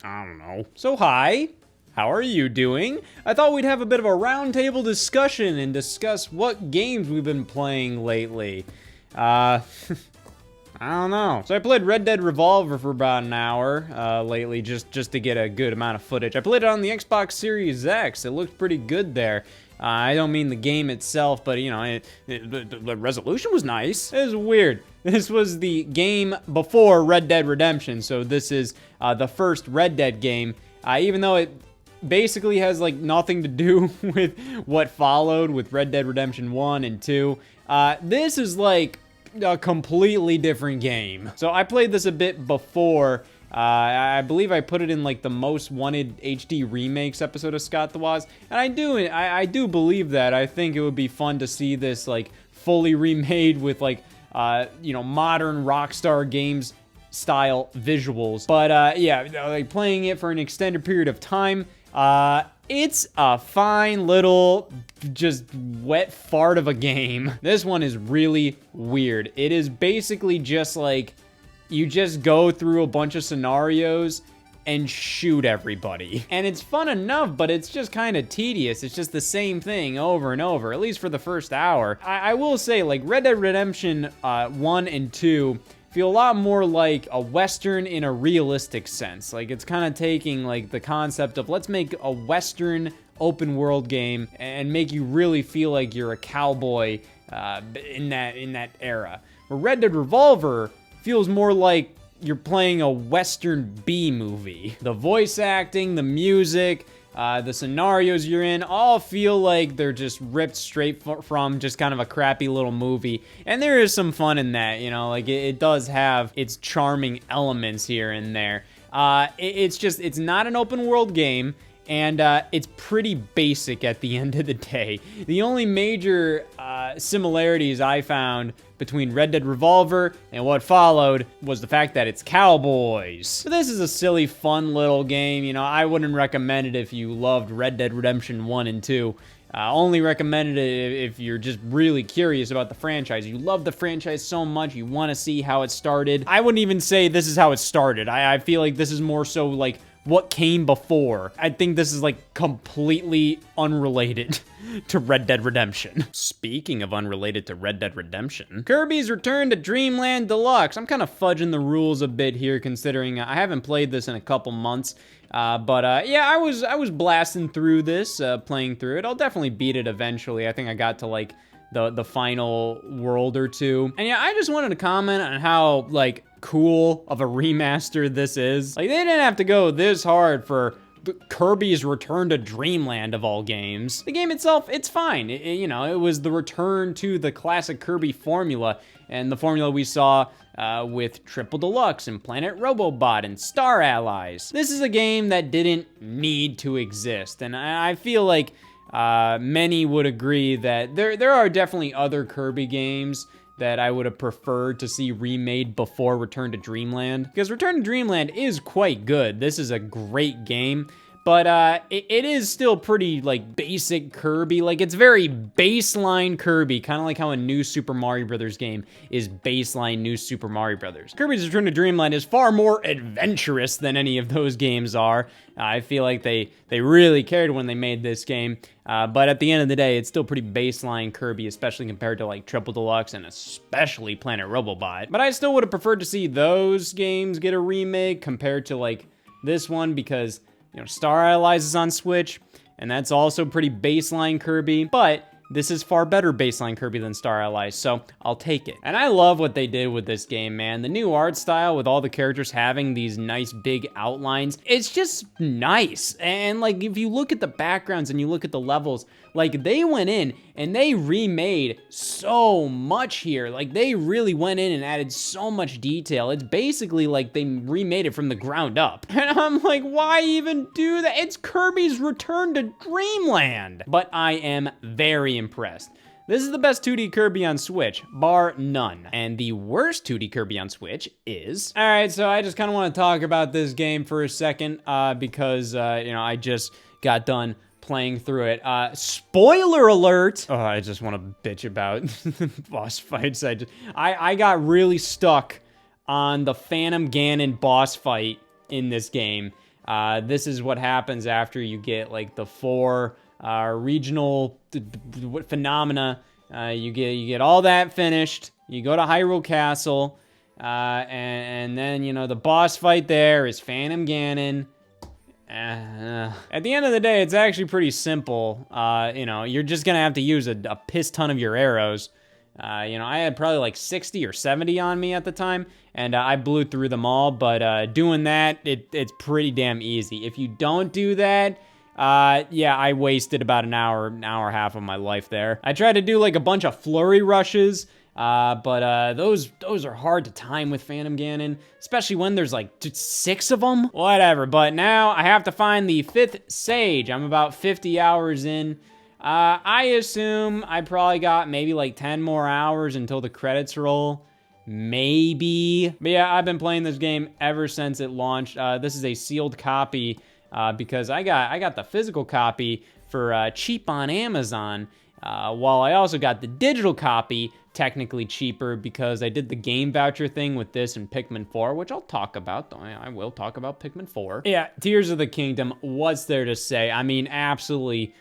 I don't know. So hi, how are you doing? I thought we'd have a bit of a roundtable discussion and discuss what games we've been playing lately. I don't know. So I played Red Dead Revolver for about an hour lately, just to get a good amount of footage. I played it on the Xbox Series X. It looked pretty good there. I don't mean the game itself, but you know, the resolution was nice. It was weird. This was the game before Red Dead Redemption, so this is the first Red Dead game, even though it basically has like nothing to do with what followed with Red Dead Redemption 1 and 2. This is like a completely different game. So I played this a bit before. I believe I put it in like the most wanted HD remakes episode of Scott the Woz, and I do believe that. I think it would be fun to see this like fully remade with like you know, modern Rockstar Games style visuals. But yeah, like playing it for an extended period of time, it's a fine little just wet fart of a game. This one is really weird. It is basically just like you just go through a bunch of scenarios and shoot everybody. And it's fun enough, but it's just kind of tedious. It's just the same thing over and over, at least for the first hour. I will say, like, Red Dead Redemption 1 and 2 feel a lot more like a Western in a realistic sense. Like, it's kind of taking, like, the concept of let's make a Western open world game and make you really feel like you're a cowboy in that era. But Red Dead Revolver feels more like you're playing a Western B movie. The voice acting, the music, the scenarios you're in all feel like they're just ripped straight from just kind of a crappy little movie. And there is some fun in that, you know, like it does have its charming elements here and there. It's not an open world game, and it's pretty basic at the end of the day. The only major similarities I found between Red Dead Revolver and what followed was the fact that it's cowboys. So this is a silly, fun little game. You know, I wouldn't recommend it if you loved Red Dead Redemption 1 and 2. Only recommended it if you're just really curious about the franchise. You love the franchise so much, you want to see how it started. I wouldn't even say this is how it started. I feel like this is more so like what came before. I think this is like completely unrelated to Red Dead Redemption. Speaking of unrelated to Red Dead Redemption, Kirby's Return to Dreamland Deluxe. I'm kind of fudging the rules a bit here considering I haven't played this in a couple months. But yeah, I was blasting through this, playing through it. I'll definitely beat it eventually. I think I got to like the final world or two. And yeah, I just wanted to comment on how like cool of a remaster this is. Like, they didn't have to go this hard for Kirby's Return to Dreamland of all games. The game itself, it's fine. You know, it was the return to the classic Kirby formula, and the formula we saw with Triple Deluxe and Planet Robobot and Star Allies. This is a game that didn't need to exist, and I feel like many would agree that there are definitely other Kirby games that I would have preferred to see remade before Return to Dreamland. Because Return to Dreamland is quite good. This is a great game, but it is still pretty like basic Kirby. Like, it's very baseline Kirby, kind of like how a new Super Mario Brothers game is baseline new Super Mario Brothers. Kirby's Return to Dreamland is far more adventurous than any of those games are. I feel like they really cared when they made this game. But at the end of the day, it's still pretty baseline Kirby, especially compared to like Triple Deluxe and especially Planet Robobot. But I still would have preferred to see those games get a remake compared to like this one, because you know, Star Allies is on Switch, and that's also pretty baseline Kirby, but this is far better baseline Kirby than Star Allies, so I'll take it. And I love what they did with this game, man. The new art style with all the characters having these nice big outlines, it's just nice. And like, if you look at the backgrounds and you look at the levels, like they went in and they remade so much here. Like, they really went in and added so much detail. It's basically like they remade it from the ground up. And I'm like, why even do that? It's Kirby's Return to Dreamland. But I am very impressed. This is the best 2D Kirby on Switch, bar none. And the worst 2D Kirby on Switch is... All right, so I just kind of want to talk about this game for a second because, you know, I just got done playing through it. Spoiler alert! Oh, I just want to bitch about boss fights. I got really stuck on the Phantom Ganon boss fight in this game. This is what happens after you get like the 4 regional phenomena. You get all that finished. You go to Hyrule Castle, and then, you know, the boss fight there is Phantom Ganon. At the end of the day, it's actually pretty simple. You know, you're just gonna have to use a piss ton of your arrows. You know, I had probably like 60 or 70 on me at the time, and I blew through them all, but doing that, it's pretty damn easy. If you don't do that, yeah, I wasted about an hour and a half of my life there. I tried to do like a bunch of flurry rushes, but those are hard to time with Phantom Ganon, especially when there's like 6 of them. Whatever, but now I have to find the 5th Sage. I'm about 50 hours in. I assume I probably got maybe like 10 more hours until the credits roll. Maybe. But yeah, I've been playing this game ever since it launched. This is a sealed copy, because I got the physical copy for cheap on Amazon, while I also got the digital copy technically cheaper because I did the game voucher thing with this and Pikmin 4, which I'll talk about. I will talk about Pikmin 4. Yeah, Tears of the Kingdom, what's there to say? I mean, absolutely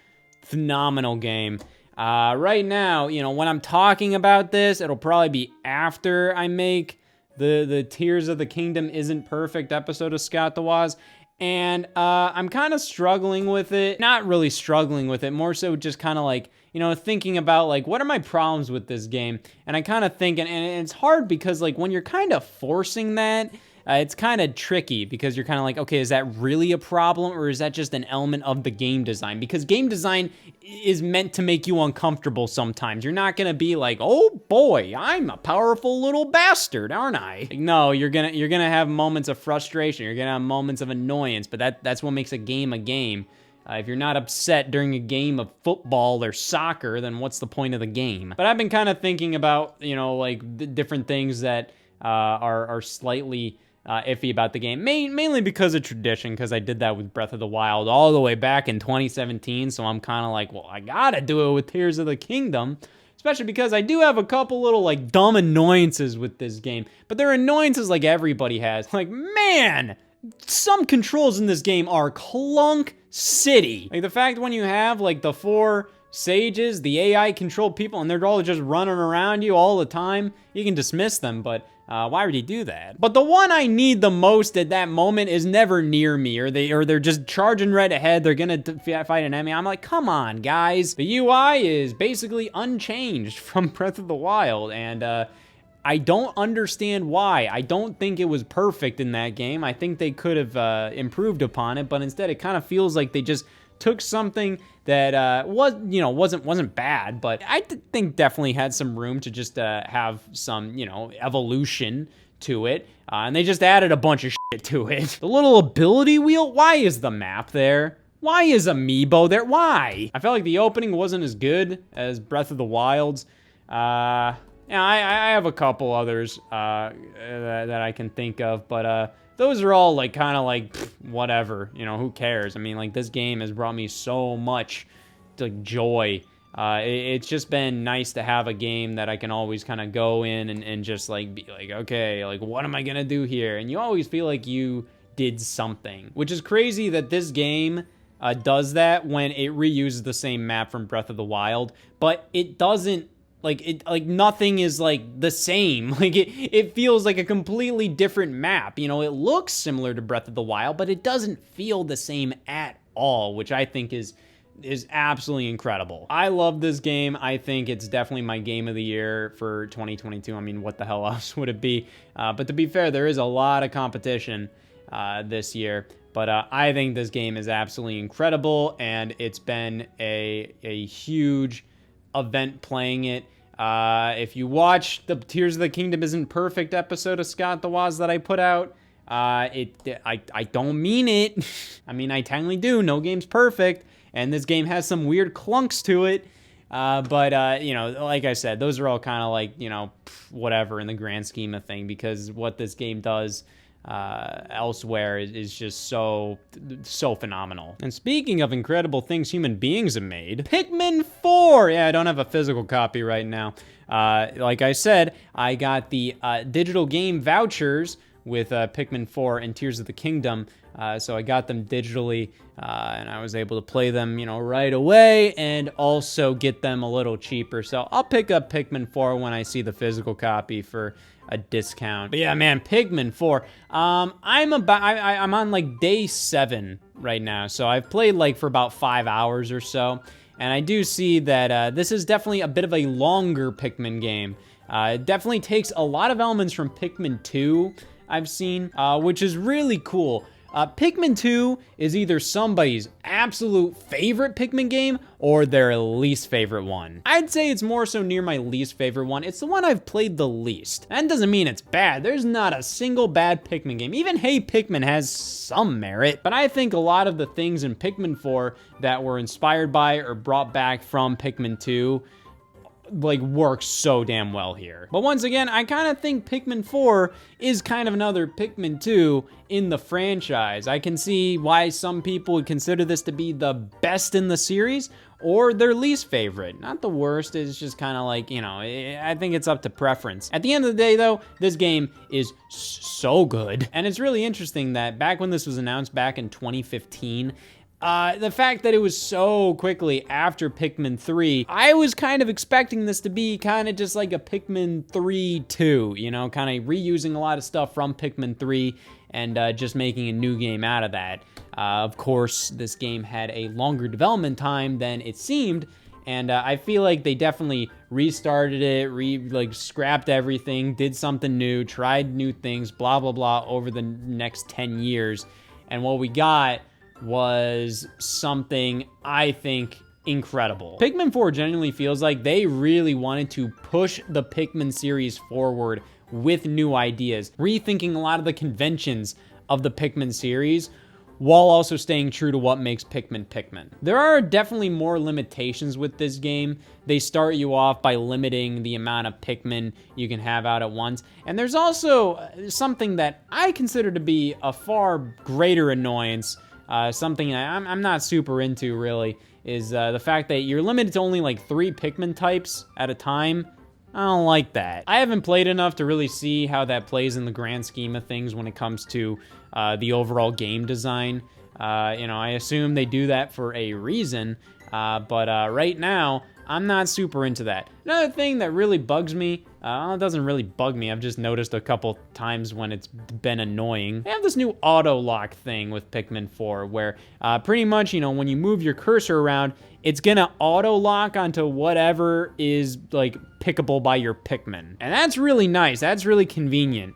phenomenal game. Right now, you know, when I'm talking about this, it'll probably be after I make the Tears of the Kingdom Isn't Perfect episode of Scott the Woz. And I'm kind of struggling with it. Not really struggling with it, more so just kind of like, you know, thinking about like, what are my problems with this game? And I kind of think, and it's hard because like when you're kind of forcing that, it's kind of tricky because you're kind of like, okay, is that really a problem or is that just an element of the game design? Because game design is meant to make you uncomfortable sometimes. You're not gonna be like, oh boy, I'm a powerful little bastard, aren't I? Like, no, you're gonna have moments of frustration. You're gonna have moments of annoyance, but that's what makes a game a game. If you're not upset during a game of football or soccer, then what's the point of the game? But I've been kind of thinking about, you know, like the different things that are slightly iffy about the game, mainly because of tradition, because I did that with Breath of the Wild all the way back in 2017, so I'm kind of like, well, I gotta do it with Tears of the Kingdom, especially because I do have a couple little, like, dumb annoyances with this game, but they're annoyances like everybody has. Like, man, some controls in this game are clunk city. Like, the fact when you have, like, the 4 sages, the AI-controlled people, and they're all just running around you all the time, you can dismiss them, but why would he do that? But the one I need the most at that moment is never near me, or they're just charging right ahead. They're gonna fight an enemy. I'm like, come on, guys. The UI is basically unchanged from Breath of the Wild, and I don't understand why. I don't think it was perfect in that game. I think they could have improved upon it, but instead it kind of feels like they just took something that wasn't bad, but I think definitely had some room to just have some, you know, evolution to it, and they just added a bunch of shit to it. The little ability wheel, why is the map there? Why is Amiibo there? Why? I felt like the opening wasn't as good as Breath of the Wild's. Yeah, I have a couple others that I can think of, but those are all like kind of like whatever, you know, who cares? I mean, like, this game has brought me so much like joy. It's just been nice to have a game that I can always kind of go in and just like be like, okay, like, what am I gonna do here? And you always feel like you did something, which is crazy that this game does that when it reuses the same map from Breath of the Wild, but it doesn't. Like nothing is like the same. Like it feels like a completely different map. You know, it looks similar to Breath of the Wild, but it doesn't feel the same at all, which I think is absolutely incredible. I love this game. I think it's definitely my game of the year for 2022. I mean, what the hell else would it be? But to be fair, there is a lot of competition this year. But I think this game is absolutely incredible, and it's been a huge event playing it. If you watch the Tears of the Kingdom Isn't Perfect episode of Scott the Woz that I put out, I don't mean it. I mean, I technically do. No game's perfect, and this game has some weird clunks to it. But you know, like I said, those are all kind of like, you know, whatever in the grand scheme of thing, because what this game does elsewhere is just so phenomenal. And speaking of incredible things human beings have made, Pikmin 4! Yeah, I don't have a physical copy right now. Like I said, I got the digital game vouchers with Pikmin 4 and Tears of the Kingdom. So I got them digitally, and I was able to play them, right away, and also get them a little cheaper. So I'll pick up Pikmin 4 when I see the physical copy for a discount. But yeah, man, Pikmin 4. I'm on like day 7 right now, so I've played like for about 5 hours or so, and I do see that this is definitely a bit of a longer Pikmin game. It definitely takes a lot of elements from Pikmin 2, I've seen, which is really cool. Pikmin 2 is either somebody's absolute favorite Pikmin game or their least favorite one. I'd say it's more so near my least favorite one. It's the one I've played the least. That doesn't mean it's bad. There's not a single bad Pikmin game. Even Hey Pikmin has some merit, but I think a lot of the things in Pikmin 4 that were inspired by or brought back from Pikmin 2 like works so damn well here. But once again, I kind of think Pikmin 4 is kind of another Pikmin 2 in the franchise. I can see why some people would consider this to be the best in the series or their least favorite. Not the worst, it's just kind of like, I think it's up to preference. At the end of the day though, this game is so good. And it's really interesting that back when this was announced back in 2015, the fact that it was so quickly after Pikmin 3, I was kind of expecting this to be kind of just like a Pikmin 3 2, kind of reusing a lot of stuff from Pikmin 3 and just making a new game out of that. Of course, this game had a longer development time than it seemed, and I feel like they definitely restarted it, scrapped everything, did something new, tried new things, blah, blah, blah, over the next 10 years. And what we got was something I think incredible. Pikmin 4 genuinely feels like they really wanted to push the Pikmin series forward with new ideas, rethinking a lot of the conventions of the Pikmin series, while also staying true to what makes Pikmin Pikmin. There are definitely more limitations with this game. They start you off by limiting the amount of Pikmin you can have out at once. And there's also something that I consider to be a far greater annoyance, something I'm not super into really, is the fact that you're limited to only like 3 Pikmin types at a time. I don't like that. I haven't played enough to really see how that plays in the grand scheme of things when it comes to the overall game design. I assume they do that for a reason, but right now, I'm not super into that. Another thing that really bugs me, it doesn't really bug me, I've just noticed a couple times when it's been annoying. They have this new auto lock thing with Pikmin 4 where pretty much, when you move your cursor around, it's gonna auto lock onto whatever is like pickable by your Pikmin. And that's really nice, that's really convenient.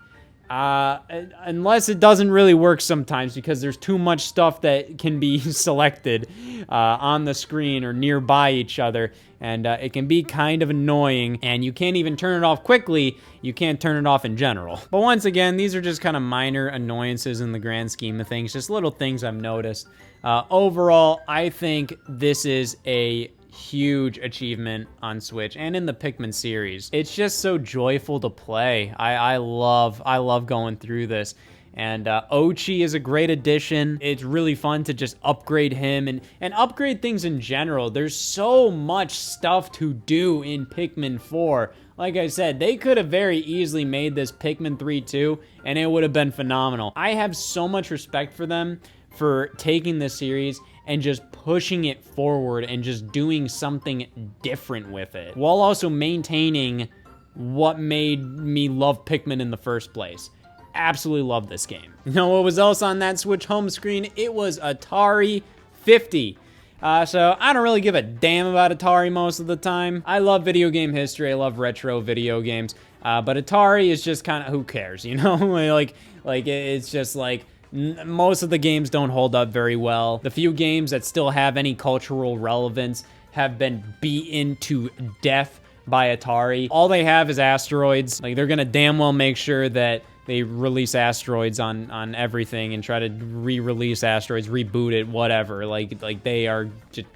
Unless it doesn't really work sometimes because there's too much stuff that can be selected on the screen or nearby each other, and it can be kind of annoying, and you can't even turn it off quickly. You can't turn it off in general. But once again, these are just kind of minor annoyances in the grand scheme of things, just little things I've noticed. Overall, I think this is a huge achievement on Switch and in the Pikmin series. It's just so joyful to play. I love going through this. And Ochi is a great addition. It's really fun to just upgrade him and upgrade things in general. There's so much stuff to do in Pikmin 4. Like I said, they could have very easily made this Pikmin 3 2, and it would have been phenomenal. I have so much respect for them for taking this series and just pushing it forward and just doing something different with it, while also maintaining what made me love Pikmin in the first place. Absolutely love this game. You know what was else on that Switch home screen? It was Atari 50. So I don't really give a damn about Atari most of the time. I love video game history. I love retro video games. But Atari is just kind of, who cares, like it's just like, most of the games don't hold up very well. The few games that still have any cultural relevance have been beaten to death by Atari. All they have is Asteroids. Like, they're gonna damn well make sure that they release Asteroids on everything and try to re-release Asteroids, reboot it, whatever. Like they are just,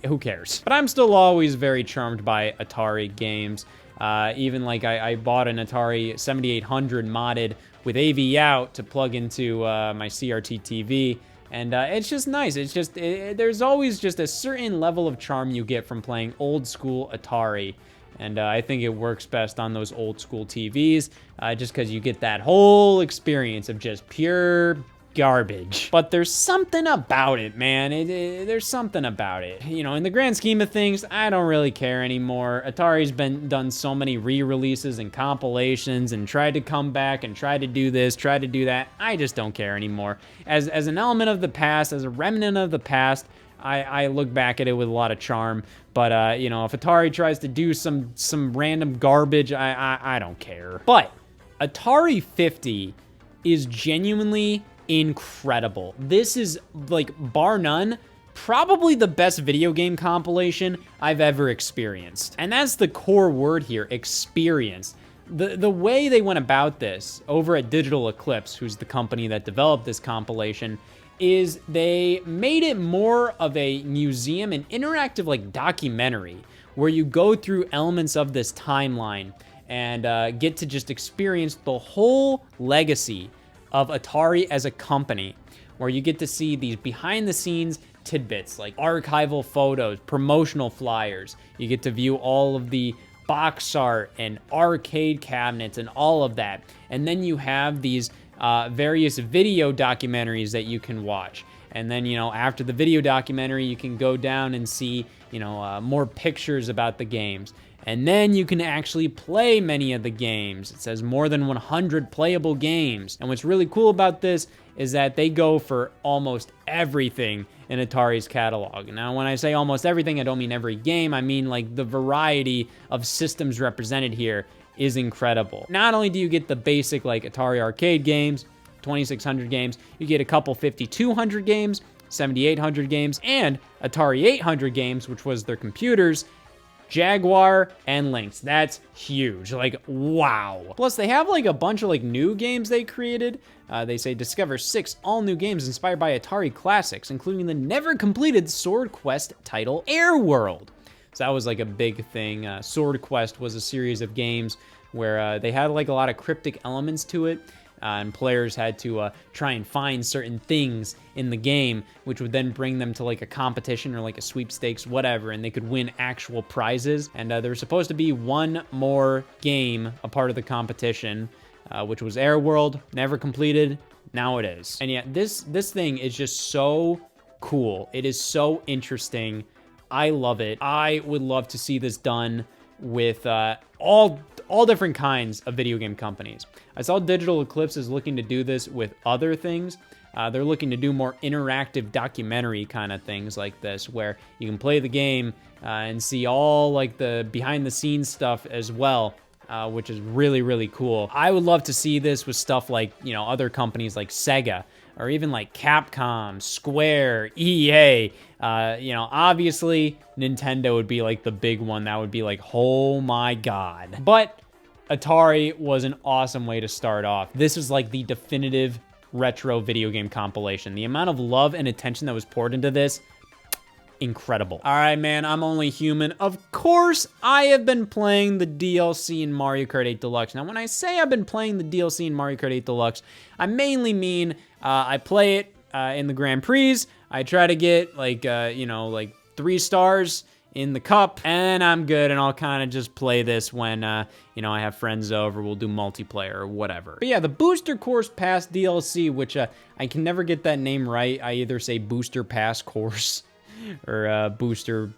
who cares? But I'm still always very charmed by Atari games. Even like I bought an Atari 7800 modded with AV out to plug into my CRT TV, and it's just nice. It's just, there's always just a certain level of charm you get from playing old school Atari, And I think it works best on those old school TVs, just because you get that whole experience of just pure garbage. But there's something about it, man. There's something about it. You know, in the grand scheme of things, I don't really care anymore. Atari's done so many re-releases and compilations and tried to come back and tried to do this, tried to do that. I just don't care anymore. As an element of the past, as a remnant of the past, I look back at it with a lot of charm, but you know, if Atari tries to do some random garbage, I don't care. But Atari 50 is genuinely incredible. This is, like, bar none, probably the best video game compilation I've ever experienced. And that's the core word here, experience. The way they went about this over at Digital Eclipse, who's the company that developed this compilation, is they made it more of a museum, an interactive like documentary, where you go through elements of this timeline and get to just experience the whole legacy of Atari as a company, where you get to see these behind the scenes tidbits like archival photos, promotional flyers. You get to view all of the box art and arcade cabinets and all of that. And then you have these various video documentaries that you can watch. And then, you know, after the video documentary, you can go down and see, you know, more pictures about the games. And then you can actually play many of the games. It says more than 100 playable games. And what's really cool about this is that they go for almost everything in Atari's catalog. Now, when I say almost everything, I don't mean every game. I mean, like, the variety of systems represented here is incredible. Not only do you get the basic, like, Atari arcade games, 2600 games, you get a couple 5200 games, 7800 games, and Atari 800 games, which was their computers, Jaguar, and Lynx. That's huge. Like, wow. Plus, they have, like, a bunch of, like, new games they created. They say discover 6 all-new games inspired by Atari classics, including the never-completed Sword Quest title, Air World. So that was, like, a big thing. Sword Quest was a series of games where they had, like, a lot of cryptic elements to it. And players had to try and find certain things in the game, which would then bring them to like a competition or like a sweepstakes, whatever, and they could win actual prizes. And there was supposed to be one more game, a part of the competition, which was Air World, never completed. Now it is. And yeah, this thing is just so cool. It is so interesting. I love it. I would love to see this done with all different kinds of video game companies. I saw Digital Eclipse is looking to do this with other things. They're looking to do more interactive documentary kind of things like this, where you can play the game and see all like the behind the scenes stuff as well, which is really, really cool. I would love to see this with stuff like, you know, other companies like Sega, or even like Capcom, Square, EA. You know, obviously Nintendo would be like the big one. That would be like, oh my God. But Atari was an awesome way to start off. This is like the definitive retro video game compilation. The amount of love and attention that was poured into this, incredible. All right, man, I'm only human. Of course, I have been playing the DLC in Mario Kart 8 Deluxe. Now, when I say I've been playing the DLC in Mario Kart 8 Deluxe, I mainly mean I play it in the Grand Prix. I try to get like, you know, like 3 stars in the cup, and I'm good, and I'll kind of just play this when, you know, I have friends over, we'll do multiplayer or whatever. But yeah, the Booster Course Pass DLC, which I can never get that name right. I either say Booster Pass Course or Booster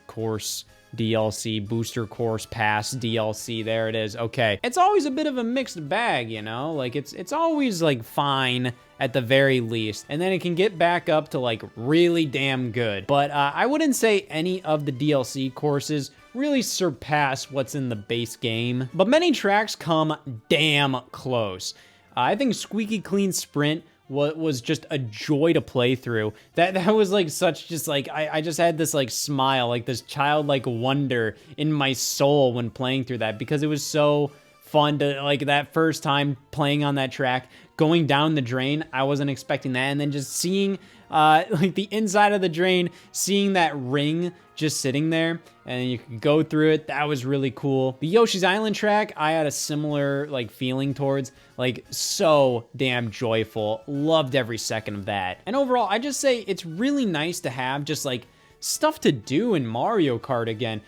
Course DLC, Booster Course Pass DLC, there it is. Okay, it's always a bit of a mixed bag, you know, like it's always like fine at the very least, and then it can get back up to like really damn good. But I wouldn't say any of the DLC courses really surpass what's in the base game, but many tracks come damn close. I think Squeaky Clean Sprint was just a joy to play through. That was like such just like, I just had this like smile, like this childlike wonder in my soul when playing through that, because it was so fun to like that first time playing on that track, going down the drain. I wasn't expecting that. And then just seeing like the inside of the drain, seeing that ring just sitting there, and you could go through it. That was really cool. The Yoshi's Island track, I had a similar like feeling towards, like so damn joyful. Loved every second of that. And overall, I just say it's really nice to have just like stuff to do in Mario Kart again.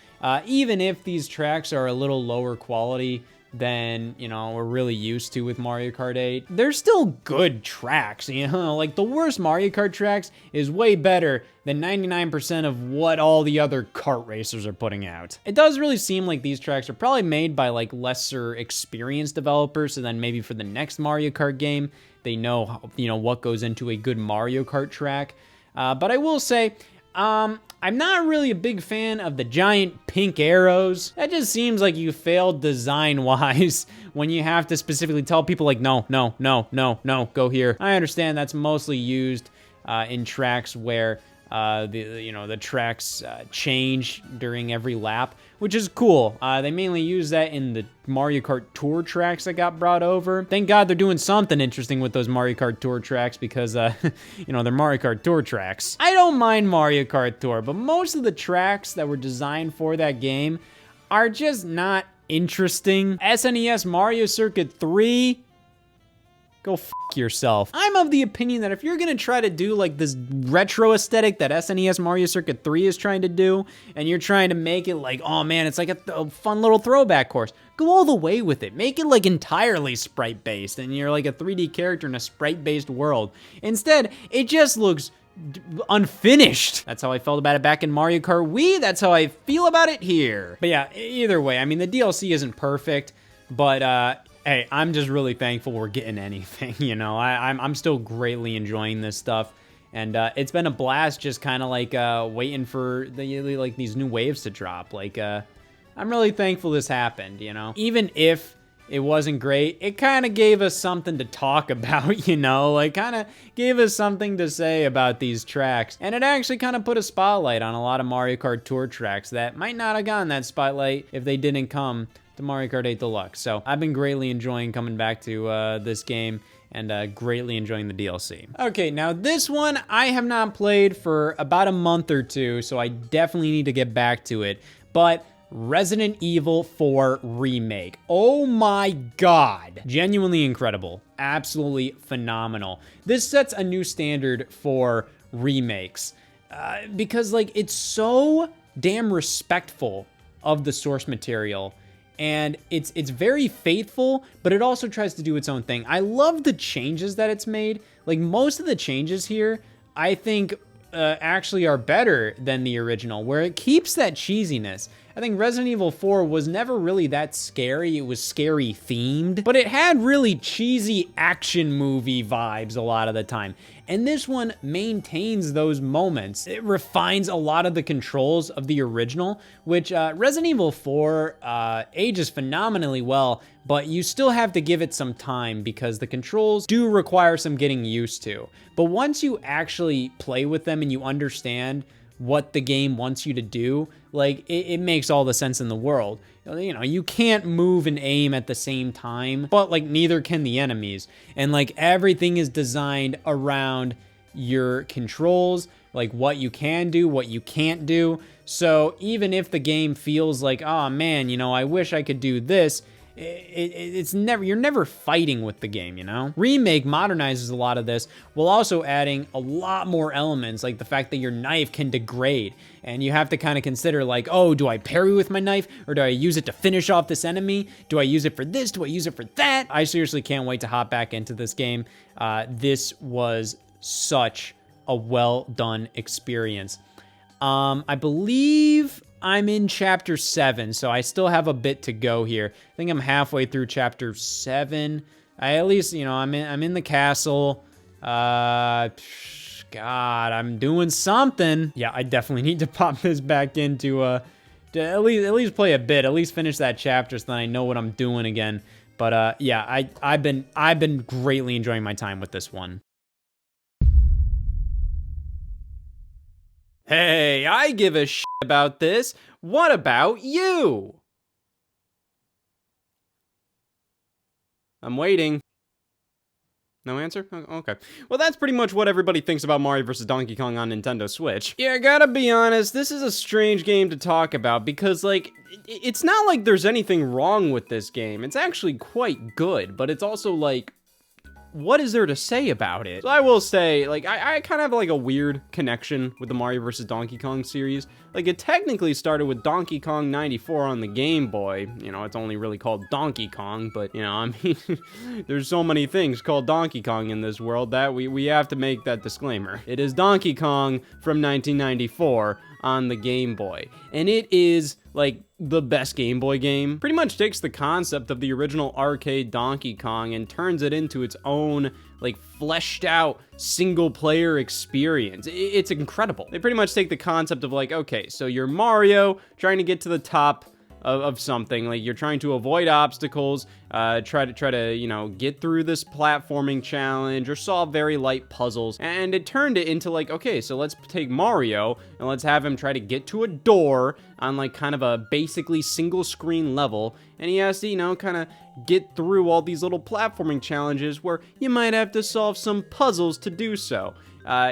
Even if these tracks are a little lower quality than, you know, we're really used to with Mario Kart 8. They're still good tracks, you know? Like, the worst Mario Kart tracks is way better than 99% of what all the other kart racers are putting out. It does really seem like these tracks are probably made by, like, lesser experienced developers, so then maybe for the next Mario Kart game, they know, you know, what goes into a good Mario Kart track. But I will say, I'm not really a big fan of the giant pink arrows. That just seems like you failed design-wise when you have to specifically tell people like, no, no, no, no, no, go here. I understand that's mostly used in tracks where the tracks change during every lap, which is cool. They mainly use that in the Mario Kart Tour tracks that got brought over. Thank God they're doing something interesting with those Mario Kart Tour tracks because, you know, they're Mario Kart Tour tracks. I don't mind Mario Kart Tour, but most of the tracks that were designed for that game are just not interesting. SNES Mario Circuit 3? Go f*** yourself. I'm of the opinion that if you're gonna try to do like this retro aesthetic that SNES Mario Circuit 3 is trying to do, and you're trying to make it like, oh man, it's like a fun little throwback course, go all the way with it. Make it like entirely sprite-based, and you're like a 3D character in a sprite-based world. Instead, it just looks unfinished. That's how I felt about it back in Mario Kart Wii. That's how I feel about it here. But yeah, either way, I mean, the DLC isn't perfect, but hey, I'm just really thankful we're getting anything, you know? I'm still greatly enjoying this stuff, and it's been a blast just kind of like waiting for these new waves to drop. Like, I'm really thankful this happened, you know? Even if it wasn't great, it kind of gave us something to talk about, you know? Like, kind of gave us something to say about these tracks, and it actually kind of put a spotlight on a lot of Mario Kart Tour tracks that might not have gotten that spotlight if they didn't come to Mario Kart 8 Deluxe. So I've been greatly enjoying coming back to this game and greatly enjoying the DLC. Okay, now this one I have not played for about a month or two, so I definitely need to get back to it. But Resident Evil 4 Remake. Oh my God. Genuinely incredible. Absolutely phenomenal. This sets a new standard for remakes because like it's so damn respectful of the source material. And it's very faithful, but it also tries to do its own thing. I love the changes that it's made. Like, most of the changes here, I think, actually are better than the original, where it keeps that cheesiness. I think Resident Evil 4 was never really that scary. It was scary themed, but it had really cheesy action movie vibes a lot of the time. And this one maintains those moments. It refines a lot of the controls of the original, which Resident Evil 4 ages phenomenally well, but you still have to give it some time because the controls do require some getting used to. But once you actually play with them and you understand what the game wants you to do, like, it makes all the sense in the world. You know, you can't move and aim at the same time, but like neither can the enemies. And like everything is designed around your controls, like what you can do, what you can't do. So even if the game feels like, oh man, you know, I wish I could do this, you're never fighting with the game, you know? Remake modernizes a lot of this while also adding a lot more elements, like the fact that your knife can degrade, and you have to kind of consider like, oh, do I parry with my knife, or do I use it to finish off this enemy? Do I use it for this? Do I use it for that? I seriously can't wait to hop back into this game. This was such a well done experience. I believe I'm in chapter 7, so I still have a bit to go here. I think I'm halfway through chapter 7. At least, you know, I'm in the castle. God, I'm doing something. Yeah, I definitely need to pop this back into to at least play a bit, at least finish that chapter so that I know what I'm doing again. But yeah, I've been greatly enjoying my time with this one. Hey, I give a shit about this. What about you? I'm waiting. No answer? Okay. Well, that's pretty much what everybody thinks about Mario vs. Donkey Kong on Nintendo Switch. Yeah, I gotta be honest, this is a strange game to talk about because, like, it's not like there's anything wrong with this game. It's actually quite good, but it's also, like, what is there to say about it? So I will say, like, I kind of have like a weird connection with the Mario vs. Donkey Kong series. Like, it technically started with Donkey Kong 94 on the Game Boy. You know, it's only really called Donkey Kong, but, you know, I mean, there's so many things called Donkey Kong in this world that we have to make that disclaimer. It is Donkey Kong from 1994 on the Game Boy, and it is like the best Game Boy game. Pretty much takes the concept of the original arcade Donkey Kong and turns it into its own like fleshed out single player experience. It's incredible. They pretty much take the concept of like, okay, so you're Mario trying to get to the top of something, like you're trying to avoid obstacles, try to, you know, get through this platforming challenge or solve very light puzzles. And it turned it into like, okay, so let's take Mario and let's have him try to get to a door on like kind of a basically single screen level. And he has to, you know, kind of get through all these little platforming challenges where you might have to solve some puzzles to do so.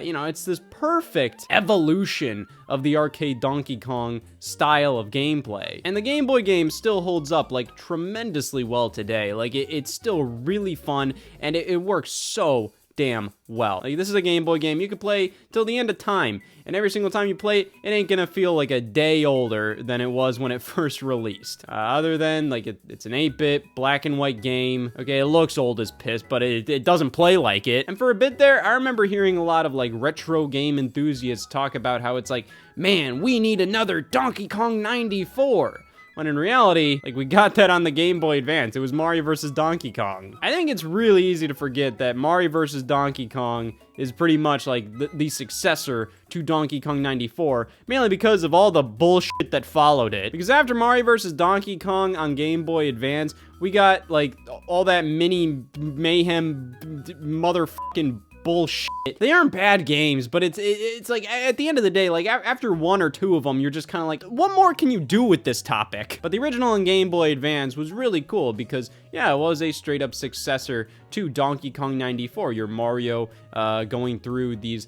You know, it's this perfect evolution of the arcade Donkey Kong style of gameplay. And the Game Boy game still holds up like tremendously well today. Like it's still really fun and it works so damn well. Like, this is a Game Boy game you can play till the end of time, and every single time you play it, it ain't gonna feel like a day older than it was when it first released. Other than, like, it's an 8-bit, black and white game. Okay, it looks old as piss, but it doesn't play like it. And for a bit there, I remember hearing a lot of, like, retro game enthusiasts talk about how it's like, man, we need another Donkey Kong 94. When in reality, like, we got that on the Game Boy Advance. It was Mario vs. Donkey Kong. I think it's really easy to forget that Mario vs. Donkey Kong is pretty much like the successor to Donkey Kong 94, mainly because of all the bullshit that followed it. Because after Mario vs. Donkey Kong on Game Boy Advance, we got, like, all that mini mayhem motherfucking bullshit. They aren't bad games, but it's like, at the end of the day, like, after one or two of them, you're just kind of like, what more can you do with this topic? But the original on Game Boy Advance was really cool because, yeah, it was a straight up successor to Donkey Kong 94. Your Mario going through these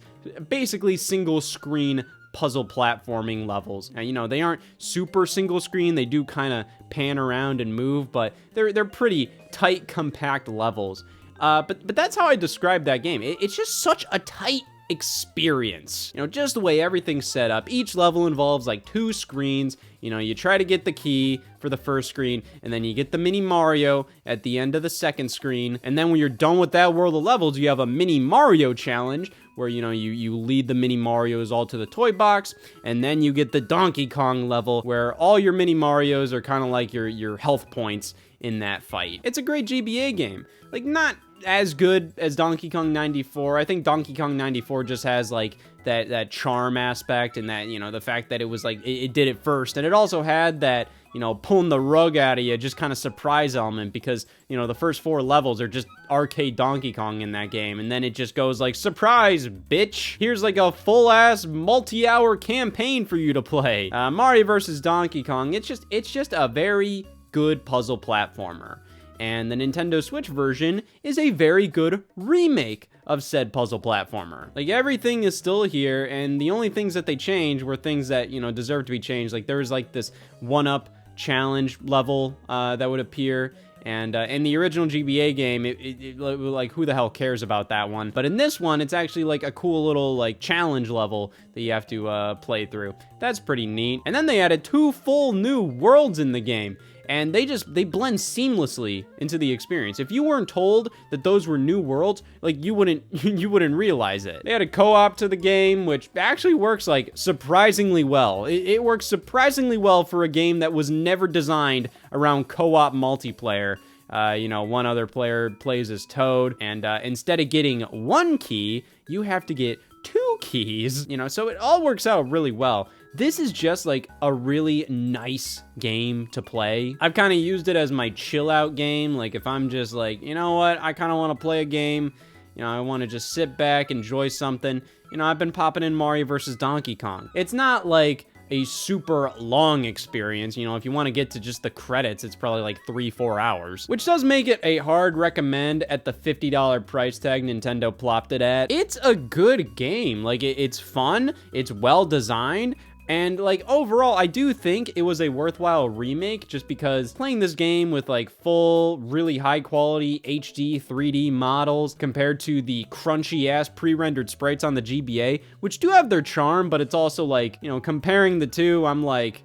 basically single screen puzzle platforming levels. And, you know, they aren't super single screen. They do kind of pan around and move, but they're pretty tight, compact levels. But that's how I describe that game. It's just such a tight experience. You know, just the way everything's set up. Each level involves like 2 screens. You know, you try to get the key for the first screen, and then you get the mini Mario at the end of the second screen. And then when you're done with that world of levels, you have a mini Mario challenge where, you know, you lead the mini Marios all to the toy box, and then you get the Donkey Kong level where all your mini Marios are kind of like your health points in that fight. It's a great GBA game. Like, not as good as Donkey Kong 94. I think Donkey Kong 94 just has like that charm aspect, and that, you know, the fact that it was like it did it first, and it also had that, you know, pulling the rug out of you, just kind of surprise element, because, you know, the first 4 levels are just arcade Donkey Kong in that game, and then it just goes like, surprise, bitch, here's like a full-ass multi-hour campaign for you to play. Mario vs. Donkey Kong, it's just a very good puzzle platformer. And the Nintendo Switch version is a very good remake of said puzzle platformer. Like, everything is still here, and the only things that they changed were things that, you know, deserve to be changed. Like, there was like this 1-up challenge level that would appear, and in the original GBA game, it like, who the hell cares about that one? But in this one, it's actually like a cool little like challenge level that you have to play through. That's pretty neat. And then they added 2 full new worlds in the game, and they blend seamlessly into the experience. If you weren't told that those were new worlds, like, you wouldn't realize it. They added co-op to the game, which actually works like surprisingly well. It works surprisingly well for a game that was never designed around co-op multiplayer. You know, one other player plays as Toad, and instead of getting 1 key, you have to get 2 keys. You know, so it all works out really well. This is just like a really nice game to play. I've kind of used it as my chill out game. Like, if I'm just like, you know what, I kind of want to play a game, you know, I want to just sit back, enjoy something, you know, I've been popping in Mario vs. Donkey Kong. It's not like a super long experience. You know, if you want to get to just the credits, it's probably like 3-4 hours, which does make it a hard recommend at the $50 price tag Nintendo plopped it at. It's a good game. Like, it's fun, it's well designed. And like overall, I do think it was a worthwhile remake just because playing this game with like full, really high quality HD 3D models compared to the crunchy ass pre-rendered sprites on the GBA, which do have their charm, but it's also like, you know, comparing the two, I'm like,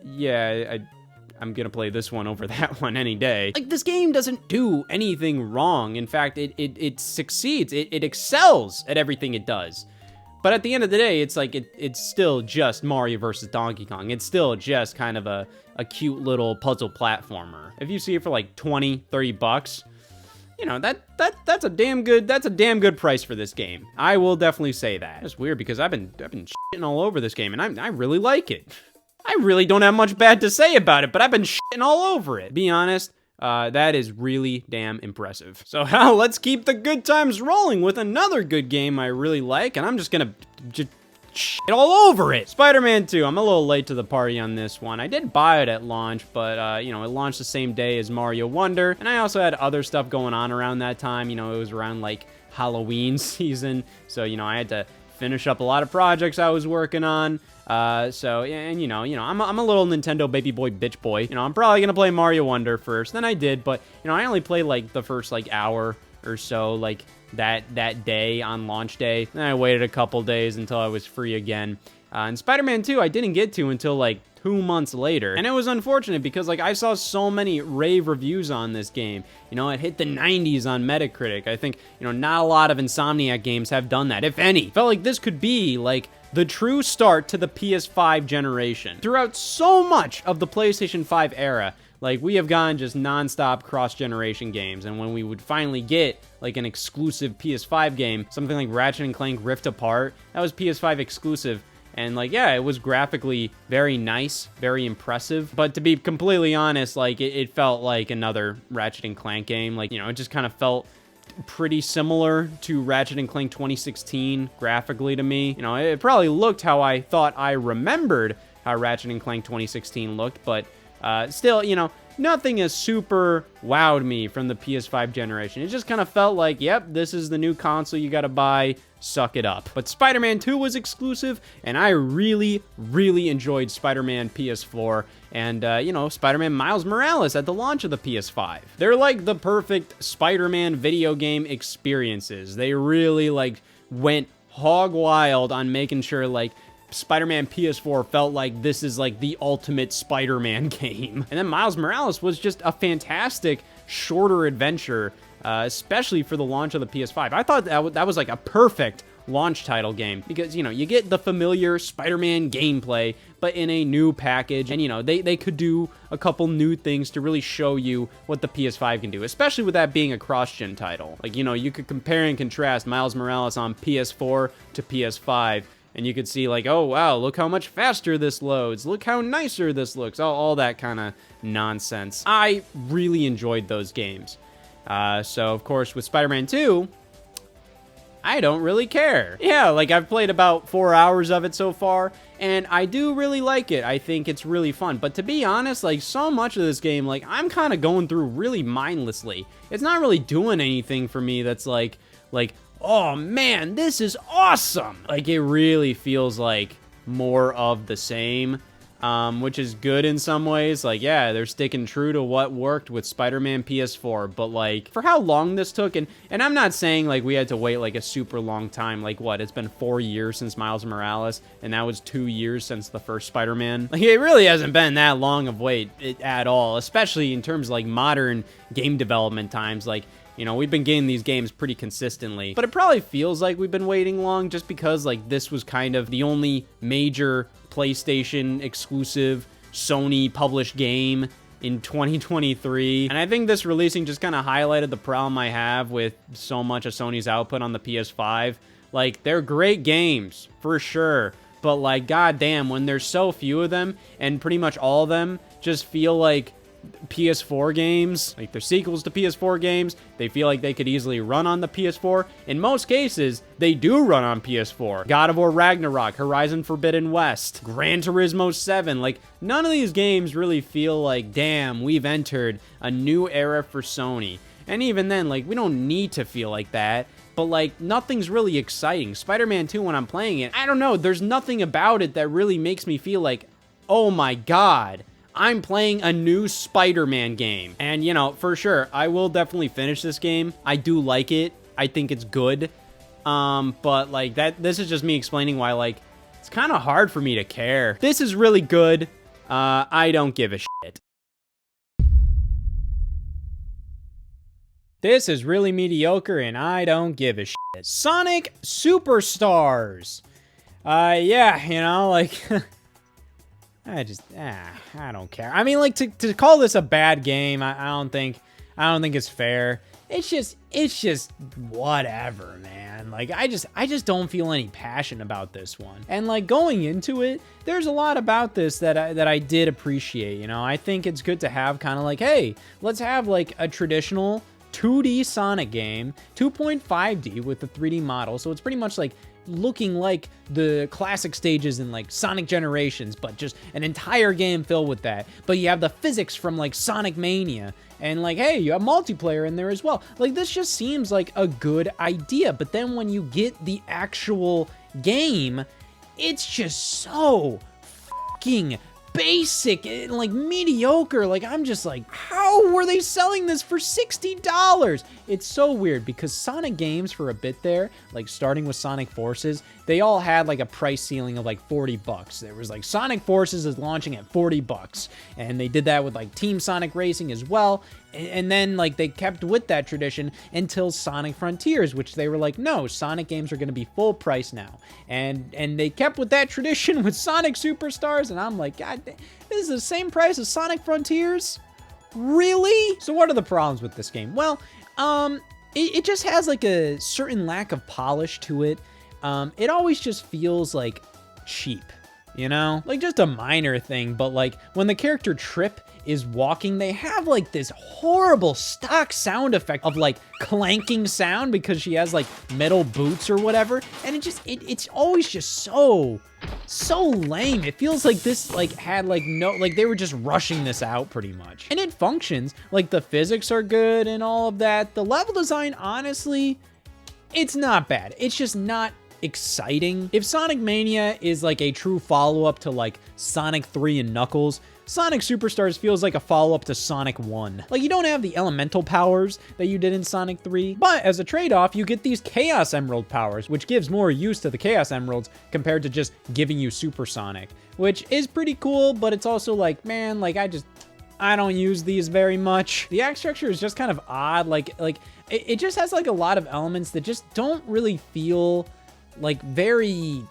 yeah, I'm gonna play this one over that one any day. Like, this game doesn't do anything wrong. In fact, it succeeds. It excels at everything it does. But at the end of the day, it's like, it's still just Mario versus Donkey Kong. It's still just kind of a cute little puzzle platformer. If you see it for like 20, 30 bucks, you know, that's a damn good price for this game. I will definitely say that. It's weird because I've been shitting all over this game, and I really like it. I really don't have much bad to say about it, but I've been shitting all over it. Be honest, that is really damn impressive. So let's keep the good times rolling with another good game I really like, and I'm just gonna shit all over it. Spider-Man 2, I'm a little late to the party on this one. I did buy it at launch, but, you know, it launched the same day as Mario Wonder, and I also had other stuff going on around that time. You know, it was around, like, Halloween season, so, you know, I had to finish up a lot of projects I was working on. So, and you know, I'm a little Nintendo baby boy, bitch boy. You know, I'm probably gonna play Mario Wonder first. Then I did, but, you know, I only played, like, the first, like, hour or so, like, that day on launch day. Then I waited a couple days until I was free again. And Spider-Man 2, I didn't get to until, like, 2 months later. And it was unfortunate because, like, I saw so many rave reviews on this game. You know, it hit the 90s on Metacritic. I think, you know, not a lot of Insomniac games have done that, if any. Felt like this could be, like, the true start to the PS5 generation. Throughout so much of the PlayStation 5 era, like, we have gone just non-stop cross-generation games, and when we would finally get, like, an exclusive PS5 game, something like Ratchet & Clank Rift Apart, that was PS5 exclusive, and, like, yeah, it was graphically very nice, very impressive, but to be completely honest, like, it felt like another Ratchet & Clank game. Like, you know, it just kind of felt pretty similar to Ratchet & Clank 2016 graphically to me. You know, it probably looked how I thought I remembered how Ratchet & Clank 2016 looked, but still, you know, nothing has super wowed me from the PS5 generation. It just kind of felt like, yep, this is the new console you gotta buy, suck it up. But Spider-Man 2 was exclusive, and I really, really enjoyed Spider-Man PS4 and, you know, Spider-Man Miles Morales at the launch of the PS5. They're like the perfect Spider-Man video game experiences. They really, like, went hog wild on making sure, like, Spider-Man PS4 felt like this is like the ultimate Spider-Man game. And then Miles Morales was just a fantastic, shorter adventure, especially for the launch of the PS5. I thought that was like a perfect launch title game because, you know, you get the familiar Spider-Man gameplay, but in a new package. And, you know, they could do a couple new things to really show you what the PS5 can do, especially with that being a cross-gen title. Like, you know, you could compare and contrast Miles Morales on PS4 to PS5, and you could see, like, oh, wow, look how much faster this loads. Look how nicer this looks. All that kind of nonsense. I really enjoyed those games. So, of course, with Spider-Man 2, I don't really care. Yeah, like, I've played about 4 hours of it so far, and I do really like it. I think it's really fun. But to be honest, like, so much of this game, like, I'm kind of going through really mindlessly. It's not really doing anything for me that's, like, oh man, this is awesome. Like, it really feels like more of the same, which is good in some ways. Like, yeah, they're sticking true to what worked with Spider-Man PS4, but, like, for how long this took, and I'm not saying, like, we had to wait, like, a super long time. Like, what, it's been 4 years since Miles Morales, and that was 2 years since the first Spider-Man. Like, it really hasn't been that long of wait at all, especially in terms of, like, modern game development times. Like, you know, we've been getting these games pretty consistently, but it probably feels like we've been waiting long just because, like, this was kind of the only major PlayStation exclusive Sony published game in 2023. And I think this releasing just kind of highlighted the problem I have with so much of Sony's output on the PS5. Like, they're great games, for sure, but, like, goddamn, when there's so few of them, and pretty much all of them just feel like PS4 games, like they're sequels to PS4 games, they feel like they could easily run on the PS4. In most cases, they do run on PS4. God of War Ragnarok, Horizon Forbidden West, Gran Turismo 7, like, none of these games really feel like, damn, we've entered a new era for Sony. And even then, like, we don't need to feel like that. But, like, nothing's really exciting. Spider-Man 2, when I'm playing it, I don't know, there's nothing about it that really makes me feel like, oh my god, I'm playing a new Spider-Man game. And, you know, for sure, I will definitely finish this game. I do like it. I think it's good. But, like, this is just me explaining why, like, it's kind of hard for me to care. This is really good. I don't give a shit. This is really mediocre, and I don't give a shit. Sonic Superstars. Yeah, you know, like, I don't care. I mean, like, to call this a bad game, I don't think it's fair. It's just whatever, man. Like, I just don't feel any passion about this one. And, like, going into it, there's a lot about this that I did appreciate, you know? I think it's good to have kind of like, hey, let's have, like, a traditional 2D Sonic game, 2.5D with the 3D model, so it's pretty much like looking like the classic stages in like Sonic Generations, but just an entire game filled with that. But you have the physics from like Sonic Mania, and like, hey, you have multiplayer in there as well. Like, this just seems like a good idea, but then when you get the actual game, it's just so fucking basic and like mediocre. Like, I'm just like, how were they selling this for $60? It's so weird because Sonic games for a bit there, like starting with Sonic Forces, they all had like a price ceiling of like 40 bucks. There was like Sonic Forces is launching at 40 bucks, and they did that with like Team Sonic Racing as well. And then like they kept with that tradition until Sonic Frontiers, which they were like, no, Sonic games are going to be full price now. And they kept with that tradition with Sonic Superstars, and I'm like, God, this is the same price as Sonic Frontiers? Really? So what are the problems with this game? Well, it just has like a certain lack of polish to it. It always just feels like cheap, you know? Like just a minor thing, but like when the character Trip is walking, they have like this horrible stock sound effect of like clanking sound because she has like metal boots or whatever, and it's always just so lame. It feels like this like had like no, like they were just rushing this out pretty much. And it functions, like the physics are good and all of that. The level design, honestly, it's not bad. It's just not exciting. If Sonic Mania is like a true follow-up to like Sonic 3 and Knuckles, Sonic Superstars feels like a follow-up to Sonic 1. Like, you don't have the elemental powers that you did in Sonic 3, but as a trade-off, you get these Chaos Emerald powers, which gives more use to the Chaos Emeralds compared to just giving you Super Sonic, which is pretty cool, but it's also like, man, like, I don't use these very much. The act structure is just kind of odd. Like it just has like a lot of elements that just don't really feel like very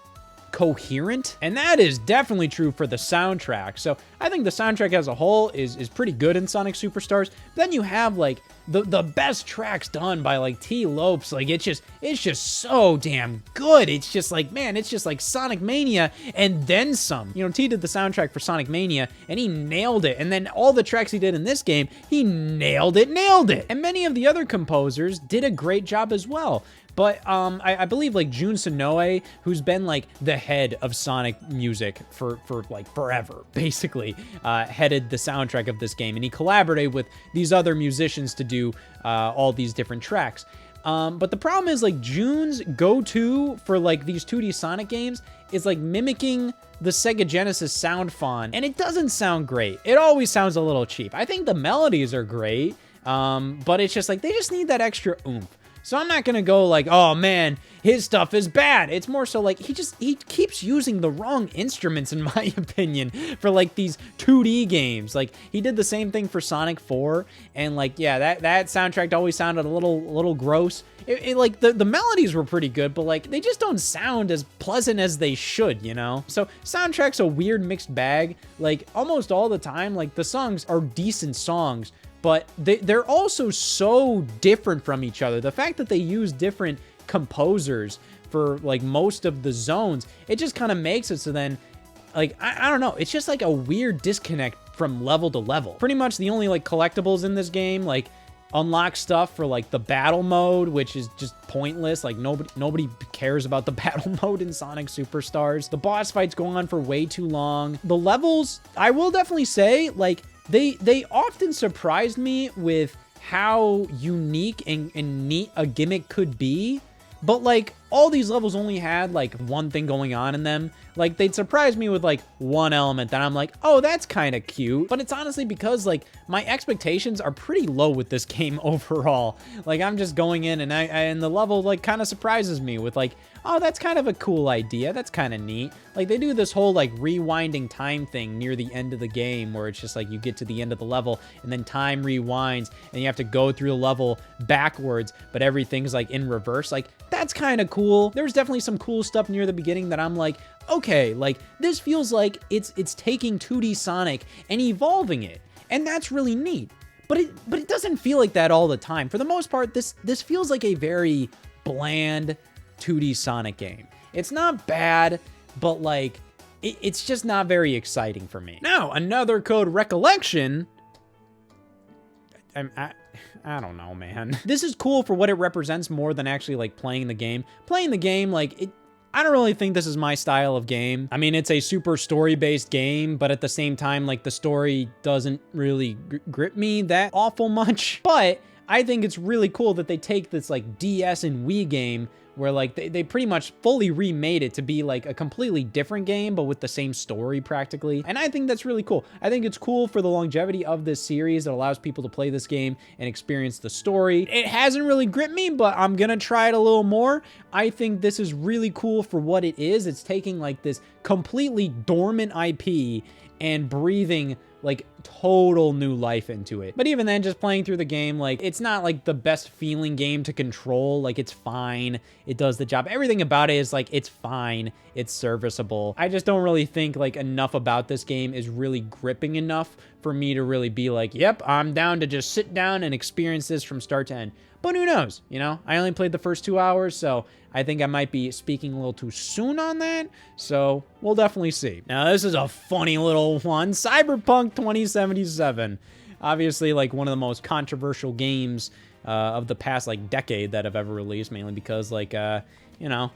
coherent, and that is definitely true for the soundtrack. So I think the soundtrack as a whole is pretty good in Sonic Superstars. Then you have like the best tracks done by like T. Lopes. Like it's just so damn good. It's just like, man, it's just like Sonic Mania and then some. You know, T did the soundtrack for Sonic Mania and he nailed it. And then all the tracks he did in this game, he nailed it. And many of the other composers did a great job as well. But I believe like Jun Sonoe, who's been like the head of Sonic music for like forever, basically, headed the soundtrack of this game, and he collaborated with these other musicians to do all these different tracks. But the problem is like Jun's go-to for like these 2D Sonic games is like mimicking the Sega Genesis sound font, and it doesn't sound great. It always sounds a little cheap. I think the melodies are great, but it's just like they just need that extra oomph. So I'm not gonna go like, oh man, his stuff is bad. It's more so like he keeps using the wrong instruments, in my opinion, for like these 2D games. Like he did the same thing for Sonic 4, and like, yeah, that soundtrack always sounded a little gross. It like the melodies were pretty good, but like they just don't sound as pleasant as they should, you know? So soundtrack's a weird mixed bag. Like almost all the time, like the songs are decent songs, but they're also so different from each other. The fact that they use different composers for like most of the zones, it just kind of makes it so then, like, I don't know, it's just like a weird disconnect from level to level. Pretty much the only like collectibles in this game, like, unlock stuff for like the battle mode, which is just pointless. Like nobody cares about the battle mode in Sonic Superstars. The boss fights go on for way too long. The levels, I will definitely say, like, they often surprised me with how unique and neat a gimmick could be. But like all these levels only had like one thing going on in them. Like they'd surprise me with like one element that I'm like, oh, that's kind of cute. But it's honestly because like my expectations are pretty low with this game overall. Like I'm just going in and the level like kind of surprises me with like, oh, that's kind of a cool idea. That's kind of neat. Like they do this whole like rewinding time thing near the end of the game where it's just like you get to the end of the level and then time rewinds and you have to go through the level backwards, but everything's like in reverse. Like that's kind of cool. There's definitely some cool stuff near the beginning that I'm like, okay, like this feels like it's taking 2D Sonic and evolving it. And that's really neat. But it doesn't feel like that all the time. For the most part, this feels like a very bland 2D Sonic game. It's not bad, but like it's just not very exciting for me. Now, another code, Recollection. I don't know, man. This is cool for what it represents more than actually like playing the game. Playing the game, like I don't really think this is my style of game. I mean, it's a super story-based game, but at the same time, like the story doesn't really grip me that awful much. But I think it's really cool that they take this like DS and Wii game where like they pretty much fully remade it to be like a completely different game, but with the same story practically. And I think that's really cool. I think it's cool for the longevity of this series that allows people to play this game and experience the story. It hasn't really gripped me, but I'm gonna try it a little more. I think this is really cool for what it is. It's taking like this completely dormant IP and breathing like total new life into it. But even then, just playing through the game, like it's not like the best feeling game to control. Like it's fine. It does the job. Everything about it is like, it's fine. It's serviceable. I just don't really think like enough about this game is really gripping enough for me to really be like, yep, I'm down to just sit down and experience this from start to end. But who knows, you know? I only played the first 2 hours, so I think I might be speaking a little too soon on that, so we'll definitely see. Now, this is a funny little one. Cyberpunk 2077. Obviously, like, one of the most controversial games of the past, like, decade that have ever released, mainly because, like, you know...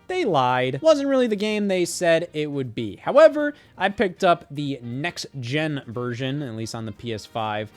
They lied. Wasn't really the game they said it would be. However, I picked up the next-gen version, at least on the PS5,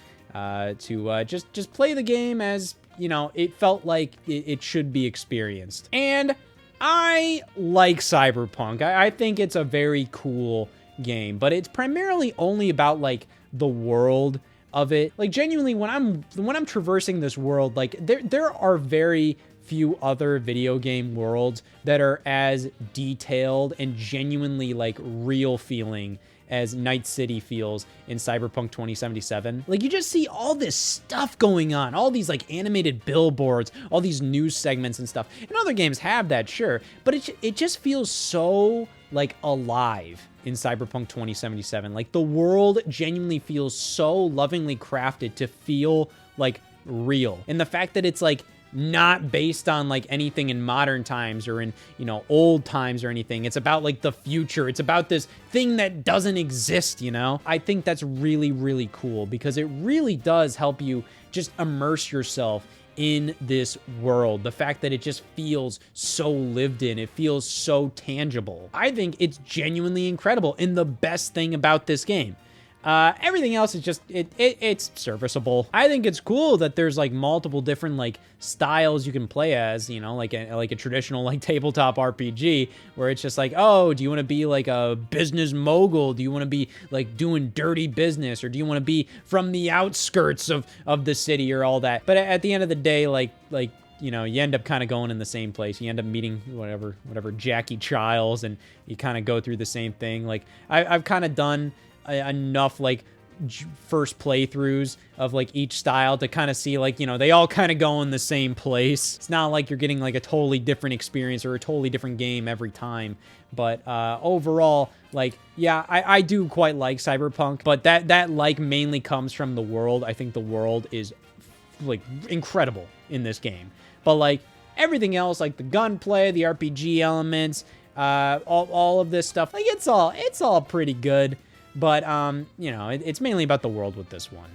to just play the game as, you know, it felt like it should be experienced. And I like Cyberpunk. I think it's a very cool game, but it's primarily only about, like, the world of it. Like, genuinely, when I'm traversing this world, like, there are very few other video game worlds that are as detailed and genuinely like real feeling as Night City feels in Cyberpunk 2077. Like you just see all this stuff going on, all these like animated billboards, all these news segments and stuff. And other games have that, sure, but it just feels so like alive in Cyberpunk 2077. Like the world genuinely feels so lovingly crafted to feel like real. And the fact that it's like not based on like anything in modern times or in, you know, old times or anything. It's about like the future. It's about this thing that doesn't exist, you know? I think that's really, really cool because it really does help you just immerse yourself in this world. The fact that it just feels so lived in, it feels so tangible. I think it's genuinely incredible. And the best thing about this game, everything else is just, it's serviceable. I think it's cool that there's like multiple different like styles you can play as, you know, like a traditional like tabletop RPG where it's just like, oh, do you want to be like a business mogul? Do you want to be like doing dirty business? Or do you want to be from the outskirts of the city or all that? But at the end of the day, like, you know, you end up kind of going in the same place. You end up meeting whatever Jackie Childs and you kind of go through the same thing. Like I've kind of done enough like first playthroughs of like each style to kind of see like, you know, they all kind of go in the same place. It's not like you're getting like a totally different experience or a totally different game every time. But overall, like, yeah, I do quite like Cyberpunk, but that like mainly comes from the world. I think the world is like incredible in this game. But like everything else, like the gunplay, the RPG elements, all of this stuff, like it's all pretty good. But, you know, it's mainly about the world with this one.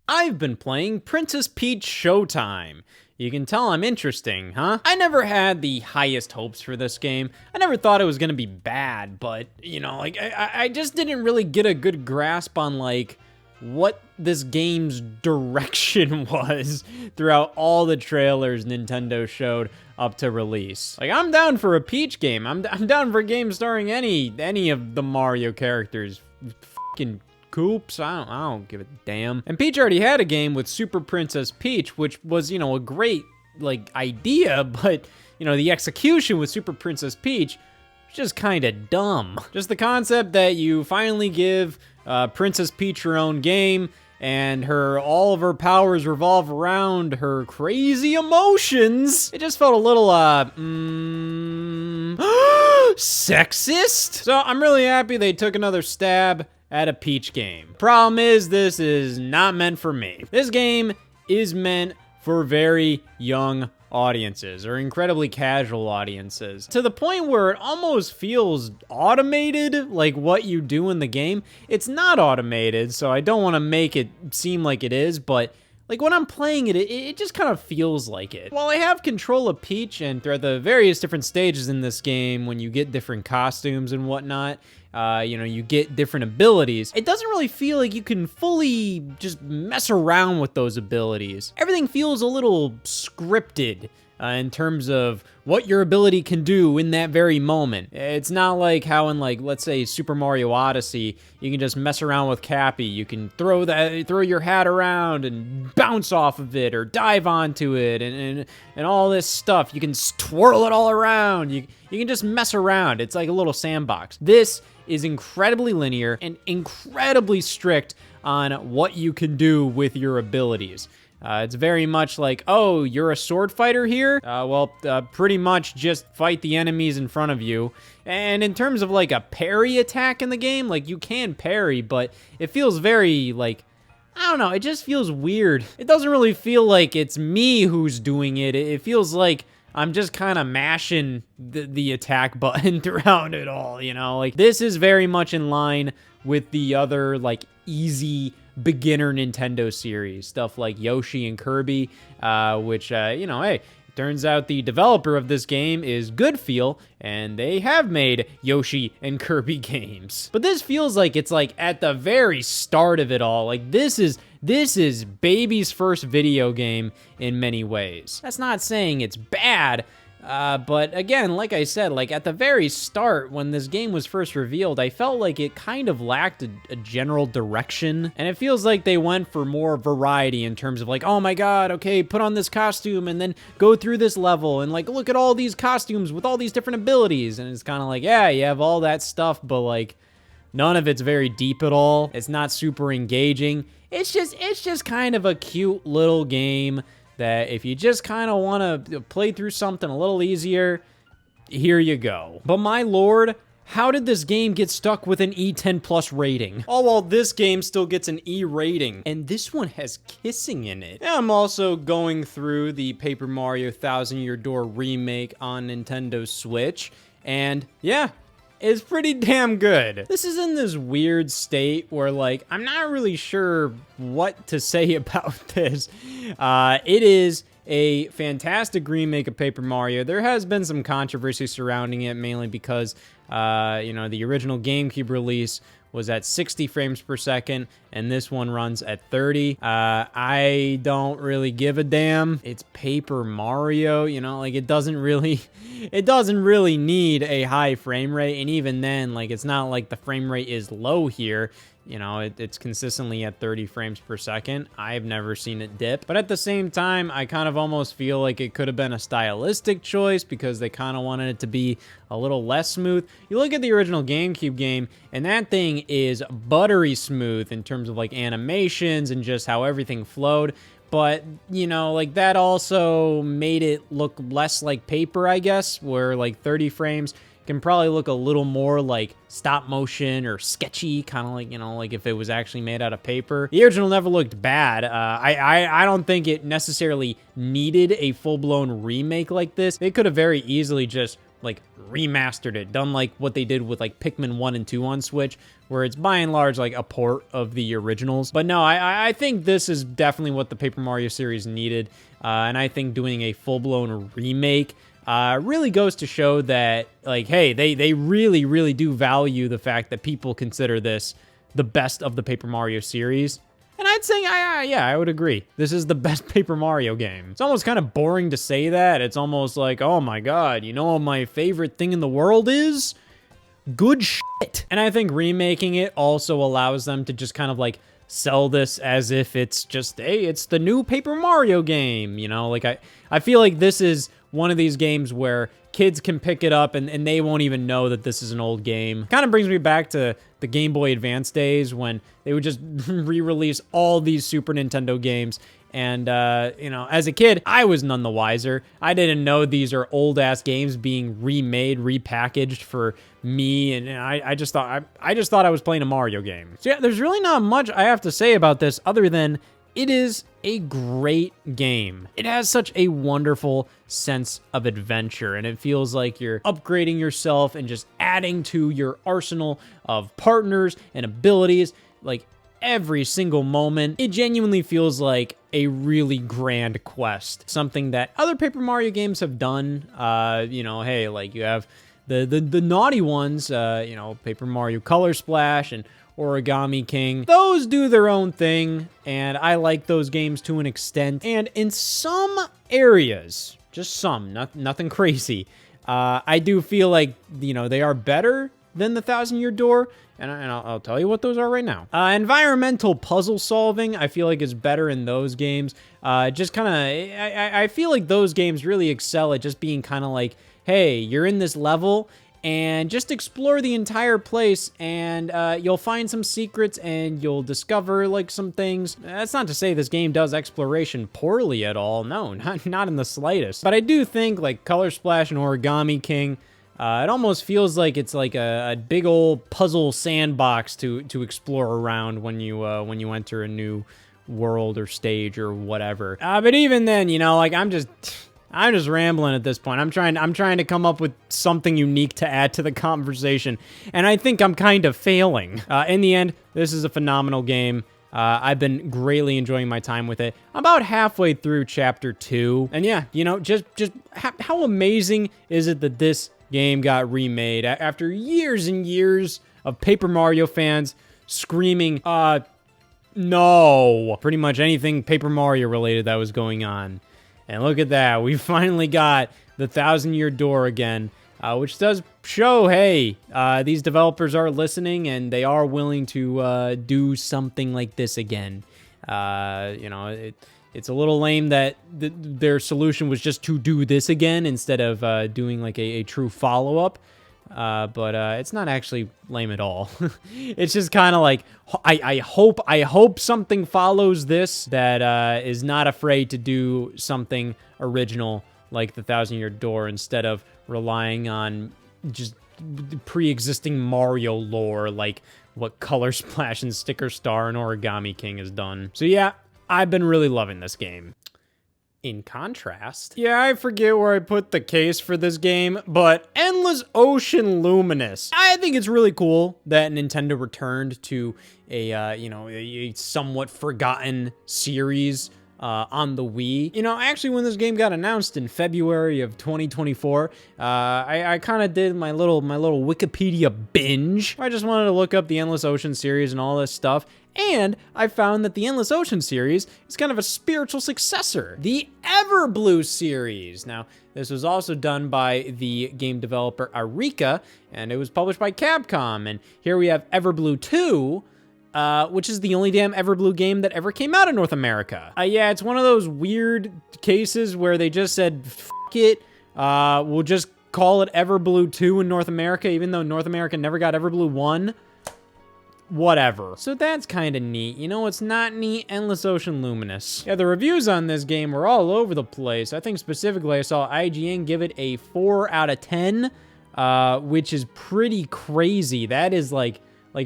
I've been playing Princess Peach Showtime. You can tell I'm interesting, huh? I never had the highest hopes for this game. I never thought it was gonna be bad, but, you know, like, I just didn't really get a good grasp on, like, what this game's direction was throughout all the trailers Nintendo showed up to release. Like, I'm down for a Peach game. I'm down for a game starring any of the Mario characters. Fucking Coops, I don't give a damn. And Peach already had a game with Super Princess Peach, which was, you know, a great, like, idea, but, you know, the execution with Super Princess Peach was just kind of dumb. Just the concept that you finally give Princess Peach her own game, and all of her powers revolve around her crazy emotions. It just felt a little, sexist? So I'm really happy they took another stab at a Peach game. Problem is, this is not meant for me. This game is meant for very young audiences, or incredibly casual audiences, to the point where it almost feels automated, like what you do in the game. It's not automated, so I don't want to make it seem like it is, but like when I'm playing it, it just kind of feels like it. While I have control of Peach, and throughout the various different stages in this game, when you get different costumes and whatnot, you know, you get different abilities, it doesn't really feel like you can fully just mess around with those abilities. Everything feels a little scripted in terms of what your ability can do in that very moment. It's not like how in, like, let's say Super Mario Odyssey, you can just mess around with Cappy. You can throw your hat around and bounce off of it, or dive onto it, and all this stuff. You can twirl it all around. You can just mess around. It's like a little sandbox. This is incredibly linear and incredibly strict on what you can do with your abilities. It's very much like, oh, you're a sword fighter here? Pretty much just fight the enemies in front of you. And in terms of, like, a parry attack in the game, like, you can parry, but it feels very, like, I don't know, it just feels weird. It doesn't really feel like it's me who's doing it. It feels like I'm just kind of mashing the attack button throughout it all, you know? Like, this is very much in line with the other, like, easy beginner Nintendo series, stuff like Yoshi and Kirby, which, you know, hey, turns out the developer of this game is Goodfeel, and they have made Yoshi and Kirby games. But this feels like it's, like, at the very start of it all. Like, this is baby's first video game in many ways. That's not saying it's bad, but again, like I said, like, at the very start, when this game was first revealed, I felt like it kind of lacked a general direction, and it feels like they went for more variety in terms of, like, oh my god, okay, put on this costume, and then go through this level, and, like, look at all these costumes with all these different abilities, and it's kind of like, yeah, you have all that stuff, but, like, none of it's very deep at all. It's not super engaging. It's just kind of a cute little game that if you just kind of want to play through something a little easier, here you go. But my lord, how did this game get stuck with an E10 plus rating? All while this game still gets an E rating, and this one has kissing in it. And I'm also going through the Paper Mario Thousand Year Door remake on Nintendo Switch, and yeah, it's pretty damn good. This is in this weird state where, like, I'm not really sure what to say about this. It is a fantastic remake of Paper Mario. There has been some controversy surrounding it, mainly because, you know, the original GameCube release was at 60 frames per second, and this one runs at 30. I don't really give a damn. It's Paper Mario, you know, like, it doesn't really need a high frame rate, and even then, like, it's not like the frame rate is low here. You know, it's consistently at 30 frames per second. I've never seen it dip. But at the same time, I kind of almost feel like it could have been a stylistic choice because they kind of wanted it to be a little less smooth. You look at the original GameCube game, and that thing is buttery smooth in terms of, like, animations and just how everything flowed. But, you know, like, that also made it look less like paper, I guess, where, like, 30 frames can probably look a little more like stop motion or sketchy, kind of like, you know, like if it was actually made out of paper. The original never looked bad. I don't think it necessarily needed a full-blown remake like this. They could have very easily just like remastered it, done like what they did with like Pikmin 1 and 2 on Switch, where it's by and large like a port of the originals. But no, I think this is definitely what the Paper Mario series needed, and I think doing a full-blown remake really goes to show that, like, hey, they really do value the fact that people consider this the best of the Paper Mario series. And I'd say, yeah, I would agree. This is the best Paper Mario game. It's almost kind of boring to say that. It's almost like, oh my god, you know what my favorite thing in the world is? Good shit. And I think remaking it also allows them to just kind of like sell this as if it's just, hey, it's the new Paper Mario game. You know, like I feel like this is one of these games where kids can pick it up and they won't even know that this is an old game. Kind of brings me back to the Game Boy Advance days when they would just re-release all these Super Nintendo games. And, you know, as a kid, I was none the wiser. I didn't know these are old-ass games being remade, repackaged for me, and I just thought I was playing a Mario game. So yeah, there's really not much I have to say about this other than it is a great game. It has such a wonderful sense of adventure, and it feels like you're upgrading yourself and just adding to your arsenal of partners and abilities, like every single moment. It genuinely feels like a really grand quest, something that other Paper Mario games have done. You know, hey, like you have the naughty ones, you know, Paper Mario Color Splash and Origami King. Those do their own thing, and I like those games to an extent. And in some areas, just some, nothing crazy, I do feel like, you know, they are better than the Thousand Year Door, and I'll tell you what those are right now. Environmental puzzle solving, I feel like is better in those games. Just kind of, I feel like those games really excel at just being kind of like, hey, you're in this level, and just explore the entire place, and you'll find some secrets, and you'll discover, like, some things. That's not to say this game does exploration poorly at all. No, not in the slightest. But I do think, like, Color Splash and Origami King, it almost feels like it's like a big old puzzle sandbox to explore around when you enter a new world or stage or whatever. But even then, you know, like, I'm just rambling at this point. I'm trying to come up with something unique to add to the conversation, and I think I'm kind of failing. In the end, this is a phenomenal game. I've been greatly enjoying my time with it. I'm about halfway through Chapter 2, and yeah, you know, just how amazing is it that this game got remade after years and years of Paper Mario fans screaming, no, pretty much anything Paper Mario related that was going on. And look at that, we finally got the Thousand Year Door again, which does show, hey, these developers are listening and they are willing to do something like this again. You know, it's a little lame that their solution was just to do this again instead of doing like a true follow-up. But it's not actually lame at all. It's just kind of like, I hope something follows this that is not afraid to do something original like the Thousand Year Door instead of relying on just pre-existing Mario lore like what Color Splash and Sticker Star and Origami King has done. So yeah, I've been really loving this game. In contrast, yeah, I forget where I put the case for this game, but Endless Ocean Luminous. I think it's really cool that Nintendo returned to a, you know, a somewhat forgotten series on the Wii. You know, actually, when this game got announced in February of 2024, I kind of did my little Wikipedia binge. I just wanted to look up the Endless Ocean series and all this stuff, and I found that the Endless Ocean series is kind of a spiritual successor. The Everblue series. Now, this was also done by the game developer Arika, and it was published by Capcom. And here we have Everblue 2, which is the only damn Everblue game that ever came out in North America. Yeah, it's one of those weird cases where they just said, F it, we'll just call it Everblue 2 in North America, even though North America never got Everblue 1. Whatever. So that's kind of neat. You know what's not neat? Endless Ocean Luminous. Yeah, the reviews on this game were all over the place. I think specifically I saw IGN give it a 4 out of 10, which is pretty crazy. That is like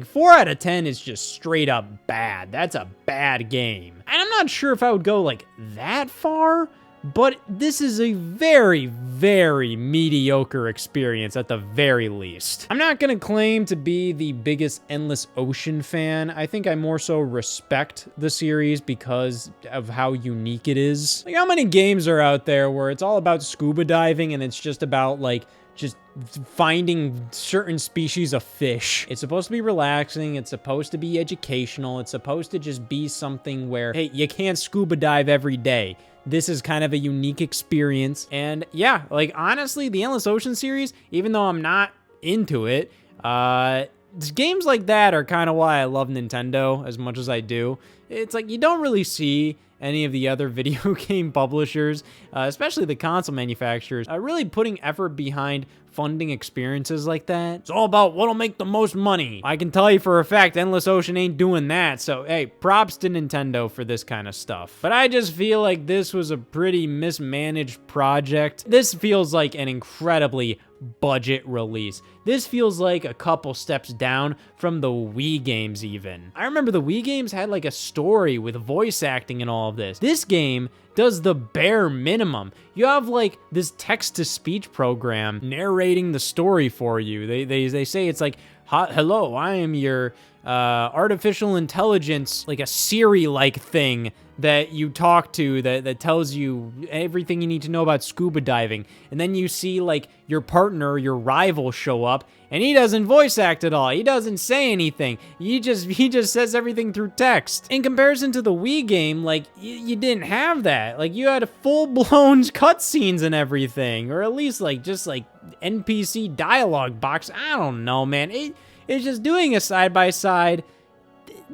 4 out of 10 is just straight up bad. That's a bad game. And I'm not sure if I would go like that far, but this is a very, very mediocre experience at the very least. I'm not gonna claim to be the biggest Endless Ocean fan. I think I more so respect the series because of how unique it is. Like, how many games are out there where it's all about scuba diving and it's just about, like, just finding certain species of fish? It's supposed to be relaxing. It's supposed to be educational. It's supposed to just be something where, hey, you can't scuba dive every day. This is kind of a unique experience. And yeah, like, honestly, the Endless Ocean series, even though I'm not into it, games like that are kind of why I love Nintendo as much as I do. It's like, you don't really see any of the other video game publishers, especially the console manufacturers, really putting effort behind funding experiences like that. It's all about what'll make the most money. I can tell you for a fact, Endless Ocean ain't doing that. So, hey, props to Nintendo for this kind of stuff. But I just feel like this was a pretty mismanaged project. This feels like an incredibly budget release. This feels like a couple steps down from the Wii games even. I remember the Wii games had like a story with voice acting and all of this. This game does the bare minimum. You have like this text-to-speech program narrating the story for you. They say it's like, hello, I am your artificial intelligence, like a Siri-like thing that you talk to that tells you everything you need to know about scuba diving. And then you see like your partner, your rival show up, and he doesn't voice act at all. He doesn't say anything. He just says everything through text. In comparison to the Wii game, like, you didn't have that. Like, you had full-blown cutscenes and everything, or at least like just like NPC dialogue box. I don't know, man. It's just doing a side-by-side.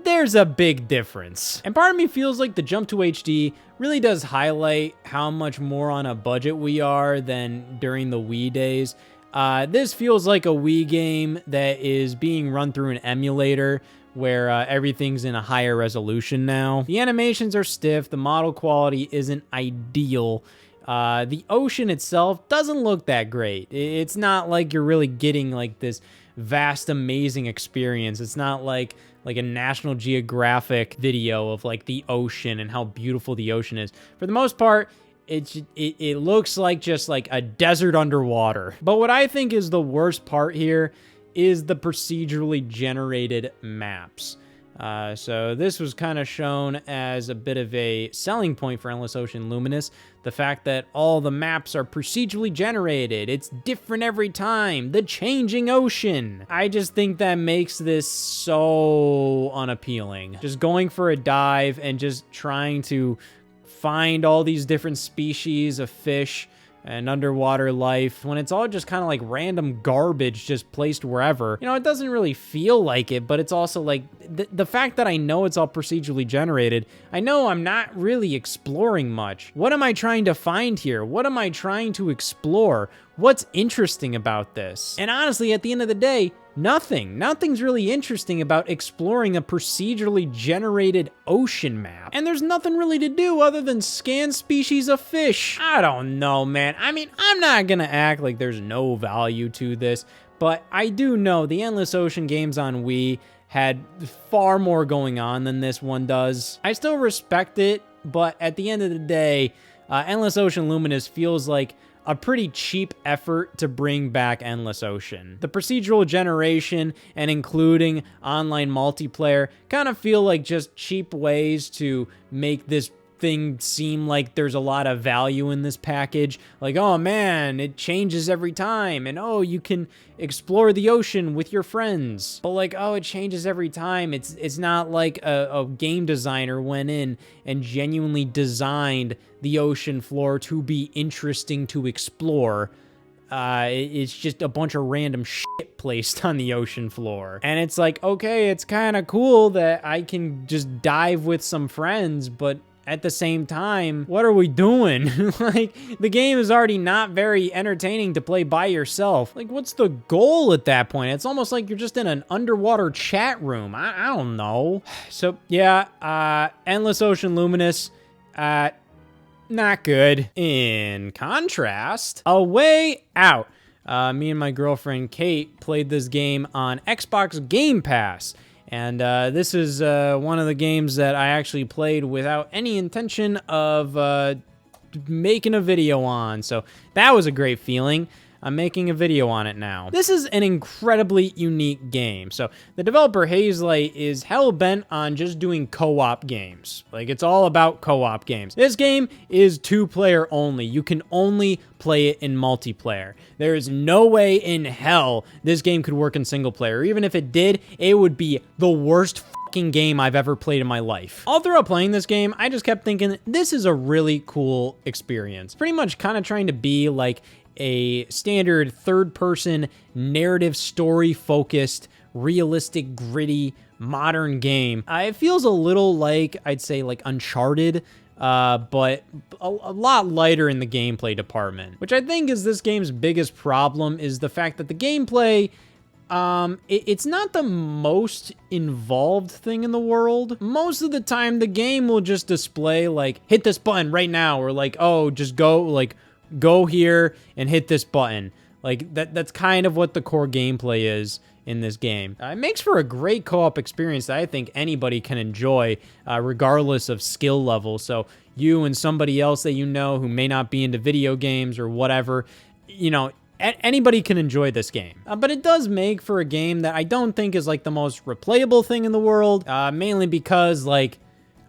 There's a big difference. And part of me feels like the jump to HD really does highlight how much more on a budget we are than during the Wii days. This feels like a Wii game that is being run through an emulator where everything's in a higher resolution now. The animations are stiff, the model quality isn't ideal. The ocean itself doesn't look that great. It's not like you're really getting like this vast, amazing experience. It's not like a National Geographic video of like the ocean and how beautiful the ocean is. For the most part, it looks like just like a desert underwater. But what I think is the worst part here is the procedurally generated maps. So this was kind of shown as a bit of a selling point for Endless Ocean Luminous. The fact that all the maps are procedurally generated. It's different every time. The changing ocean. I just think that makes this so unappealing. Just going for a dive and just trying to find all these different species of fish and underwater life, when it's all just kind of like random garbage just placed wherever. You know, it doesn't really feel like it, but it's also like, the fact that I know it's all procedurally generated, I know I'm not really exploring much. What am I trying to find here? What am I trying to explore? What's interesting about this? And honestly, at the end of the day, nothing. Nothing's really interesting about exploring a procedurally generated ocean map. And there's nothing really to do other than scan species of fish. I don't know, man. I mean, I'm not gonna act like there's no value to this, but I do know the Endless Ocean games on Wii had far more going on than this one does. I still respect it, but at the end of the day, Endless Ocean Luminous feels like a pretty cheap effort to bring back Endless Ocean. The procedural generation and including online multiplayer kind of feel like just cheap ways to make this thing seem like there's a lot of value in this package. Like, oh man, it changes every time, and oh, you can explore the ocean with your friends. But like, oh, it changes every time. It's not like a game designer went in and genuinely designed the ocean floor to be interesting to explore. It's just a bunch of random shit placed on the ocean floor. And it's like, okay, it's kind of cool that I can just dive with some friends, but at the same time, what are we doing? Like, the game is already not very entertaining to play by yourself. Like, what's the goal at that point? It's almost like you're just in an underwater chat room. I don't know. So, yeah, Endless Ocean Luminous, not good. In contrast, A Way Out. Me and my girlfriend Kate played this game on Xbox Game Pass. And this is one of the games that I actually played without any intention of making a video on. So that was a great feeling. I'm making a video on it now. This is an incredibly unique game. So the developer Hazelight is hell-bent on just doing co-op games. Like, it's all about co-op games. This game is 2-player only. You can only play it in multiplayer. There is no way in hell this game could work in single player. Even if it did, it would be the worst fucking game I've ever played in my life. All throughout playing this game, I just kept thinking, this is a really cool experience. Pretty much kind of trying to be like a standard third-person narrative story-focused, realistic, gritty, modern game. It feels a little like, I'd say, like Uncharted, but a lot lighter in the gameplay department, which I think is this game's biggest problem, is the fact that the gameplay, it's not the most involved thing in the world. Most of the time, the game will just display, like, hit this button right now, or like, oh, just go here and hit this button. Like, that's kind of what the core gameplay is in this game. It makes for a great co-op experience that I think anybody can enjoy, regardless of skill level. So you and somebody else that you know who may not be into video games or whatever, you know, anybody can enjoy this game. But it does make for a game that I don't think is like the most replayable thing in the world, mainly because, like,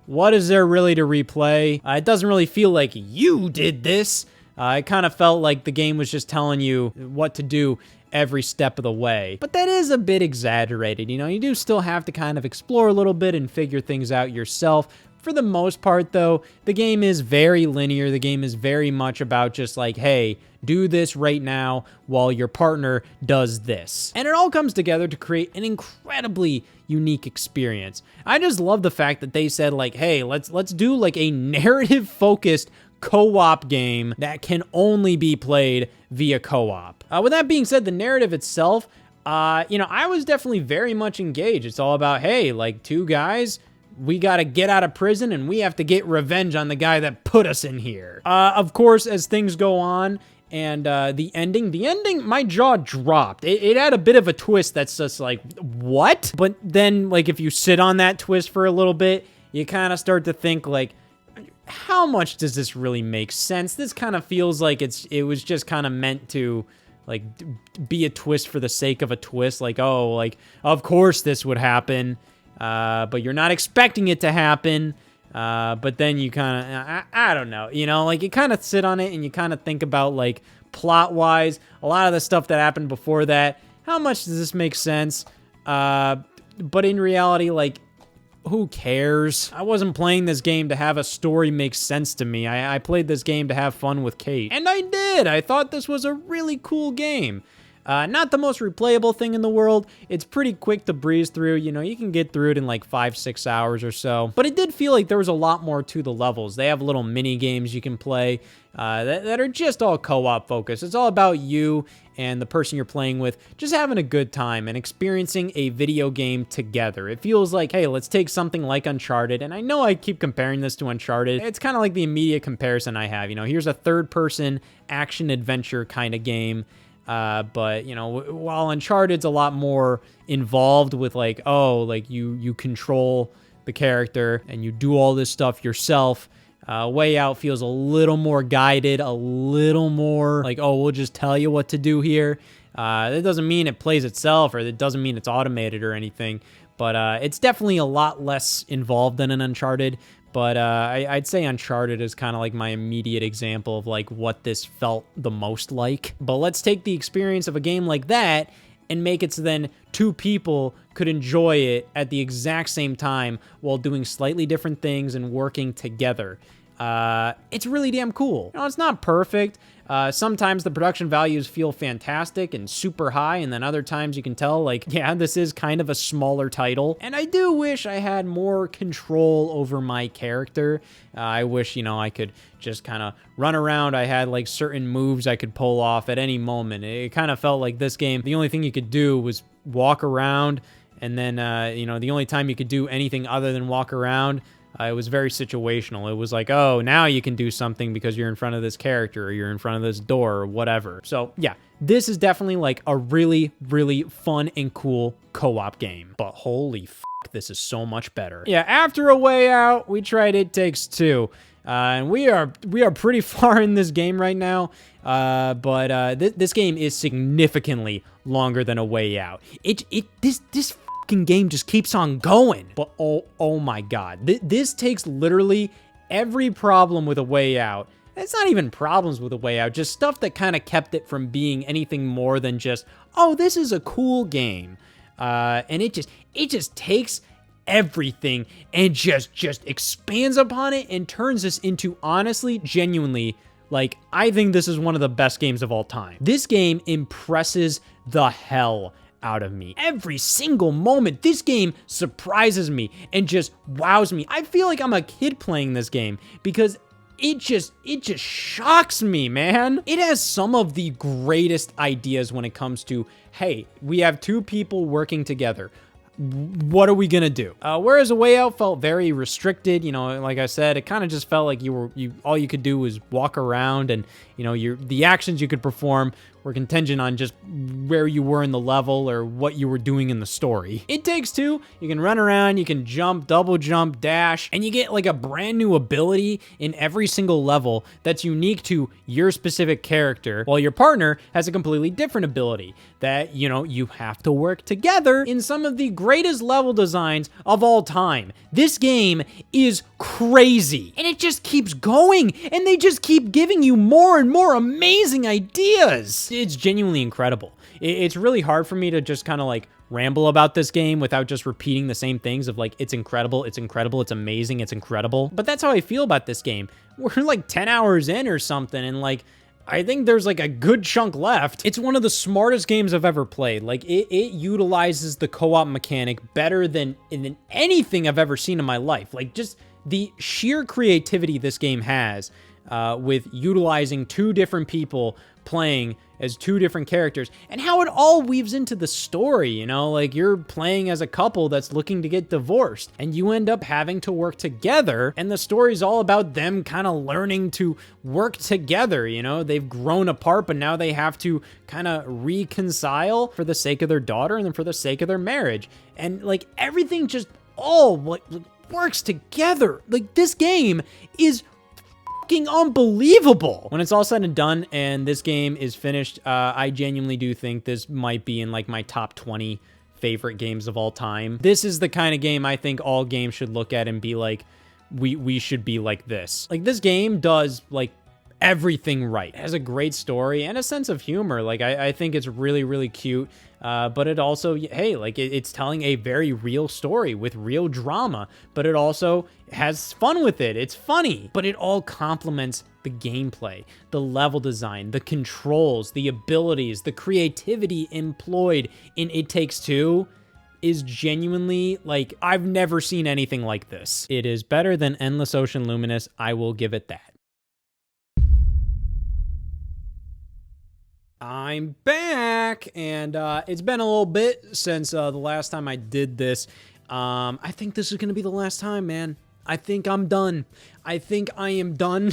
what is there really to replay? It doesn't really feel like you did this. It kind of felt like the game was just telling you what to do every step of the way. But that is a bit exaggerated, you know? You do still have to kind of explore a little bit and figure things out yourself. For the most part, though, the game is very linear. The game is very much about just like, hey, do this right now while your partner does this. And it all comes together to create an incredibly unique experience. I just love the fact that they said, like, hey, let's do like a narrative-focused co-op game that can only be played via co-op. With that being said, the narrative itself, you know, I was definitely very much engaged. It's all about, hey, like, two guys, we gotta get out of prison and we have to get revenge on the guy that put us in here. Of course, as things go on, and the ending, my jaw dropped. It had a bit of a twist that's just like, what? But then, like, if you sit on that twist for a little bit, you kind of start to think, like, how much does this really make sense? This kind of feels like it was just kind of meant to, like, be a twist for the sake of a twist. Like, oh, like, of course this would happen, but you're not expecting it to happen. But then you kind of, I don't know, you know, like, you kind of sit on it and you kind of think about, like, plot-wise, a lot of the stuff that happened before that, how much does this make sense? But in reality, like, who cares? I wasn't playing this game to have a story make sense to me. I played this game to have fun with Kate. And I did! I thought this was a really cool game. Not the most replayable thing in the world. It's pretty quick to breeze through. You know, you can get through it in like 5-6 hours or so. But it did feel like there was a lot more to the levels. They have little mini games you can play that are just all co-op focused. It's all about you and the person you're playing with just having a good time and experiencing a video game together. It feels like, hey, let's take something like Uncharted. And I know I keep comparing this to Uncharted. It's kind of like the immediate comparison I have. You know, here's a third-person action-adventure kind of game. But, you know, while Uncharted's a lot more involved with, like, oh, like, you control the character and you do all this stuff yourself, Way Out feels a little more guided, a little more like, oh, we'll just tell you what to do here. That doesn't mean it plays itself, or it doesn't mean it's automated or anything, but it's definitely a lot less involved than an Uncharted. But I'd say Uncharted is kind of like my immediate example of like what this felt the most like. But let's take the experience of a game like that and make it so then two people could enjoy it at the exact same time while doing slightly different things and working together. It's really damn cool. You know, it's not perfect. Sometimes the production values feel fantastic and super high, and then other times you can tell, like, yeah, this is kind of a smaller title. And I do wish I had more control over my character. I wish, you know, I could just kind of run around. I had, like, certain moves I could pull off at any moment. It kind of felt like this game, the only thing you could do was walk around, and then, you know, the only time you could do anything other than walk around, it was very situational. It was like, oh, now you can do something because you're in front of this character or you're in front of this door or whatever. So yeah, this is definitely like a really, really fun and cool co-op game. But holy f***, this is so much better. Yeah, after A Way Out, we tried It Takes Two. And we are pretty far in this game right now. But this game is significantly longer than A Way Out. This fucking game just keeps on going. But oh my god, this takes literally every problem with A Way Out. It's not even problems with A Way Out, just stuff that kind of kept it from being anything more than just, oh, this is a cool game. And it just takes everything and just expands upon it and turns this into, honestly, genuinely, like, I think this is one of the best games of all time. This game impresses the hell out of me. Every single moment, this game surprises me and just wows me. I feel like I'm a kid playing this game because it just shocks me, man. It has some of the greatest ideas when it comes to, hey, we have two people working together. What are we gonna do? Whereas A Way Out felt very restricted, you know, like I said, it kind of just felt like all you could do was walk around, and you know, the actions you could perform were contingent on just where you were in the level or what you were doing in the story. It Takes Two, you can run around, you can jump, double jump, dash, and you get like a brand new ability in every single level that's unique to your specific character, while your partner has a completely different ability that, you know, you have to work together in some of the greatest level designs of all time. This game is crazy, and it just keeps going, and they just keep giving you more and more amazing ideas. It's genuinely incredible. It's really hard for me to just kind of like ramble about this game without just repeating the same things of like, it's incredible, it's incredible, it's amazing, it's incredible. But that's how I feel about this game. We're like 10 hours in or something, and like, I think there's like a good chunk left. It's one of the smartest games I've ever played. Like, it utilizes the co-op mechanic better than anything I've ever seen in my life. Like, just the sheer creativity this game has with utilizing two different people playing as two different characters, and how it all weaves into the story, you know? Like, you're playing as a couple that's looking to get divorced, and you end up having to work together, and the story's all about them kind of learning to work together, you know? They've grown apart, but now they have to kind of reconcile for the sake of their daughter and then for the sake of their marriage. And, like, everything just all, like, works together. Like, this game is unbelievable. When it's all said and done and this game is finished, I genuinely do think this might be in like my top 20 favorite games of all time. This is the kind of game I think all games should look at and be like, we should be like this. Like, this game does like everything right. It has a great story and a sense of humor. Like, I think it's really, really cute. But it also, hey, like it's telling a very real story with real drama, but it also has fun with it. It's funny, but it all complements the gameplay, the level design, the controls, the abilities, the creativity employed in It Takes Two is genuinely, like, I've never seen anything like this. It is better than Endless Ocean Luminous. I will give it that. I'm back, and it's been a little bit since the last time I did this. I think this is going to be the last time, man. I think I'm done. I think I am done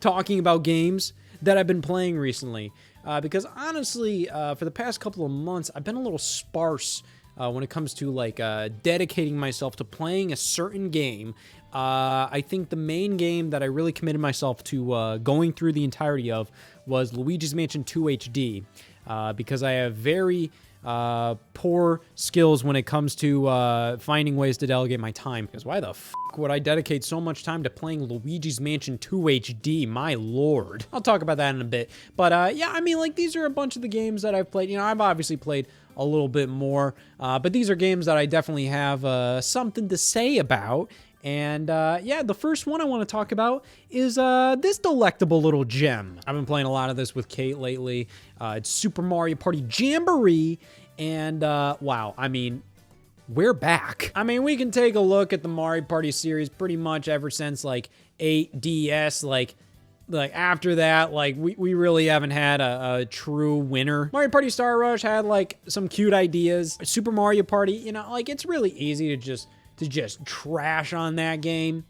talking about games that I've been playing recently. Because honestly, for the past couple of months, I've been a little sparse when it comes to like dedicating myself to playing a certain game. I think the main game that I really committed myself to going through the entirety of was Luigi's Mansion 2 HD, because I have very poor skills when it comes to finding ways to delegate my time. Because why the fuck would I dedicate so much time to playing Luigi's Mansion 2 HD? My lord. I'll talk about that in a bit. But yeah, I mean, like, these are a bunch of the games that I've played. You know, I've obviously played a little bit more, but these are games that I definitely have something to say about. And yeah, the first one I want to talk about is this delectable little gem. I've been playing a lot of this with Kate lately. It's Super Mario Party Jamboree, and wow, I mean, we're back. I mean, we can take a look at the Mario Party series pretty much ever since like 8DS, like after that, like we really haven't had a true winner. Mario Party Star Rush had like some cute ideas. Super Mario Party, you know, like, it's really easy to just trash on that game,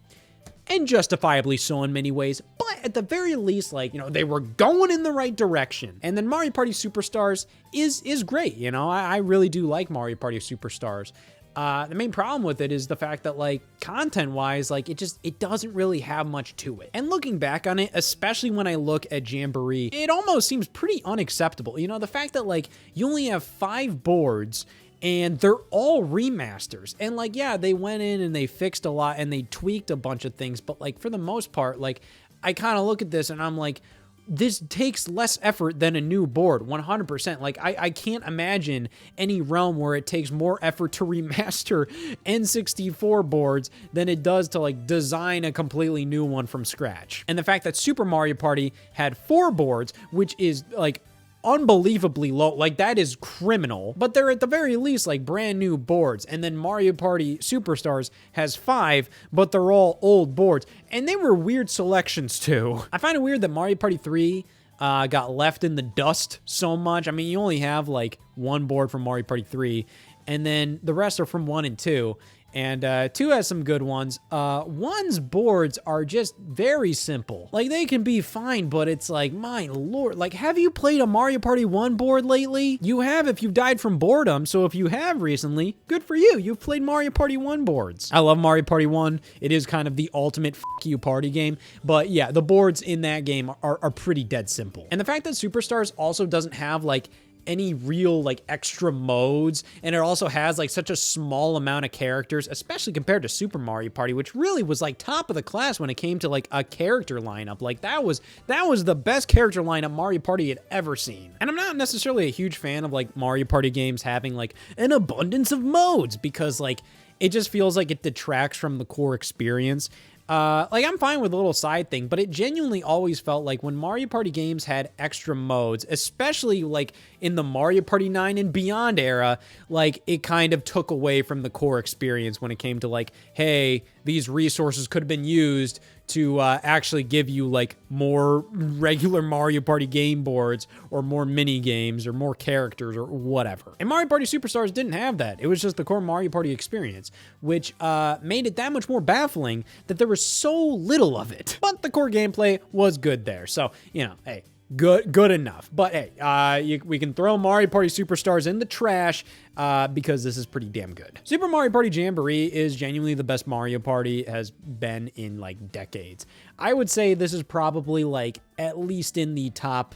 and justifiably so in many ways, but at the very least, like, you know, they were going in the right direction. And then Mario Party Superstars is great, you know, I really do like Mario Party Superstars. The main problem with it is the fact that, like, content-wise, like, it doesn't really have much to it. And looking back on it, especially when I look at Jamboree, it almost seems pretty unacceptable. You know, the fact that, like, you only have 5 boards and they're all remasters. And, like, yeah, they went in and they fixed a lot and they tweaked a bunch of things, but, like, for the most part, like, I kind of look at this and I'm like, this takes less effort than a new board, 100%. Like, I can't imagine any realm where it takes more effort to remaster N64 boards than it does to, like, design a completely new one from scratch. And the fact that Super Mario Party had 4 boards, which is, like, unbelievably low, like, that is criminal, but they're at the very least like brand new boards. And then Mario Party Superstars has 5, but they're all old boards, and they were weird selections too. I find it weird that Mario Party 3 got left in the dust so much. I mean, you only have like 1 board from Mario Party 3, and then the rest are from 1 and 2. And 2 has some good ones. 1's boards are just very simple. Like, they can be fine, but it's like, my lord. Like, have you played a Mario Party 1 board lately? You have if you've died from boredom, so if you have recently, good for you. You've played Mario Party 1 boards. I love Mario Party 1. It is kind of the ultimate fuck you party game. But yeah, the boards in that game are pretty dead simple. And the fact that Superstars also doesn't have, like, any real, like, extra modes, and it also has, like, such a small amount of characters, especially compared to Super Mario Party, which really was, like, top of the class when it came to, like, a character lineup. Like, that was the best character lineup Mario Party had ever seen. And I'm not necessarily a huge fan of, like, Mario Party games having, like, an abundance of modes, because, like, it just feels like it detracts from the core experience. Like, I'm fine with a little side thing, but it genuinely always felt like when Mario Party games had extra modes, especially like in the Mario Party 9 and beyond era, like, it kind of took away from the core experience when it came to, like, hey, these resources could have been used to actually give you, like, more regular Mario Party game boards or more mini games or more characters or whatever. And Mario Party Superstars didn't have that. It was just the core Mario Party experience, which made it that much more baffling that there was so little of it. But the core gameplay was good there. So, you know, hey, good enough. But hey, we can throw Mario Party Superstars in the trash because this is pretty damn good. Super Mario Party Jamboree is genuinely the best Mario Party has been in, like, decades. I would say this is probably, like, at least in the top,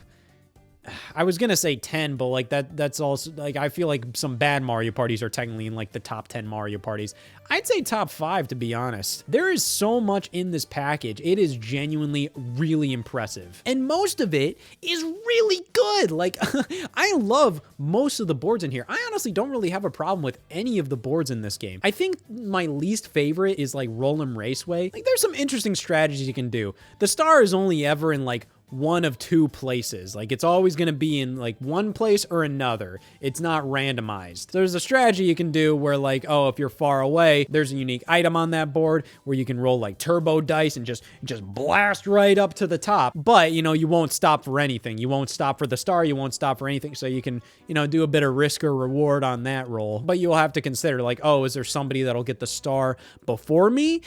I was gonna say 10, but, like, that's also, like, I feel like some bad Mario Parties are technically in, like, the top 10 Mario Parties. I'd say top 5, to be honest. There is so much in this package. It is genuinely really impressive. And most of it is really good. Like, I love most of the boards in here. I honestly don't really have a problem with any of the boards in this game. I think my least favorite is, like, Roll'em Raceway. Like, there's some interesting strategies you can do. The star is only ever in, like, 1 of 2 places. Like, it's always going to be in, like, one place or another. It's not randomized. There's a strategy you can do where, like, oh, if you're far away, there's a unique item on that board where you can roll, like, turbo dice and just blast right up to the top. But, you know, you won't stop for anything. You won't stop for the star. You won't stop for anything. So you can, you know, do a bit of risk or reward on that roll. But you'll have to consider, like, oh, is there somebody that'll get the star before me?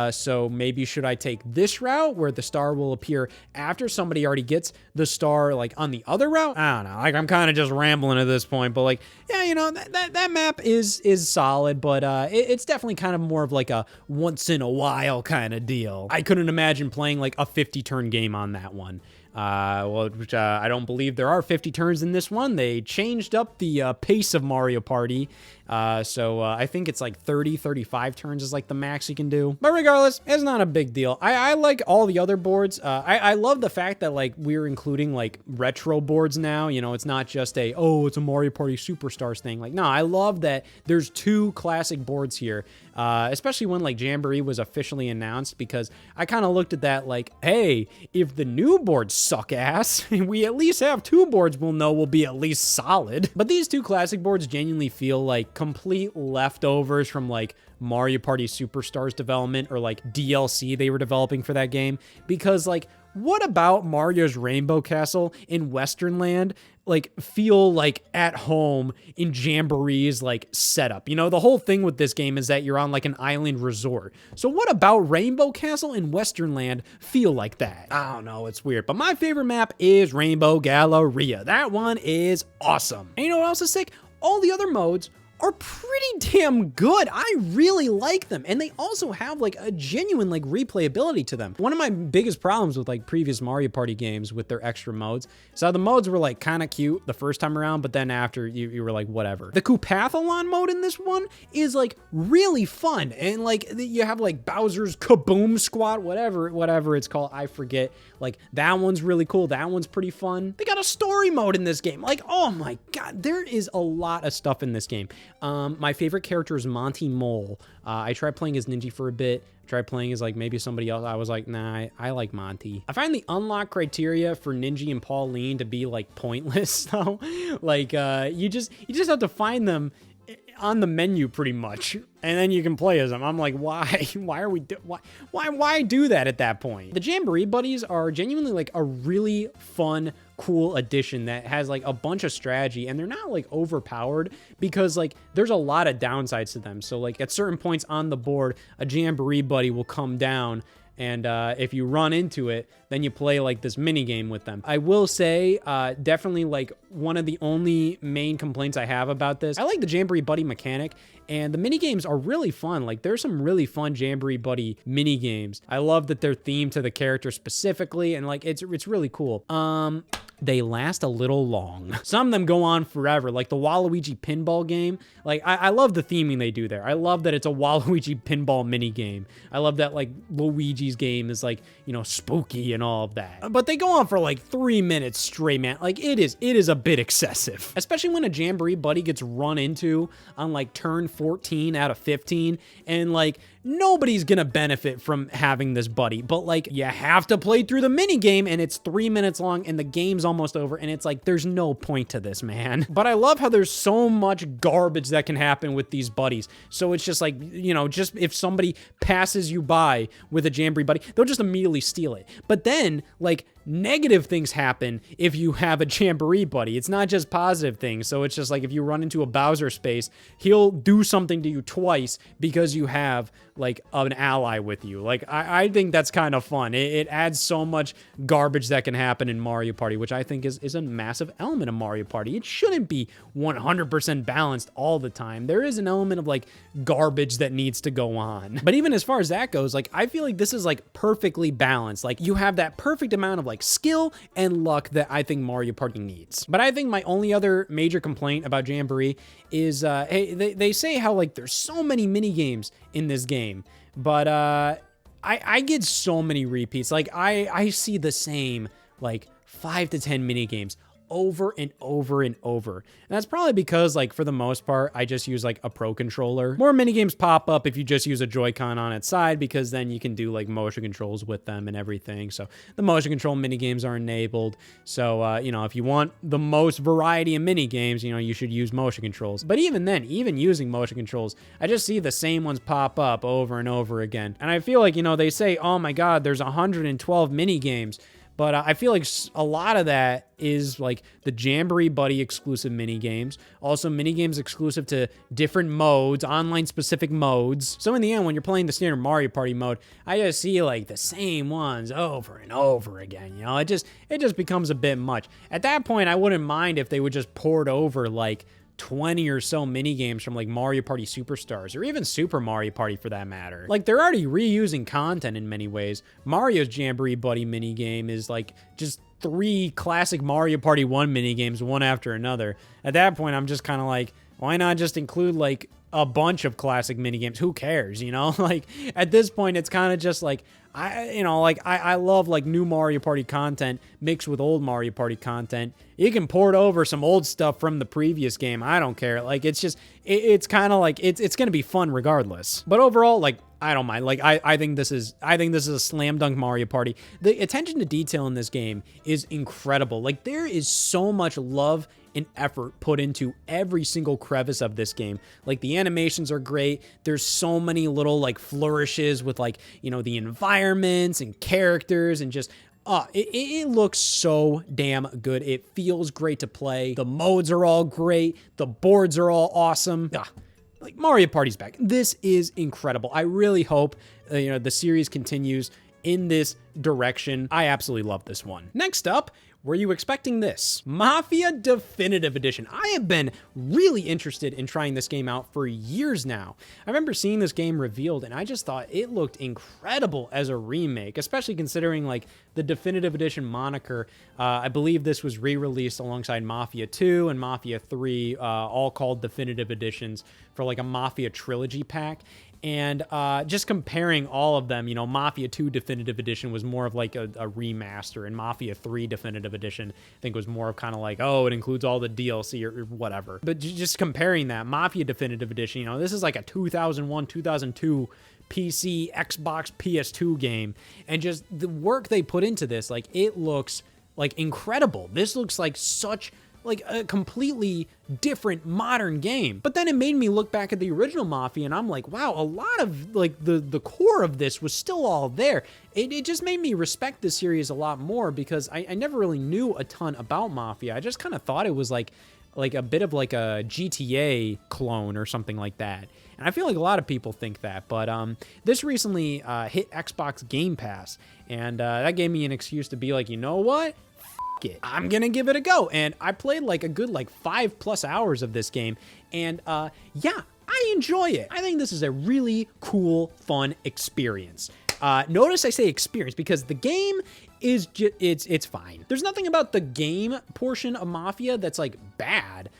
So maybe should I take this route where the star will appear after somebody already gets the star, like, on the other route? I don't know. Like, I'm kind of just rambling at this point, but, like, yeah, you know, that map is solid, but it's definitely kind of more of, like, a once in a while kind of deal. I couldn't imagine playing, like, a 50-turn game on that one. Which I don't believe there are 50 turns in this one. They changed up the pace of Mario Party. So I think it's like 35 turns is like the max you can do. But regardless, it's not a big deal. I like all the other boards. I love the fact that, like, we're including, like, retro boards now. You know, it's not just it's a Mario Party Superstars thing. Like, no, I love that there's 2 classic boards here. Especially when, like, Jamboree was officially announced, because I kind of looked at that like, hey, if the new boards suck ass, we at least have 2 boards we'll know will be at least solid. But these 2 classic boards genuinely feel like complete leftovers from, like, Mario Party Superstars development or, like, DLC they were developing for that game. Because, like, what about Mario's Rainbow Castle in Western Land, like, feel like at home in Jamboree's, like, setup? You know, the whole thing with this game is that you're on, like, an island resort. So what about Rainbow Castle in Western Land feel like that? I don't know, it's weird. But my favorite map is Rainbow Galleria. That one is awesome. And you know what else is sick? All the other modes are pretty damn good. I really like them. And they also have like a genuine like replayability to them. One of my biggest problems with like previous Mario Party games with their extra modes, so the modes were like kind of cute the first time around, but then after you were like, whatever. The Koopathlon mode in this one is like really fun. And like you have like Bowser's Kaboom Squad, whatever it's called. I forget. Like that one's really cool. That one's pretty fun. They got a story mode in this game. Like, oh my God, there is a lot of stuff in this game. My favorite character is Monty Mole. I tried playing as Ninja for a bit. Tried playing as like maybe somebody else. I was like, nah, I like Monty. I find the unlock criteria for Ninja and Pauline to be like pointless though. Like you just have to find them on the menu pretty much, and then you can play as them. I'm like, why do that at that point? The Jamboree Buddies are genuinely like a really fun, cool addition that has like a bunch of strategy, and they're not like overpowered because like there's a lot of downsides to them. So like at certain points on the board, a Jamboree Buddy will come down, and if you run into it, then you play like this mini game with them. I will say, definitely like one of the only main complaints I have about this, I like the Jamboree Buddy mechanic, and the mini games are really fun. Like there's some really fun Jamboree Buddy mini games. I love that they're themed to the character specifically, and like it's really cool. They last a little long. Some of them go on forever, like the Waluigi pinball game. Like I love the theming they do there. I love that it's a Waluigi pinball mini game. I love that like Luigi's game is like, you know, spooky and all of that. But they go on for like 3 minutes straight, man. Like it is a bit excessive, especially when a Jamboree Buddy gets run into on like turn 14 out of 15, and like nobody's gonna benefit from having this buddy, but like you have to play through the mini game, and it's 3 minutes long, and the game's almost over, and it's like there's no point to this, man. But I love how there's so much garbage that can happen with these buddies. So it's just like, you know, just if somebody passes you by with a Jamboree Buddy, they'll just immediately steal it. But then like negative things happen if you have a Jamboree Buddy. It's not just positive things. So it's just like if you run into a Bowser space, he'll do something to you twice because you have like an ally with you. Like I think that's kind of fun. It adds so much garbage that can happen in Mario Party, which I think is a massive element of Mario Party. It shouldn't be 100% balanced all the time. There is an element of like garbage that needs to go on. But even as far as that goes, like I feel like this is like perfectly balanced. Like you have that perfect amount of like skill and luck that I think Mario Party needs. But I think my only other major complaint about Jamboree is, hey, they say how like there's so many mini games in this game, but I get so many repeats. Like I see the same like 5 to 10 mini games over and over and over. And that's probably because like for the most part, I just use like a Pro controller. More mini games pop up if you just use a Joy-Con on its side, because then you can do like motion controls with them and everything. So the motion control mini games are enabled. So, you know, if you want the most variety of mini games, you know, you should use motion controls. But even then, even using motion controls, I just see the same ones pop up over and over again. And I feel like, you know, they say, oh my God, there's 112 mini games. But I feel like a lot of that is like the Jamboree Buddy exclusive mini games. Also mini games exclusive to different modes, online specific modes. So in the end, when you're playing the standard Mario Party mode, I just see like the same ones over and over again. You know, it just becomes a bit much. At that point, I wouldn't mind if they would just port over like 20 or so mini games from like Mario Party Superstars, or even Super Mario Party for that matter. Like they're already reusing content in many ways. Mario's Jamboree Buddy mini game is like just 3 classic Mario Party 1 mini games, one after another. At that point, I'm just kind of like, why not just include like a bunch of classic mini games? Who cares, you know? Like at this point, it's kind of just like, I love like new Mario Party content mixed with old Mario Party content. You can port over some old stuff from the previous game. I don't care. Like it's just, it's kind of like, it's going to be fun regardless. But overall, like, I don't mind. Like I think this is a slam dunk Mario Party. The attention to detail in this game is incredible. Like there is so much love and effort put into every single crevice of this game. Like the animations are great. There's so many little like flourishes with like, you know, the environments and characters, and just it looks so damn good. It feels great to play. The modes are all great. The boards are all awesome. Like Mario Party's back. This is incredible. I really hope you know, the series continues in this direction. I absolutely love this one. Next up, Were you expecting this? Mafia Definitive Edition. I have been really interested in trying this game out for years now. I remember seeing this game revealed and I just thought it looked incredible as a remake, especially considering like the Definitive Edition moniker. I believe this was re-released alongside Mafia 2 and Mafia 3, all called Definitive Editions for like a Mafia trilogy pack. And just comparing all of them, you know, Mafia 2 Definitive Edition was more of like a remaster, and Mafia 3 Definitive Edition, I think, was more of kind of like, oh, it includes all the DLC or whatever. But just comparing that, Mafia Definitive Edition, you know, this is like a 2001, 2002 PC, Xbox, PS2 game, and just the work they put into this, like, it looks like incredible. This looks like such like a completely different modern game. But then it made me look back at the original Mafia and I'm like, wow, a lot of like the core of this was still all there. It just made me respect this series a lot more because I never really knew a ton about Mafia. I just kind of thought it was like a bit of like a GTA clone or something like that. And I feel like a lot of people think that, but this recently hit Xbox Game Pass, and that gave me an excuse to be like, you know what? It. I'm gonna give it a go. And I played like a good like 5+ hours of this game, and yeah, I enjoy it. I think this is a really cool, fun experience. Notice I say experience because the game is it's fine. There's nothing about the game portion of Mafia that's like bad.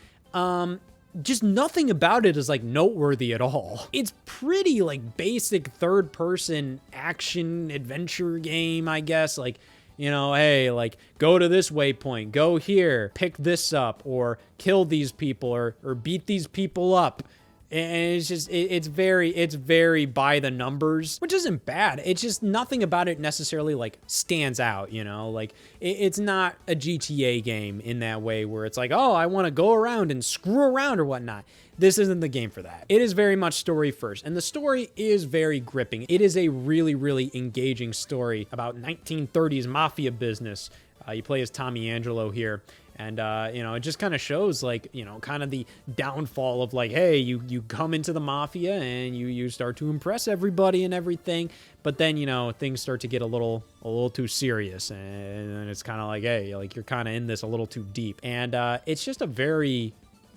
Just nothing about it is like noteworthy at all. It's pretty like basic third-person action adventure game, I guess. Like, you know, hey, like, go to this waypoint, go here, pick this up, or kill these people, or beat these people up. And it's just, it's very by the numbers, which isn't bad. It's just nothing about it necessarily, like, stands out, you know? Like, it's not a GTA game in that way where it's like, oh, I want to go around and screw around or whatnot. This isn't the game for that. It is very much story first, and the story is very gripping. It is a really, really engaging story about 1930s mafia business. You play as Tommy Angelo here, and, you know, it just kind of shows, like, you know, kind of the downfall of, like, hey, you come into the mafia and you start to impress everybody and everything, but then, you know, things start to get a little too serious, and it's kind of like, hey, like, you're kind of in this a little too deep. And it's just a very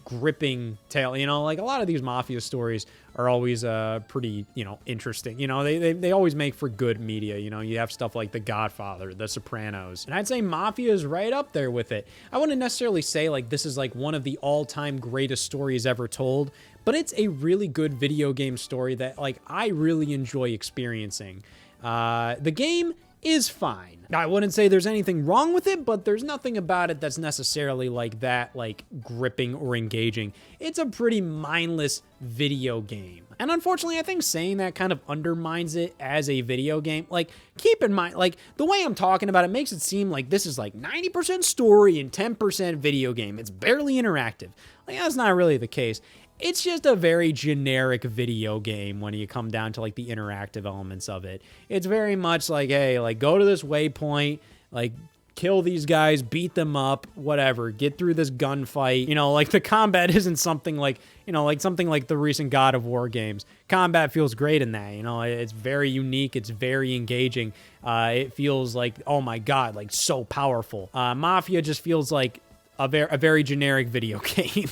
gripping tale, you know, like a lot of these mafia stories are always pretty, you know, interesting. You know, they always make for good media. You know, you have stuff like The Godfather, The Sopranos, and I'd say Mafia is right up there with it. I wouldn't necessarily say like this is like one of the all-time greatest stories ever told, but it's a really good video game story that like I really enjoy experiencing. The game is fine. Now, I wouldn't say there's anything wrong with it, but there's nothing about it that's necessarily like that, like gripping or engaging. It's a pretty mindless video game. And unfortunately, I think saying that kind of undermines it as a video game. Like, keep in mind, like, the way I'm talking about it makes it seem like this is like 90% story and 10% video game. It's barely interactive. Like, that's not really the case. It's just a very generic video game when you come down to like the interactive elements of it. It's very much like, hey, like go to this waypoint, like kill these guys, beat them up, whatever, get through this gunfight. You know, like the combat isn't something like, you know, like something like the recent God of War games. Combat feels great in that, you know, it's very unique. It's very engaging. It feels like, oh my God, like so powerful. Mafia just feels like a very generic video game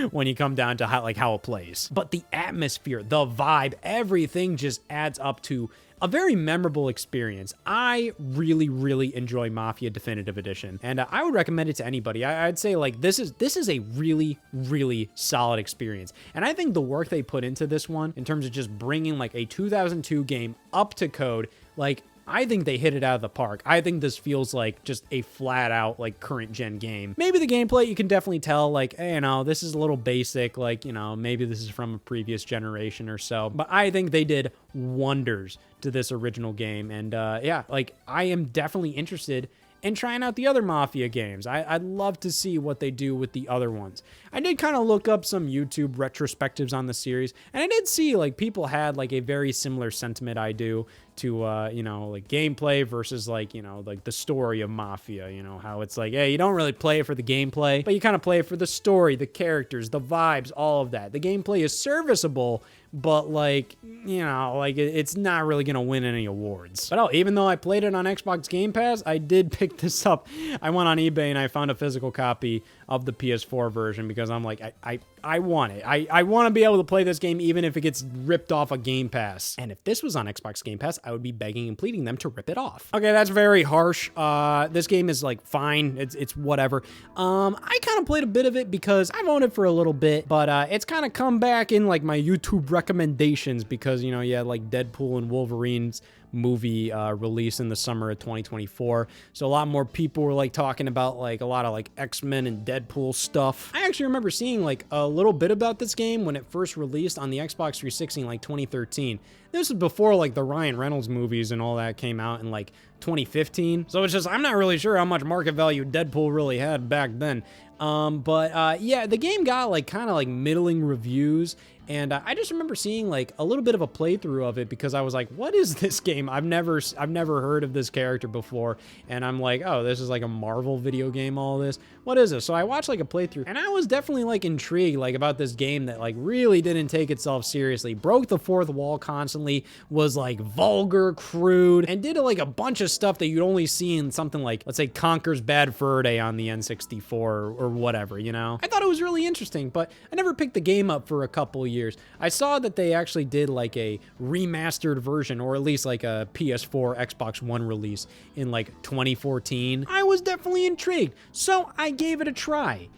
when you come down to how it plays. But the atmosphere, the vibe, everything just adds up to a very memorable experience. I really, really enjoy Mafia Definitive Edition, and I would recommend it to anybody. I'd say like this is a really, really solid experience. And I think the work they put into this one in terms of just bringing like a 2002 game up to code, like I think they hit it out of the park. I think this feels like just a flat out like current gen game. Maybe the gameplay, you can definitely tell like, hey, you know, this is a little basic, like, you know, maybe this is from a previous generation or so, but I think they did wonders to this original game. And yeah, like I am definitely interested in trying out the other Mafia games. I'd love to see what they do with the other ones. I did kind of look up some YouTube retrospectives on the series, and I did see like people had like a very similar sentiment I do to, you know, like gameplay versus like, you know, like the story of Mafia, you know, how it's like, hey, you don't really play it for the gameplay, but you kind of play it for the story, the characters, the vibes, all of that. The gameplay is serviceable, but like, you know, like it's not really gonna win any awards. But oh, even though I played it on Xbox Game Pass, I did pick this up. I went on eBay and I found a physical copy of the PS4 version because I'm like, I want it. I want to be able to play this game even if it gets ripped off of Game Pass. And if this was on Xbox Game Pass, I would be begging and pleading them to rip it off. Okay, that's very harsh. This game is like fine. It's whatever. I kind of played a bit of it because I've owned it for a little bit, but it's kind of come back in like my YouTube recommendations because, you know, you had like Deadpool and Wolverine's movie release in the summer of 2024. So a lot more people were like talking about like a lot of like X-Men and Deadpool stuff. I actually remember seeing like a little bit about this game when it first released on the Xbox 360 in like 2013. This was before like the Ryan Reynolds movies and all that came out in like 2015. So it's just, I'm not really sure how much market value Deadpool really had back then. Yeah, the game got like kind of like middling reviews. And I just remember seeing like a little bit of a playthrough of it because I was like, what is this game? I've never heard of this character before. And I'm like, oh, this is like a Marvel video game, all this. What is this? So I watched like a playthrough and I was definitely like intrigued like about this game that like really didn't take itself seriously, broke the fourth wall constantly, was like vulgar, crude, and did like a bunch of stuff that you'd only see in something like, let's say, Conker's Bad Fur Day on the N64 or whatever, you know? I thought it was really interesting, but I never picked the game up for a couple years. I saw that they actually did like a remastered version, or at least like a PS4, Xbox One release in like 2014. I was definitely intrigued, so I gave it a try.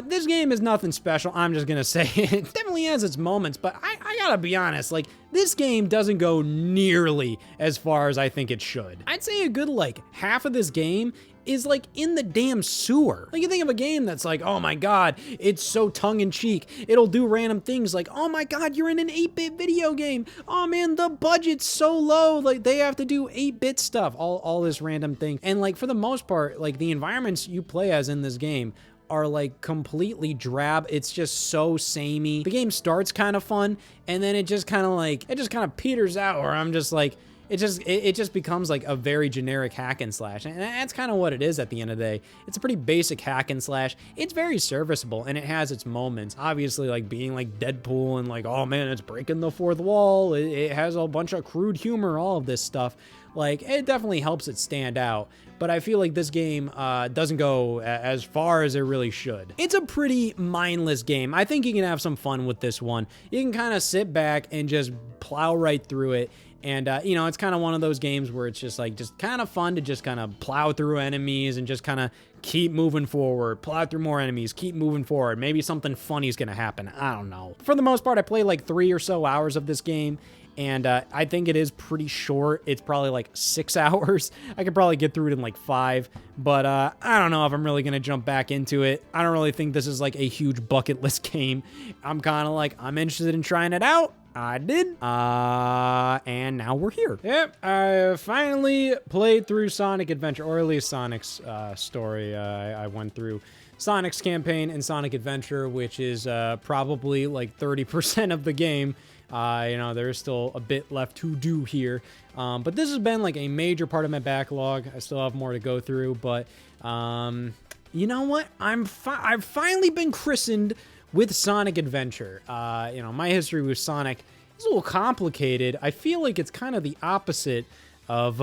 This game is nothing special. I'm just gonna say it definitely has its moments, but I gotta be honest, like this game doesn't go nearly as far as I think it should. I'd say a good like half of this game is like in the damn sewer. Like you think of a game that's like, oh my God, it's so tongue-in-cheek. It'll do random things like, oh my God, you're in an 8-bit video game. Oh man, the budget's so low. Like they have to do 8-bit stuff, all this random thing. And like for the most part, like the environments you play as in this game are like completely drab. It's just so samey. The game starts kind of fun and then it just kind of peters out where I'm just like, it just becomes like a very generic hack and slash. And that's kind of what it is at the end of the day. It's a pretty basic hack and slash. It's very serviceable and it has its moments. Obviously like being like Deadpool and like, oh man, it's breaking the fourth wall. It has a bunch of crude humor, all of this stuff. Like it definitely helps it stand out. But I feel like this game doesn't go as far as it really should. It's a pretty mindless game. I think you can have some fun with this one. You can kind of sit back and just plow right through it. And, you know, it's kind of one of those games where it's just kind of fun to just kind of plow through enemies and just kind of keep moving forward, plow through more enemies, keep moving forward. Maybe something funny is going to happen. I don't know. For the most part, I played like 3 or so hours of this game. And I think it is pretty short. It's probably like 6 hours. I could probably get through it in like 5. But I don't know if I'm really going to jump back into it. I don't really think this is like a huge bucket list game. I'm kind of like, I'm interested in trying it out. I did. And now we're here. Yep, I finally played through Sonic Adventure, or at least Sonic's story. I went through Sonic's campaign in Sonic Adventure, which is probably like 30% of the game. You know, there's still a bit left to do here. But this has been like a major part of my backlog. I still have more to go through, but you know what? I've finally been christened with Sonic Adventure. You know, my history with Sonic is a little complicated. I feel like it's kind of the opposite of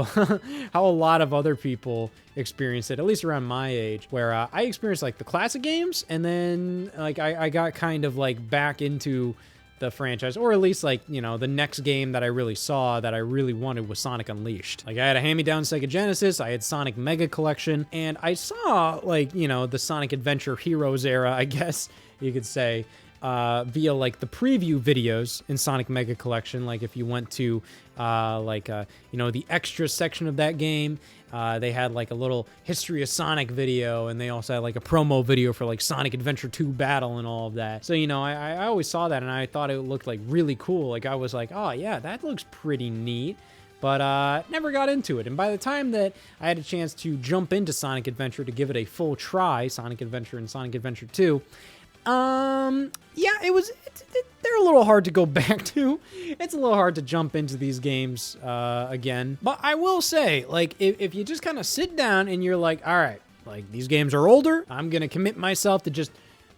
how a lot of other people experience it, at least around my age, where I experienced like the classic games, and then like I got kind of like back into the franchise, or at least like, you know, the next game that I really saw that I really wanted was Sonic Unleashed. Like I had a hand-me-down Sega Genesis, I had Sonic Mega Collection, and I saw like, you know, the Sonic Adventure Heroes era, I guess you could say, via like the preview videos in Sonic Mega Collection. Like if you went to you know, the extra section of that game, they had like a little history of Sonic video, and they also had like a promo video for like Sonic Adventure 2 Battle and all of that. So, you know, I always saw that and I thought it looked like really cool. Like I was like, oh yeah, that looks pretty neat. But never got into it. And by the time that I had a chance to jump into Sonic Adventure to give it a full try, Sonic Adventure and Sonic Adventure 2, Yeah, they're a little hard to go back to. It's a little hard to jump into these games again. But I will say, like, if you just kind of sit down and you're like, all right, like, these games are older, I'm going to commit myself to just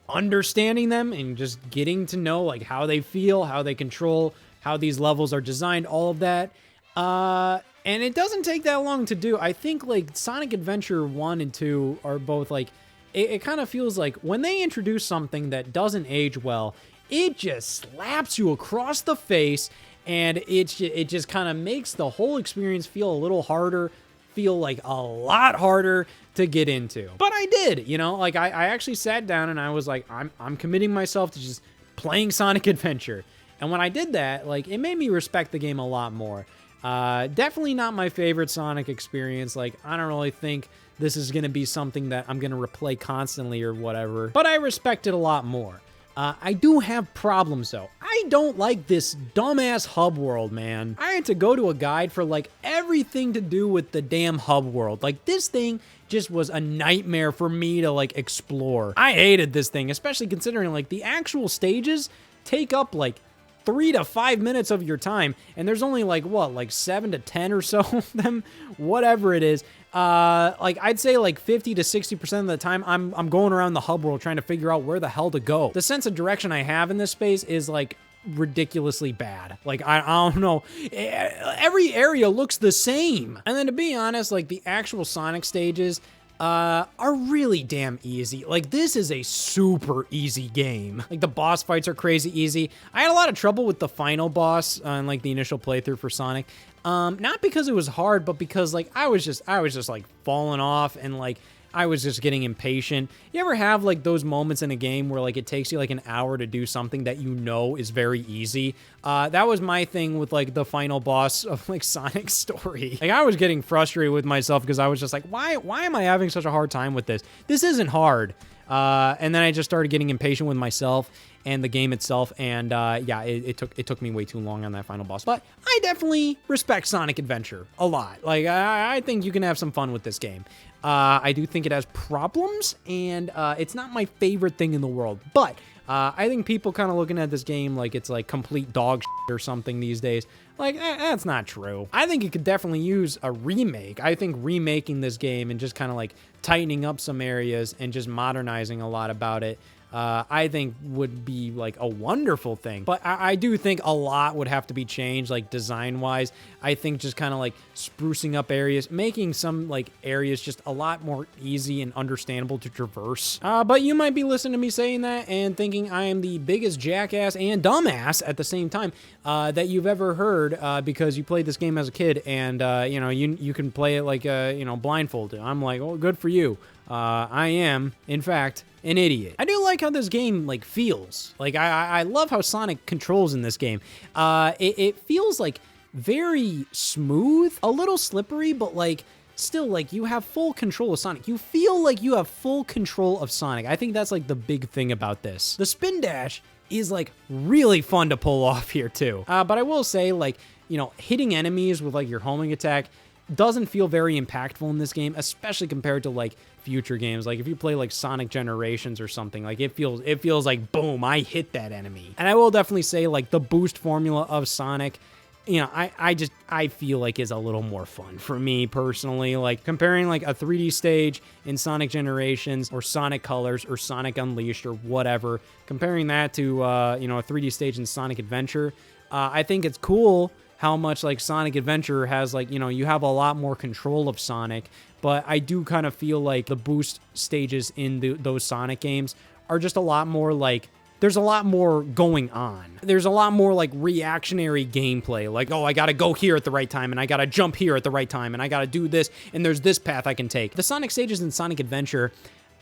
understanding them and just getting to know, like, how they feel, how they control, how these levels are designed, all of that. And it doesn't take that long to do. I think, like, Sonic Adventure 1 and 2 are both, like, it kind of feels like when they introduce something that doesn't age well, it just slaps you across the face, and it just kind of makes the whole experience feel a little harder, feel like a lot harder to get into. But I did, you know, like I actually sat down and I was like, I'm committing myself to just playing Sonic Adventure. And when I did that, like, it made me respect the game a lot more. Definitely not my favorite Sonic experience. Like, I don't really think this is going to be something that I'm going to replay constantly or whatever, but I respect it a lot more. I do have problems, though. I don't like this dumbass hub world, man. I had to go to a guide for, like, everything to do with the damn hub world. Like, this thing just was a nightmare for me to, like, explore. I hated this thing, especially considering, like, the actual stages take up, like, 3 to 5 minutes of your time, and there's only, like, what, like 7 to 10 or so of them, whatever it is. Like, I'd say like 50 to 60% of the time I'm going around the hub world trying to figure out where the hell to go. The sense of direction I have in this space is, like, ridiculously bad. Like, I don't know. Every area looks the same. And then, to be honest, like, the actual Sonic stages are really damn easy. Like, this is a super easy game. Like, the boss fights are crazy easy. I had a lot of trouble with the final boss on, like, the initial playthrough for Sonic. Not because it was hard, but because, like, I was just like falling off, and, like, I was just getting impatient. You ever have, like, those moments in a game where, like, it takes you like an hour to do something that you know is very easy? That was my thing with, like, the final boss of, like, Sonic's story. Like, I was getting frustrated with myself because I was just like, why am I having such a hard time with this? This isn't hard. And then I just started getting impatient with myself and the game itself, and yeah, it took me way too long on that final boss. But I definitely respect Sonic Adventure a lot. Like, I think you can have some fun with this game. I do think it has problems, and it's not my favorite thing in the world. But I think people kind of looking at this game like it's like complete dog shit or something these days. Like, that's not true. I think it could definitely use a remake. I think remaking this game and just kind of like tightening up some areas and just modernizing a lot about it, I think would be like a wonderful thing. But I do think a lot would have to be changed, like design-wise. I think just kind of like sprucing up areas, making some like areas just a lot more easy and understandable to traverse. But you might be listening to me saying that and thinking I am the biggest jackass and dumbass at the same time that you've ever heard because you played this game as a kid and you know, you can play it like you know, blindfolded. I'm like, oh, good for you. I am, in fact, an idiot. I do like how this game, like, feels. Like, I love how Sonic controls in this game. It feels, like, very smooth, a little slippery, but, like, still, like, you have full control of Sonic. You feel like you have full control of Sonic. I think that's, like, the big thing about this. The spin dash is, like, really fun to pull off here, too. But I will say, like, you know, hitting enemies with, like, your homing attack doesn't feel very impactful in this game, especially compared to like future games. Like if you play like Sonic Generations or something, like it feels like boom, I hit that enemy. And I will definitely say like the boost formula of Sonic, you know, I feel like is a little more fun for me personally. Like comparing like a 3D stage in Sonic Generations or Sonic Colors or Sonic Unleashed or whatever, comparing that to you know, a 3D stage in Sonic Adventure, I think it's cool how much like Sonic Adventure has like, you know, you have a lot more control of Sonic, but I do kind of feel like the boost stages in those Sonic games are just a lot more like, there's a lot more going on. There's a lot more like reactionary gameplay. Like, oh, I gotta go here at the right time, and I gotta jump here at the right time, and I gotta do this, and there's this path I can take. The Sonic stages in Sonic Adventure,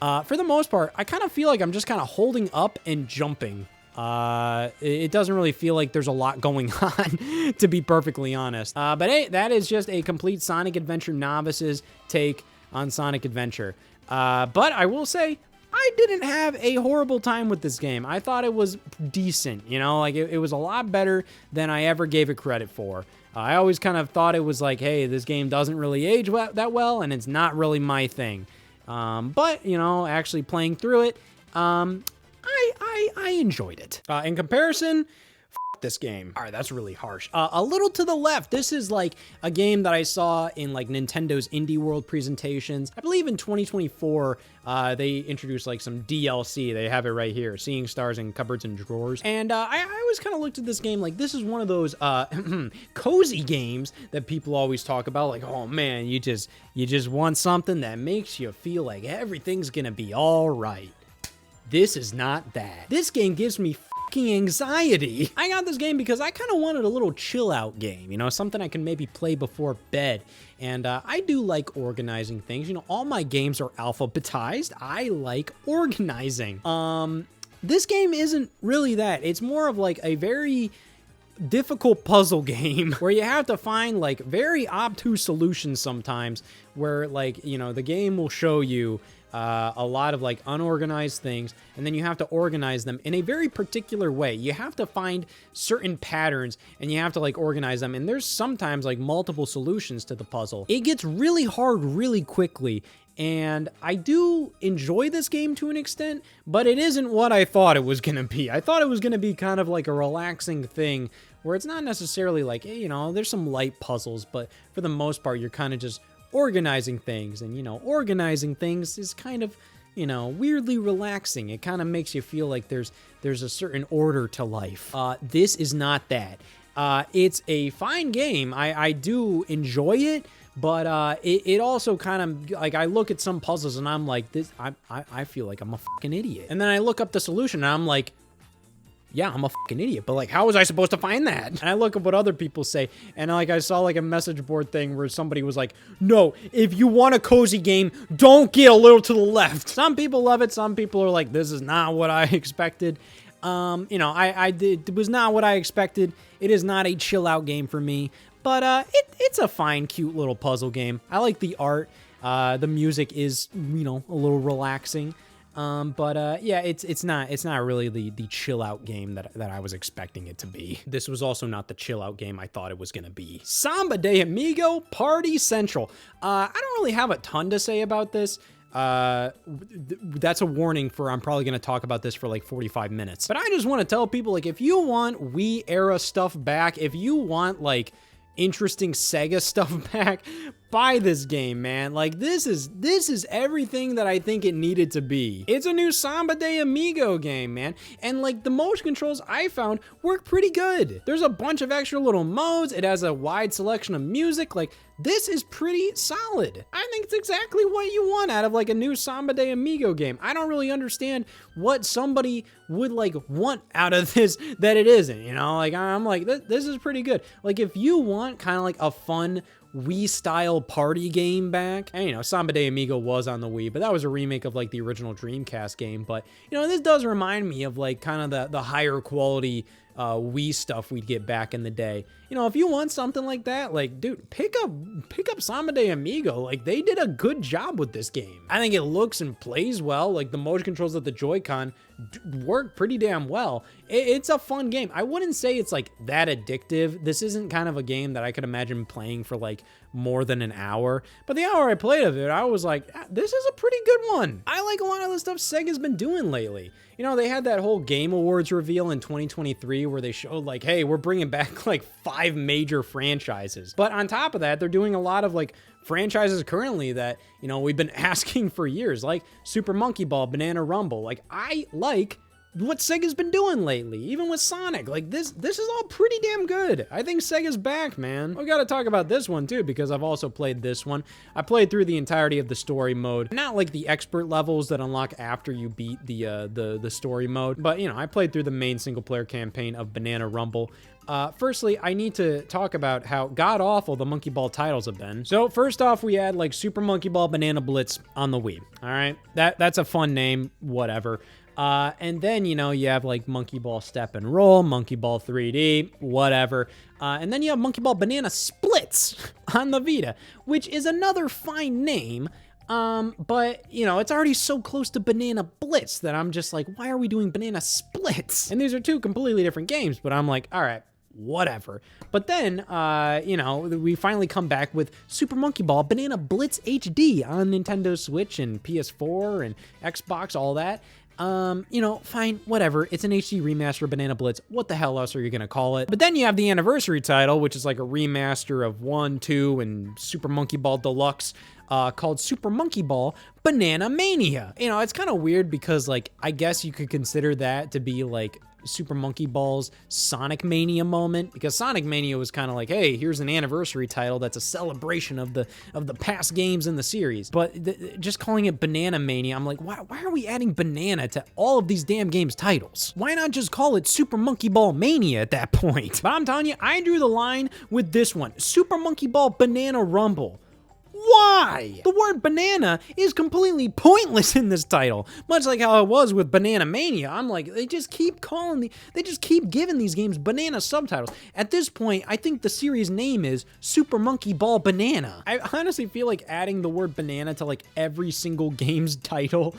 for the most part, I kind of feel like I'm just kind of holding up and jumping. It doesn't really feel like there's a lot going on, to be perfectly honest. But hey, that is just a complete Sonic Adventure novice's take on Sonic Adventure. But I will say, I didn't have a horrible time with this game. I thought it was decent, you know, like it was a lot better than I ever gave it credit for. I always kind of thought it was like, hey, this game doesn't really age that well, and it's not really my thing. But, you know, actually playing through it, I enjoyed it. In comparison, this game. All right, that's really harsh. A little to the left, this is like a game that I saw in like Nintendo's Indie World presentations. I believe in 2024, they introduced like some DLC. They have it right here, Seeing Stars in Cupboards and Drawers. And I always kind of looked at this game like this is one of those cozy games that people always talk about. Like, oh man, you just want something that makes you feel like everything's gonna be all right. This is not that. This game gives me anxiety. I got this game because I kind of wanted a little chill out game, you know, something I can maybe play before bed. And I do like organizing things. You know, all my games are alphabetized. I like organizing. This game isn't really that. It's more of like a very difficult puzzle game where you have to find like very obtuse solutions sometimes where like, you know, the game will show you a lot of like unorganized things, and then you have to organize them in a very particular way. You have to find certain patterns and you have to like organize them, and there's sometimes like multiple solutions to the puzzle. It gets really hard really quickly, and I do enjoy this game to an extent, but it isn't what I thought it was gonna be. I thought it was gonna be kind of like a relaxing thing where it's not necessarily like, hey, you know, there's some light puzzles, but for the most part you're kind of just organizing things, and you know, organizing things is kind of, you know, weirdly relaxing. It kind of makes you feel like there's a certain order to life. This is not that. It's a fine game. I do enjoy it, but it also kind of like, I look at some puzzles and I'm like, I feel like I'm a fucking idiot, and then I look up the solution and I'm like, yeah, I'm a fucking idiot, but like, how was I supposed to find that? And I look at what other people say, and like, I saw like a message board thing where somebody was like, no, if you want a cozy game, don't get a little to the left. Some people love it. Some people are like, this is not what I expected. You know, it was not what I expected. It is not a chill out game for me, but it's a fine, cute little puzzle game. I like the art. The music is, you know, a little relaxing. Yeah, it's not really the chill out game that I was expecting it to be. This was also not the chill out game I thought it was gonna be. Samba de Amigo Party Central. I don't really have a ton to say about this. That's a warning for, I'm probably gonna talk about this for like 45 minutes. But I just want to tell people, like, if you want Wii era stuff back, if you want like interesting Sega stuff back, buy this game, man. Like, this is everything that I think it needed to be. It's a new Samba de Amigo game, man. And like, the motion controls I found work pretty good. There's a bunch of extra little modes. It has a wide selection of music. Like, this is pretty solid. I think it's exactly what you want out of like a new Samba de Amigo game. I don't really understand what somebody would like want out of this that it isn't, you know? Like, I'm like, this is pretty good. Like, if you want kind of like a fun Wii style party game back, and you know, Samba de Amigo was on the Wii, but that was a remake of like the original Dreamcast game. But you know, this does remind me of like kind of the higher quality Wii stuff we'd get back in the day. You know, if you want something like that, like, dude, pick up Samba de Amigo. Like, they did a good job with this game. I think it looks and plays well. Like, the motion controls of the Joy-Con work pretty damn well. It's a fun game. I wouldn't say it's like that addictive. This isn't kind of a game that I could imagine playing for like more than an hour. But the hour I played of it, I was like, this is a pretty good one. I like a lot of the stuff Sega's been doing lately. You know, they had that whole Game Awards reveal in 2023 where they showed like, hey, we're bringing back like 5 major franchises. But on top of that, they're doing a lot of like franchises currently that, you know, we've been asking for years, like Super Monkey Ball, Banana Rumble. Like, I like what Sega's been doing lately, even with Sonic. Like, this is all pretty damn good. I think Sega's back, man. We gotta talk about this one too, because I've also played this one. I played through the entirety of the story mode, not like the expert levels that unlock after you beat the story mode, but you know, I played through the main single player campaign of Banana Rumble. Firstly, I need to talk about how god-awful the Monkey Ball titles have been. So first off, we had like Super Monkey Ball Banana Blitz on the Wii. All right, that's a fun name, whatever. And then, you know, you have like Monkey Ball Step and Roll, Monkey Ball 3D, whatever. And then you have Monkey Ball Banana Splits on the Vita, which is another fine name. But you know, it's already so close to Banana Blitz that I'm just like, why are we doing Banana Splits? And these are 2 completely different games, but I'm like, all right, whatever. But then, you know, we finally come back with Super Monkey Ball Banana Blitz HD on Nintendo Switch and PS4 and Xbox, all that. You know, fine, whatever. It's an HD remaster, Banana Blitz. What the hell else are you gonna call it? But then you have the anniversary title, which is like a remaster of 1, 2, and Super Monkey Ball Deluxe, called Super Monkey Ball Banana Mania. You know, it's kind of weird because, like, I guess you could consider that to be like Super Monkey Ball's Sonic Mania moment, because Sonic Mania was kind of like, hey, here's an anniversary title that's a celebration of the past games in the series. But just calling it Banana Mania, I'm like, why are we adding banana to all of these damn games titles? Why not just call it Super Monkey Ball Mania at that point? But I'm telling you, I drew the line with this one, Super Monkey Ball Banana Rumble. Why? The word banana is completely pointless in this title, much like how it was with Banana Mania. I'm like, they just keep giving these games banana subtitles. At this point, I think the series name is Super Monkey Ball Banana. I honestly feel like adding the word banana to like every single game's title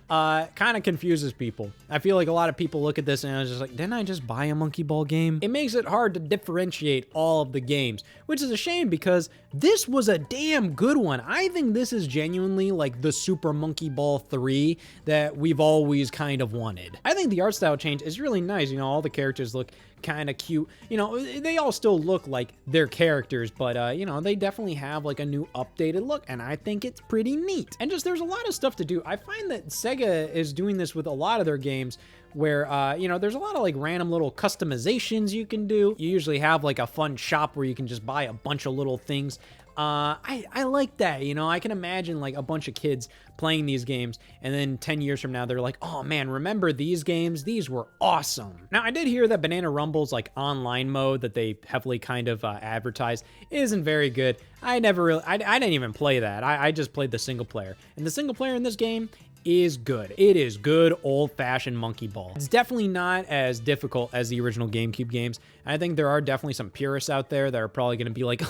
kind of confuses people. I feel like a lot of people look at this and it's just like, didn't I just buy a Monkey Ball game? It makes it hard to differentiate all of the games, which is a shame because this was a damn good one. I think this is genuinely like the Super Monkey Ball 3 that we've always kind of wanted. I think the art style change is really nice. You know, all the characters look kind of cute. You know, they all still look like their characters, but you know, they definitely have like a new updated look, and I think it's pretty neat. And just there's a lot of stuff to do. I find that Sega is doing this with a lot of their games where, you know, there's a lot of like random little customizations you can do. You usually have like a fun shop where you can just buy a bunch of little things. I like that, you know. I can imagine like a bunch of kids playing these games and then 10 years from now they're like, oh man, remember these games? These were awesome. Now, I did hear that Banana Rumble's like online mode that they heavily kind of advertised isn't very good. I didn't even play that. I just played the single player, and the single player in this game is good. It is good old-fashioned Monkey Ball. It's definitely not as difficult as the original GameCube games. I think there are definitely some purists out there that are probably going to be like,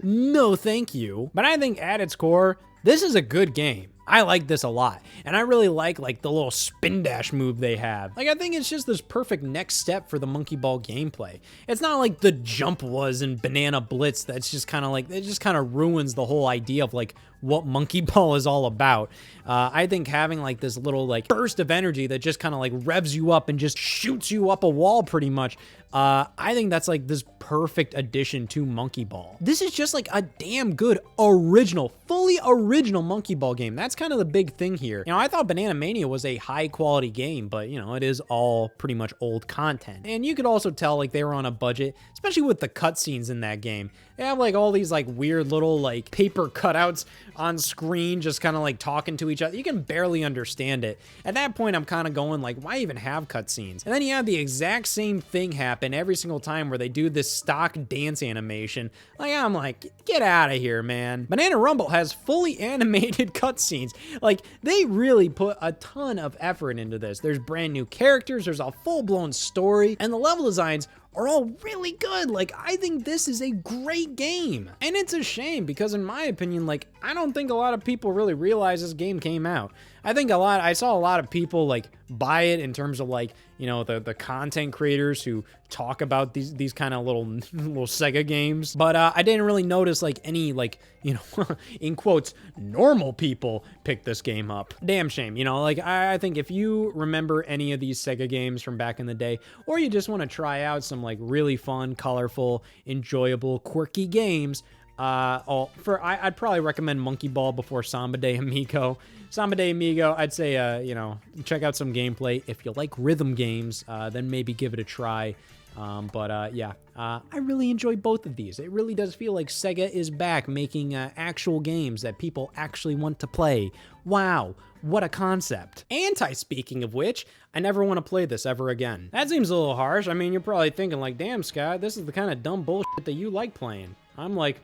no thank you. But I think at its core, this is a good game. I like this a lot, and I really like the little spin dash move they have. Like, I think it's just this perfect next step for the Monkey Ball gameplay. It's not like the jump was in Banana Blitz that's just kind of like, it just kind of ruins the whole idea of like what Monkey Ball is all about. I think having like this little like burst of energy that just kind of like revs you up and just shoots you up a wall pretty much, I think that's like this perfect addition to Monkey Ball. This is just like a damn good original, fully original Monkey Ball game. That's kind of the big thing here. You know, I thought Banana Mania was a high quality game, but you know, it is all pretty much old content. And you could also tell like they were on a budget, especially with the cutscenes in that game. They have like all these like weird little like paper cutouts on screen just kind of like talking to each other. You can barely understand it. At that point, I'm kind of going like, why even have cutscenes? And then you have the exact same thing happen every single time where they do this stock dance animation. Like, I'm like, get out of here, man. Banana Rumble has fully animated cutscenes. Like, they really put a ton of effort into this. There's brand new characters, there's a full-blown story, and the level designs are all really good. Like, I think this is a great game. And it's a shame because in my opinion, like, I don't think a lot of people really realize this game came out. I saw a lot of people like buy it in terms of like, you know, the content creators who talk about these kind of little Sega games. But I didn't really notice like any like, you know, in quotes, normal people pick this game up. Damn shame, you know, like I think if you remember any of these Sega games from back in the day, or you just want to try out some like really fun, colorful, enjoyable, quirky games, I'd probably recommend Monkey Ball before Samba de Amigo. Samba de Amigo, I'd say, you know, check out some gameplay. If you like rhythm games, then maybe give it a try. Yeah, I really enjoy both of these. It really does feel like Sega is back making actual games that people actually want to play. Wow, what a concept. Speaking of which, I never want to play this ever again. That seems a little harsh. I mean, you're probably thinking like, damn, Scott, this is the kind of dumb bullshit that you like playing. I'm like,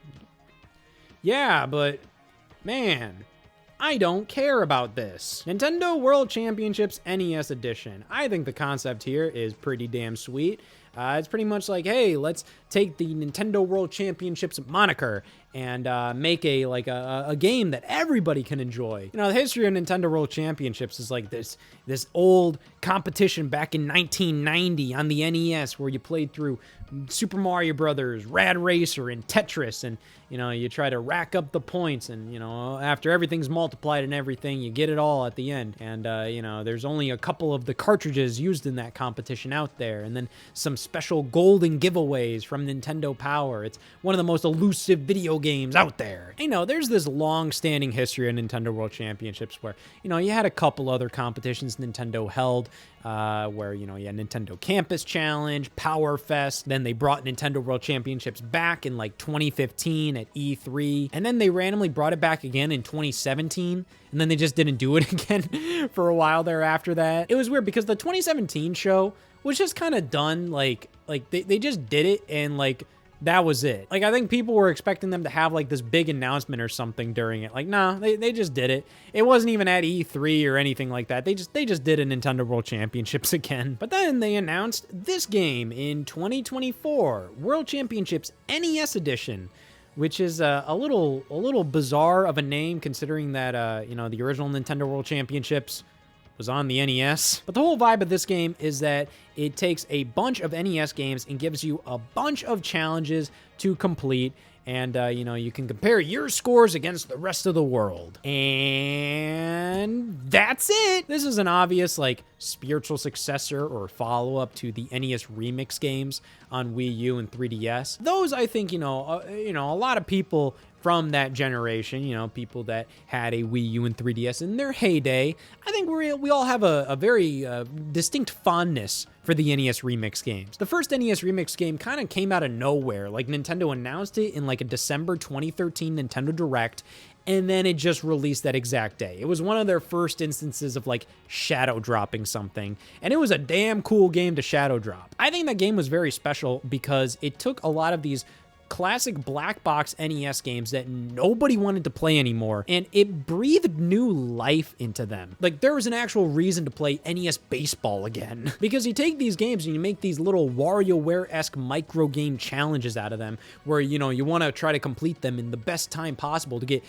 yeah, but man, I don't care about this. Nintendo World Championships NES Edition. I think the concept here is pretty damn sweet. It's pretty much like, hey, let's take the Nintendo World Championships moniker and make a game that everybody can enjoy. You know, the history of Nintendo World Championships is like this old competition back in 1990 on the NES where you played through Super Mario Brothers, Rad Racer, and Tetris, and you know, you try to rack up the points, and you know, after everything's multiplied and everything, you get it all at the end. And you know, there's only a couple of the cartridges used in that competition out there, and then some special golden giveaways from Nintendo Power. It's one of the most elusive video games out there. You know, there's this long-standing history of Nintendo World Championships where, you know, you had a couple other competitions Nintendo held, where, you know, you had Nintendo Campus Challenge, Power Fest, then they brought Nintendo World Championships back in like 2015 at E3, and then they randomly brought it back again in 2017, and then they just didn't do it again for a while there after that. It was weird because the 2017 show was just kind of done, like they just did it, and like, that was it. Like, I think people were expecting them to have like this big announcement or something during it. Like, nah, they just did it. It wasn't even at E3 or anything like that. They just did a Nintendo World Championships again. But then they announced this game in 2024, World Championships NES Edition, which is a little bizarre of a name considering that you know, the original Nintendo World Championships was on the NES. But the whole vibe of this game is that it takes a bunch of NES games and gives you a bunch of challenges to complete. And, you know, you can compare your scores against the rest of the world. And that's it. This is an obvious, like, spiritual successor or follow-up to the NES Remix games on Wii U and 3DS. Those, I think, you know, a lot of people from that generation, you know, people that had a Wii U and 3DS in their heyday, I think we all have a very distinct fondness for the NES Remix games. The first NES Remix game kind of came out of nowhere. Like, Nintendo announced it in like a December 2013 Nintendo Direct, and then it just released that exact day. It was one of their first instances of like shadow dropping something, and it was a damn cool game to shadow drop. I think that game was very special because it took a lot of these classic black box NES games that nobody wanted to play anymore, and it breathed new life into them. Like, there was an actual reason to play NES Baseball again. Because you take these games and you make these little WarioWare-esque micro game challenges out of them, where, you know, you want to try to complete them in the best time possible to get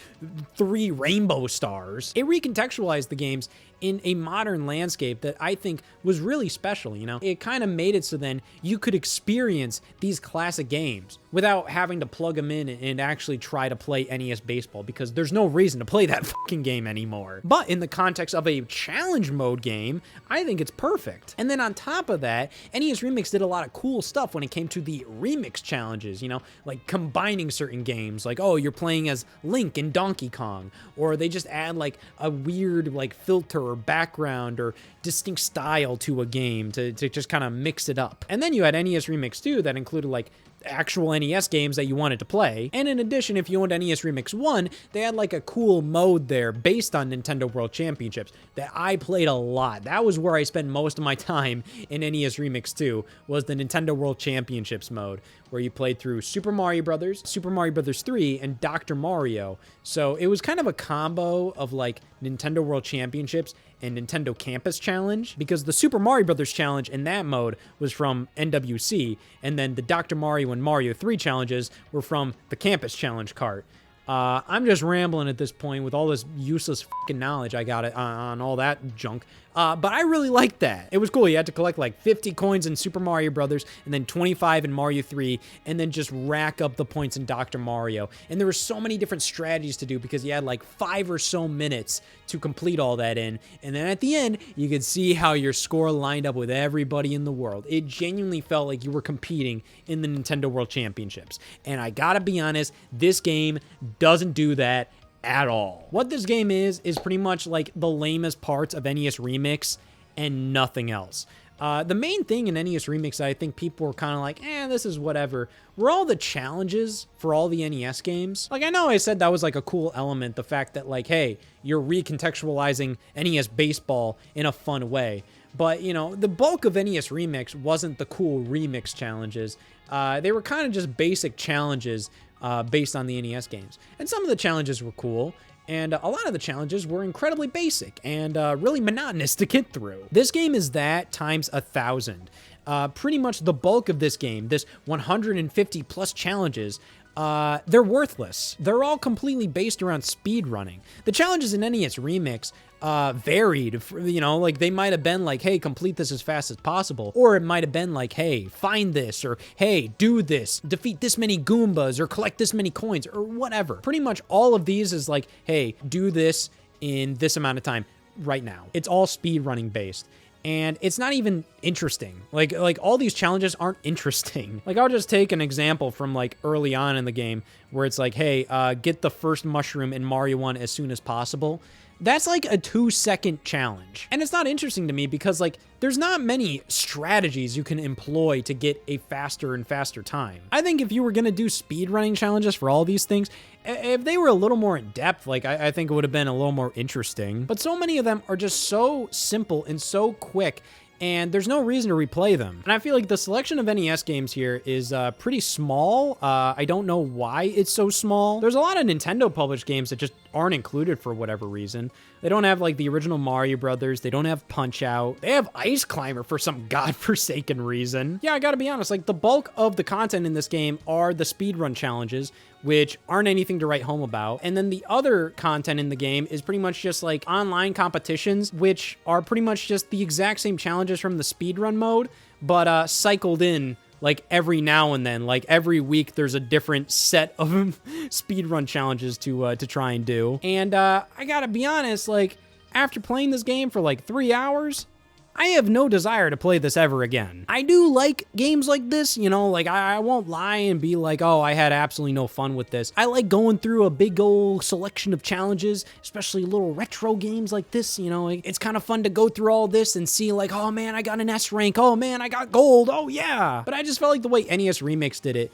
3 rainbow stars. It recontextualized the games in a modern landscape that I think was really special, you know? It kind of made it so then you could experience these classic games without having to plug them in and actually try to play NES Baseball, because there's no reason to play that fucking game anymore. But in the context of a challenge mode game, I think it's perfect. And then on top of that, NES Remix did a lot of cool stuff when it came to the remix challenges, you know, like combining certain games, like, oh, you're playing as Link in Donkey Kong, or they just add like a weird like filter or background or distinct style to a game to just kind of mix it up. And then you had NES Remix 2 that included like actual NES games that you wanted to play. And in addition, if you owned NES Remix 1, they had like a cool mode there based on Nintendo World Championships that I played a lot. That was where I spent most of my time in NES Remix 2, was the Nintendo World Championships mode, where you played through Super Mario Brothers, Super Mario Brothers 3, and Dr. Mario. So it was kind of a combo of like Nintendo World Championships and Nintendo Campus Challenge, because the Super Mario Brothers challenge in that mode was from NWC, and then the Dr. Mario and Mario 3 challenges were from the Campus Challenge cart. I'm just rambling at this point with all this useless fucking knowledge I got on all that junk. But I really liked that. It was cool. You had to collect like 50 coins in Super Mario Brothers, and then 25 in Mario 3, and then just rack up the points in Dr. Mario. And there were so many different strategies to do because you had like 5 or so minutes to complete all that in. And then at the end, you could see how your score lined up with everybody in the world. It genuinely felt like you were competing in the Nintendo World Championships. And I gotta be honest, this game doesn't do that at all. What this game is pretty much like the lamest parts of NES Remix and nothing else. The main thing in NES Remix that I think people were kind of like, this is whatever, were all the challenges for all the NES games. Like, I know I said that was like a cool element, the fact that like, hey, you're recontextualizing NES Baseball in a fun way. But, you know, the bulk of NES Remix wasn't the cool remix challenges. They were kind of just basic challenges based on the NES games. And some of the challenges were cool, and a lot of the challenges were incredibly basic and really monotonous to get through. This game is that times 1,000. Pretty much the bulk of this game, this 150 plus challenges, they're worthless. They're all completely based around speed running. The challenges in NES Remix varied, you know, like they might have been like, hey, complete this as fast as possible. Or it might have been like, hey, find this, or hey, do this, defeat this many Goombas, or collect this many coins, or whatever. Pretty much all of these is like, hey, do this in this amount of time right now. It's all speed running based. And it's not even interesting. Like all these challenges aren't interesting. Like I'll just take an example from like early on in the game where it's like, hey, get the first mushroom in Mario 1 as soon as possible. That's like a 2-second challenge. And it's not interesting to me because like there's not many strategies you can employ to get a faster and faster time. I think if you were gonna do speedrunning challenges for all these things, if they were a little more in depth, like I think it would have been a little more interesting. But so many of them are just so simple and so quick, and there's no reason to replay them. And I feel like the selection of NES games here is pretty small. I don't know why it's so small. There's a lot of Nintendo published games that just aren't included for whatever reason. They don't have like the original Mario Brothers. They don't have Punch-Out. They have Ice Climber for some godforsaken reason. Yeah, I gotta be honest, like the bulk of the content in this game are the speedrun challenges, which aren't anything to write home about. And then the other content in the game is pretty much just like online competitions, which are pretty much just the exact same challenges from the speedrun mode, but cycled in like every now and then. Like every week there's a different set of speedrun challenges to try and do. And I gotta be honest, like after playing this game for like 3 hours, I have no desire to play this ever again. I do like games like this, you know, like I won't lie and be like, oh, I had absolutely no fun with this. I like going through a big old selection of challenges, especially little retro games like this, you know, it's kind of fun to go through all this and see like, oh man, I got an S rank. Oh man, I got gold. Oh yeah. But I just felt like the way NES Remix did it,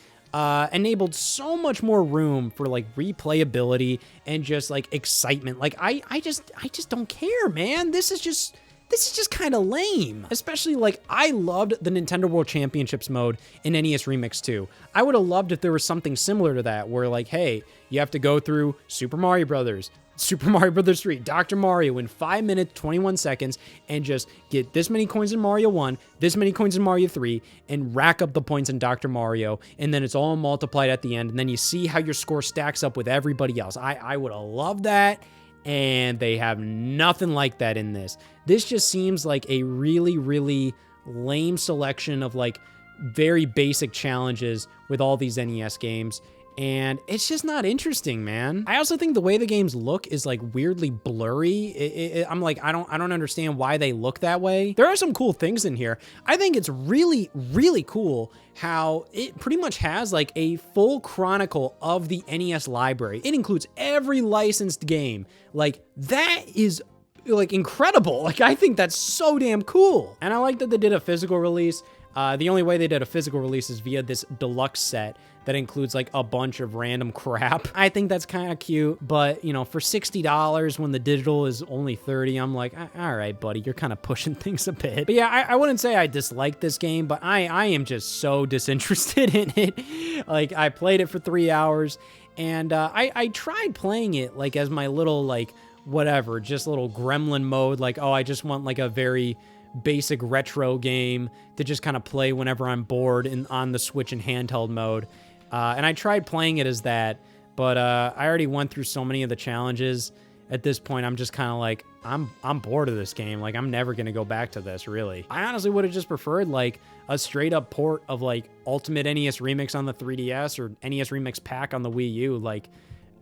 enabled so much more room for like replayability and just like excitement. Like I just don't care, man. This is just kind of lame. Especially like I loved the Nintendo World Championships mode in NES Remix 2. I would have loved if there was something similar to that where like, hey, you have to go through Super Mario Brothers, Super Mario Brothers 3, Dr. Mario in 5 minutes, 21 seconds, and just get this many coins in Mario 1, this many coins in Mario 3, and rack up the points in Dr. Mario, and then it's all multiplied at the end, and then you see how your score stacks up with everybody else. I would have loved that. And they have nothing like that in this. This just seems like a really, really lame selection of like very basic challenges with all these NES games. And it's just not interesting, man. I also think the way the games look is like weirdly blurry. I'm like, I don't understand why they look that way. There are some cool things in here. I think it's really, really cool how it pretty much has like a full chronicle of the NES library. It includes every licensed game. Like that is like incredible. Like I think that's so damn cool. And I like that they did a physical release. The only way they did a physical release is via this deluxe set that includes like a bunch of random crap. I think that's kind of cute, but you know, for $60 when the digital is only $30, I'm like, all right, buddy, you're kind of pushing things a bit. But yeah, I wouldn't say I dislike this game, but I am just so disinterested in it. Like I played it for 3 hours and I tried playing it like as my little like whatever, just little gremlin mode. Like, oh, I just want like a very basic retro game to just kind of play whenever I'm bored on the Switch in handheld mode. And I tried playing it as that, but I already went through so many of the challenges. At this point, I'm just kind of like, I'm bored of this game. Like, I'm never going to go back to this, really. I honestly would have just preferred, like, a straight-up port of, like, Ultimate NES Remix on the 3DS or NES Remix Pack on the Wii U. Like,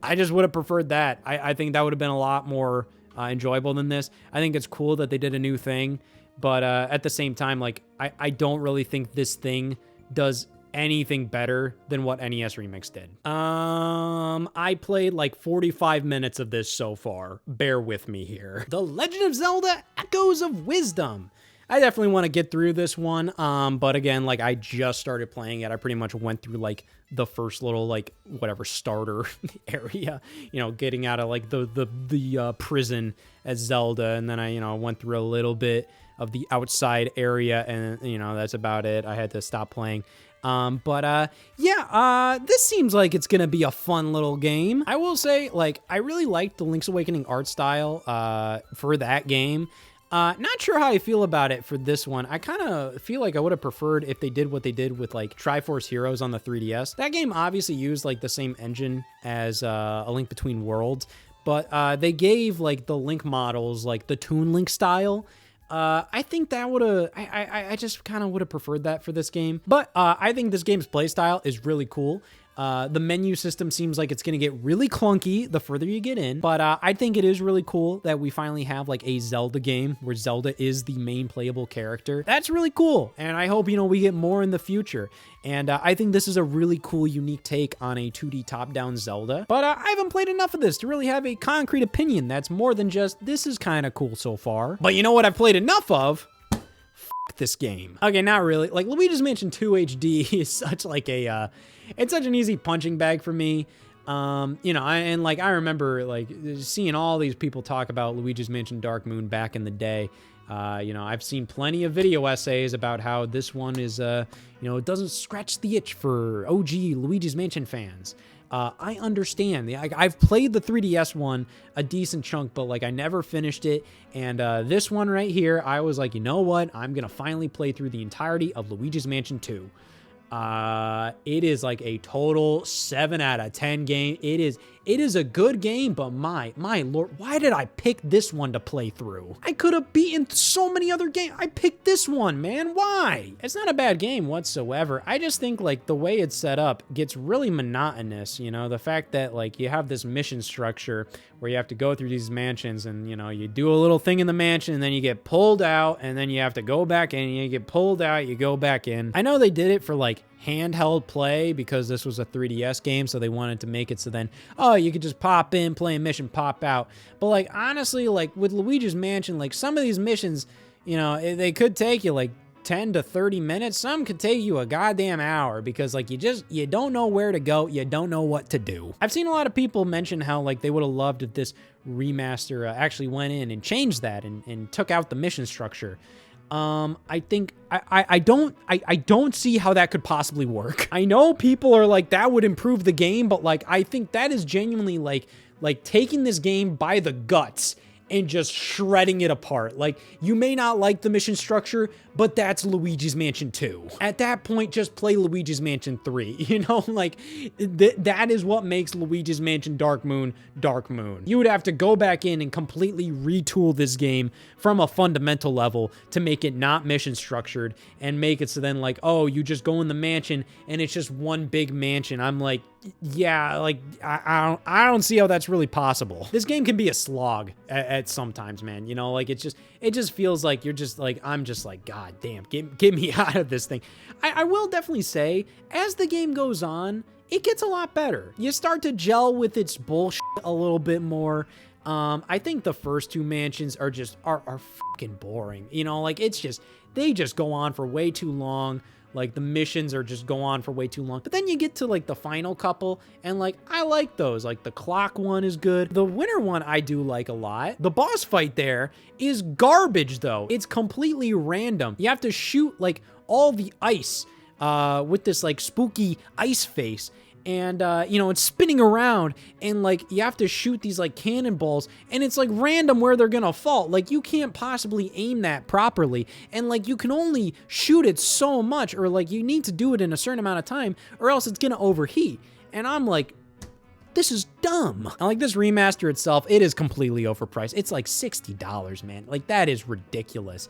I just would have preferred that. I think that would have been a lot more enjoyable than this. I think it's cool that they did a new thing, but at the same time, like, I don't really think this thing does anything better than what NES Remix did. I played like 45 minutes of this so far. Bear with me here. The Legend of Zelda Echoes of Wisdom. I definitely want to get through this one, but again, like I just started playing it. I pretty much went through like the first little like whatever starter area, you know, getting out of like the prison as Zelda, and then I went through a little bit of the outside area, and that's about it. I had to stop playing. This seems like it's gonna be a fun little game. I will say, like, I really liked the Link's Awakening art style for that game. Not sure how I feel about it for this one. I kind of feel like I would have preferred if they did what they did with like Triforce Heroes on the 3DS. That game obviously used like the same engine as A Link Between Worlds, but they gave like the Link models like the Toon Link style. I think that would have, I just kind of would have preferred that for this game. But I think this game's playstyle is really cool. The menu system seems like it's going to get really clunky the further you get in, but I think it is really cool that we finally have like a Zelda game where Zelda is the main playable character. That's really cool, and I hope, you know, we get more in the future. And I think this is a really cool, unique take on a 2D top-down Zelda, but I haven't played enough of this to really have a concrete opinion that's more than just, this is kind of cool so far. But you know what I've played enough of? This game. Okay, not really. Like, Luigi's Mansion 2 HD is such like a, it's such an easy punching bag for me. You know, I remember like seeing all these people talk about Luigi's Mansion Dark Moon back in the day. You know, I've seen plenty of video essays about how this one is, you know, it doesn't scratch the itch for OG Luigi's Mansion fans. I understand. I've played the 3DS one a decent chunk, but like I never finished it. And this one right here, I was like, you know what? I'm going to finally play through the entirety of Luigi's Mansion 2. It is like a total 7 out of 10 game. It is a good game, but my lord, why did I pick this one to play through? I could have beaten so many other games. I picked this one, man. Why? It's not a bad game whatsoever. I just think like the way it's set up gets really monotonous, you know, the fact that like you have this mission structure where you have to go through these mansions and, you know, you do a little thing in the mansion and then you get pulled out and then you have to go back in and you get pulled out, you go back in. I know they did it for like handheld play because this was a 3DS game, so they wanted to make it so then, oh, you could just pop in, play a mission, pop out. But like, honestly, like with Luigi's Mansion, like some of these missions, you know, they could take you like 10 to 30 minutes. Some could take you a goddamn hour because like you don't know where to go. You don't know what to do. I've seen a lot of people mention how like they would have loved if this remaster actually went in and changed that and took out the mission structure. I think I don't see how that could possibly work. I know people are like, that would improve the game, but like, I think that is genuinely like taking this game by the guts and just shredding it apart. Like, you may not like the mission structure, but that's Luigi's Mansion 2. At that point, just play Luigi's Mansion 3. You know, like, that is what makes Luigi's Mansion Dark Moon, Dark Moon. You would have to go back in and completely retool this game from a fundamental level to make it not mission structured and make it so then like, oh, you just go in the mansion and it's just one big mansion. I'm like, yeah, like, I don't see how that's really possible. This game can be a slog at sometimes, man. You know, like, it just feels like you're just like, I'm just like, God damn, get me out of this thing. I will definitely say, as the game goes on, it gets a lot better. You start to gel with its bullshit a little bit more. I think the first two mansions are fucking boring. You know, like, they just go on for way too long. Like, the missions are just go on for way too long. But then you get to, like, the final couple, and, like, I like those. Like, the clock one is good. The winter one I do like a lot. The boss fight there is garbage, though. It's completely random. You have to shoot, like, all the ice with this, like, spooky ice face. And, you know, it's spinning around, and, like, you have to shoot these, like, cannonballs, and it's, like, random where they're gonna fall. Like, you can't possibly aim that properly, and, like, you can only shoot it so much, or, like, you need to do it in a certain amount of time, or else it's gonna overheat. And I'm like, this is dumb. And, like, this remaster itself, it is completely overpriced. It's, like, $60, man. Like, that is ridiculous.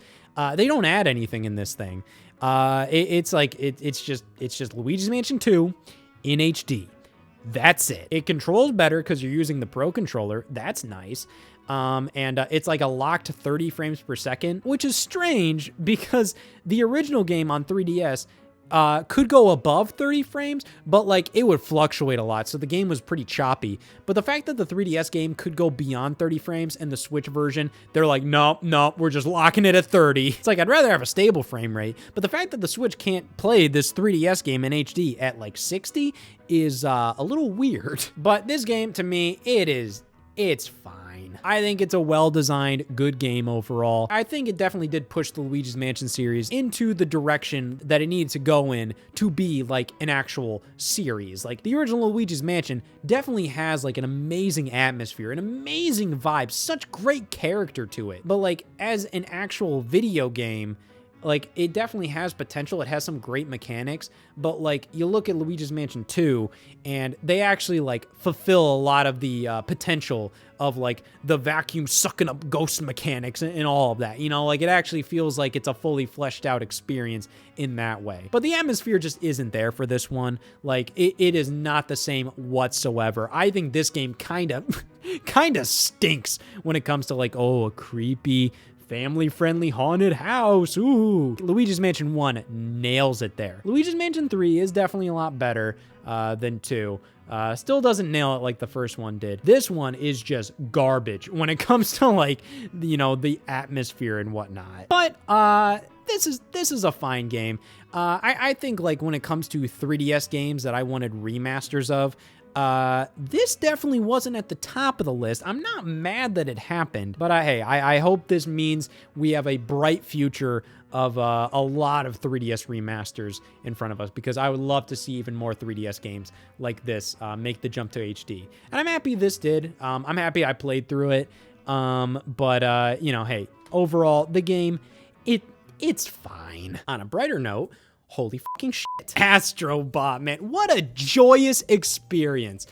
They don't add anything in this thing. It's just Luigi's Mansion 2, in HD. That's it. It controls better because you're using the Pro controller. That's nice. And it's like a locked 30 frames per second, which is strange because the original game on 3DS could go above 30 frames, but like it would fluctuate a lot. So the game was pretty choppy. But the fact that the 3DS game could go beyond 30 frames and the Switch version, they're like, nope, we're just locking it at 30. It's like, I'd rather have a stable frame rate. But the fact that the Switch can't play this 3DS game in HD at like 60 is a little weird. But this game, to me, it's fine. fine. I think it's a well-designed, good game overall. I think it definitely did push the Luigi's Mansion series into the direction that it needed to go in to be like an actual series. Like the original Luigi's Mansion definitely has like an amazing atmosphere, an amazing vibe, such great character to it. But like as an actual video game, like, it definitely has potential. It has some great mechanics, but, like, you look at Luigi's Mansion 2, and they actually, like, fulfill a lot of the potential of, like, the vacuum sucking up ghost mechanics and all of that. You know, like, it actually feels like it's a fully fleshed out experience in that way. But the atmosphere just isn't there for this one. Like, it is not the same whatsoever. I think this game kind of stinks when it comes to, like, oh, a creepy family-friendly haunted house. Ooh. Luigi's Mansion 1 nails it there. Luigi's Mansion 3 is definitely a lot better than 2. Still doesn't nail it like the first one did. This one is just garbage when it comes to, like, you know, the atmosphere and whatnot. But this is a fine game. I think, like, when it comes to 3DS games that I wanted remasters of, this definitely wasn't at the top of the list. I'm not mad that it happened, but hey, I hope this means we have a bright future of a lot of 3DS remasters in front of us, because I would love to see even more 3DS games like this make the jump to HD. And I'm happy this did. I'm happy I played through it. But you know, hey, overall, the game, it's fine. On a brighter note, holy fucking shit. Astro Bot, man. What a joyous experience.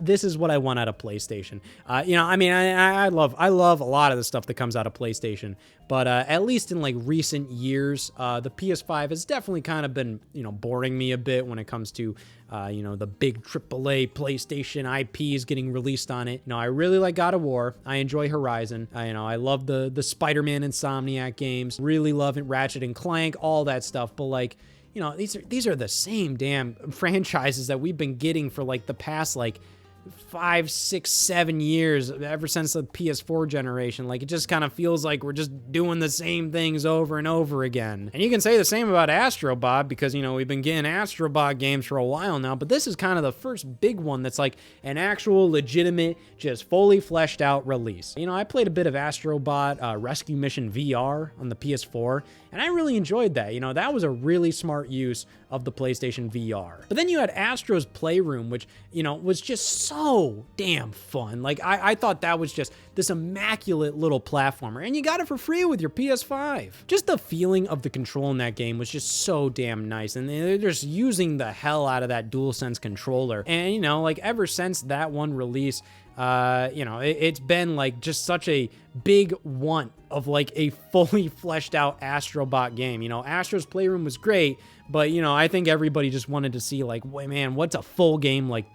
This is what I want out of PlayStation. You know, I mean, I love a lot of the stuff that comes out of PlayStation, but at least in like recent years, the PS5 has definitely kind of been, you know, boring me a bit when it comes to, you know, the big AAA PlayStation IPs getting released on it. You know, I really like God of War. I enjoy Horizon. You know, I love the Spider-Man Insomniac games. Really love it, Ratchet and Clank, all that stuff. But like, you know, these are the same damn franchises that we've been getting for like the past like 5, 6, 7 years, ever since the PS4 generation. Like, it just kind of feels like we're just doing the same things over and over again. And you can say the same about Astro Bot, because, you know, we've been getting Astro Bot games for a while now, but this is kind of the first big one that's like an actual legitimate, just fully fleshed out release. You know, I played a bit of Astro Bot Rescue Mission VR on the PS4, and I really enjoyed that. You know, that was a really smart use of the PlayStation VR. But then you had Astro's Playroom, which, you know, was just so damn fun. Like, I thought that was just this immaculate little platformer, and you got it for free with your PS5. Just the feeling of the control in that game was just so damn nice, and they're just using the hell out of that DualSense controller. And, you know, like, ever since that one release, you know, it's been like just such a big want of like a fully fleshed out Astro Bot game. You know, Astro's Playroom was great, but, you know, I think everybody just wanted to see like, wait, man, what's a full game like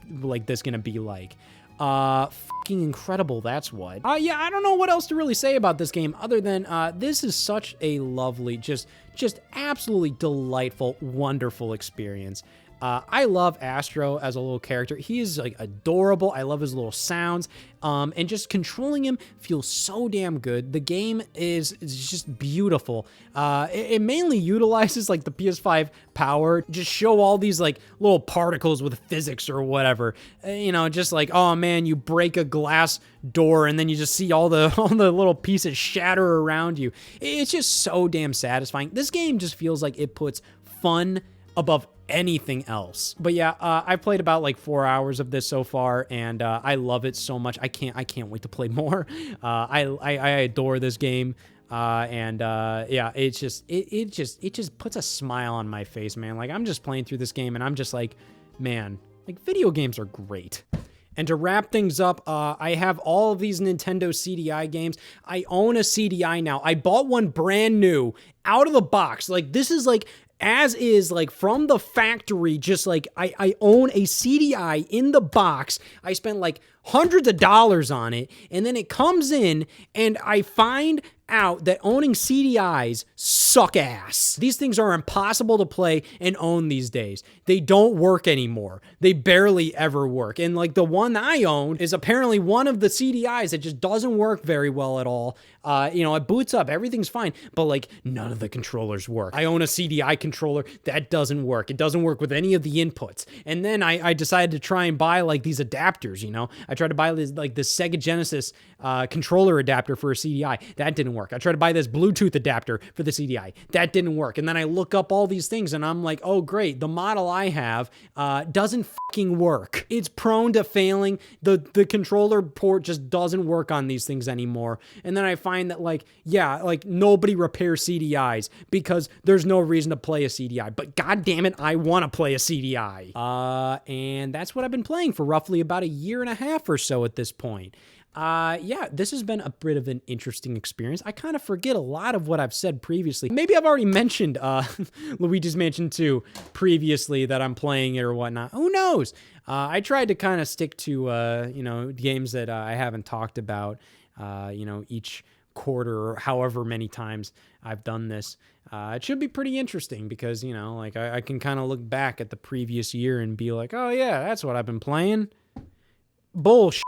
this gonna be like? Fucking incredible, that's what. Yeah, I don't know what else to really say about this game other than this is such a lovely, just absolutely delightful, wonderful experience. I love Astro as a little character. He is like adorable. I love his little sounds. And just controlling him feels so damn good. The game is just beautiful. It mainly utilizes like the PS5 power, just show all these like little particles with physics or whatever. You know, just like, oh man, you break a glass door and then you just see all the little pieces shatter around you. It's just so damn satisfying. This game just feels like it puts fun above anything else. But yeah, I've played about like 4 hours of this so far, and I love it so much. I can't wait to play more. I adore this game. Yeah, it just puts a smile on my face, man. Like, I'm just playing through this game and I'm just like, man, like, video games are great. And to wrap things up, I have all of these Nintendo CDI games. I own a CDI now. I bought one brand new out of the box. Like, this is like, as is, like, from the factory, just like, I own a CDI in the box. I spent like hundreds of dollars on it, and then it comes in, and I find out that owning CDIs suck ass. These things are impossible to play and own these days. They don't work anymore. They barely ever work. And like the one I own is apparently one of the CDIs that just doesn't work very well at all. It boots up, everything's fine, but like none of the controllers work. I own a CDI controller that doesn't work. It doesn't work with any of the inputs. And then I decided to try and buy like these adapters, I tried to buy this Sega Genesis controller adapter for a CDI. That didn't work. I tried to buy this Bluetooth adapter for the CDI. That didn't work. And then I look up all these things and I'm like, oh great, the model I have doesn't fucking work. It's prone to failing. The controller port just doesn't work on these things anymore. And then I find that nobody repairs CDIs because there's no reason to play a CDI. But god damn it, I want to play a CDI. And that's what I've been playing for roughly about a year and a half or so at this point. This has been a bit of an interesting experience. I kind of forget a lot of what I've said previously. Maybe I've already mentioned Luigi's Mansion 2 previously that I'm playing it or whatnot. Who knows? I tried to kind of stick to, games that I haven't talked about, each quarter or however many times I've done this. It should be pretty interesting because, I can kind of look back at the previous year and be like, oh yeah, that's what I've been playing. Bullshit.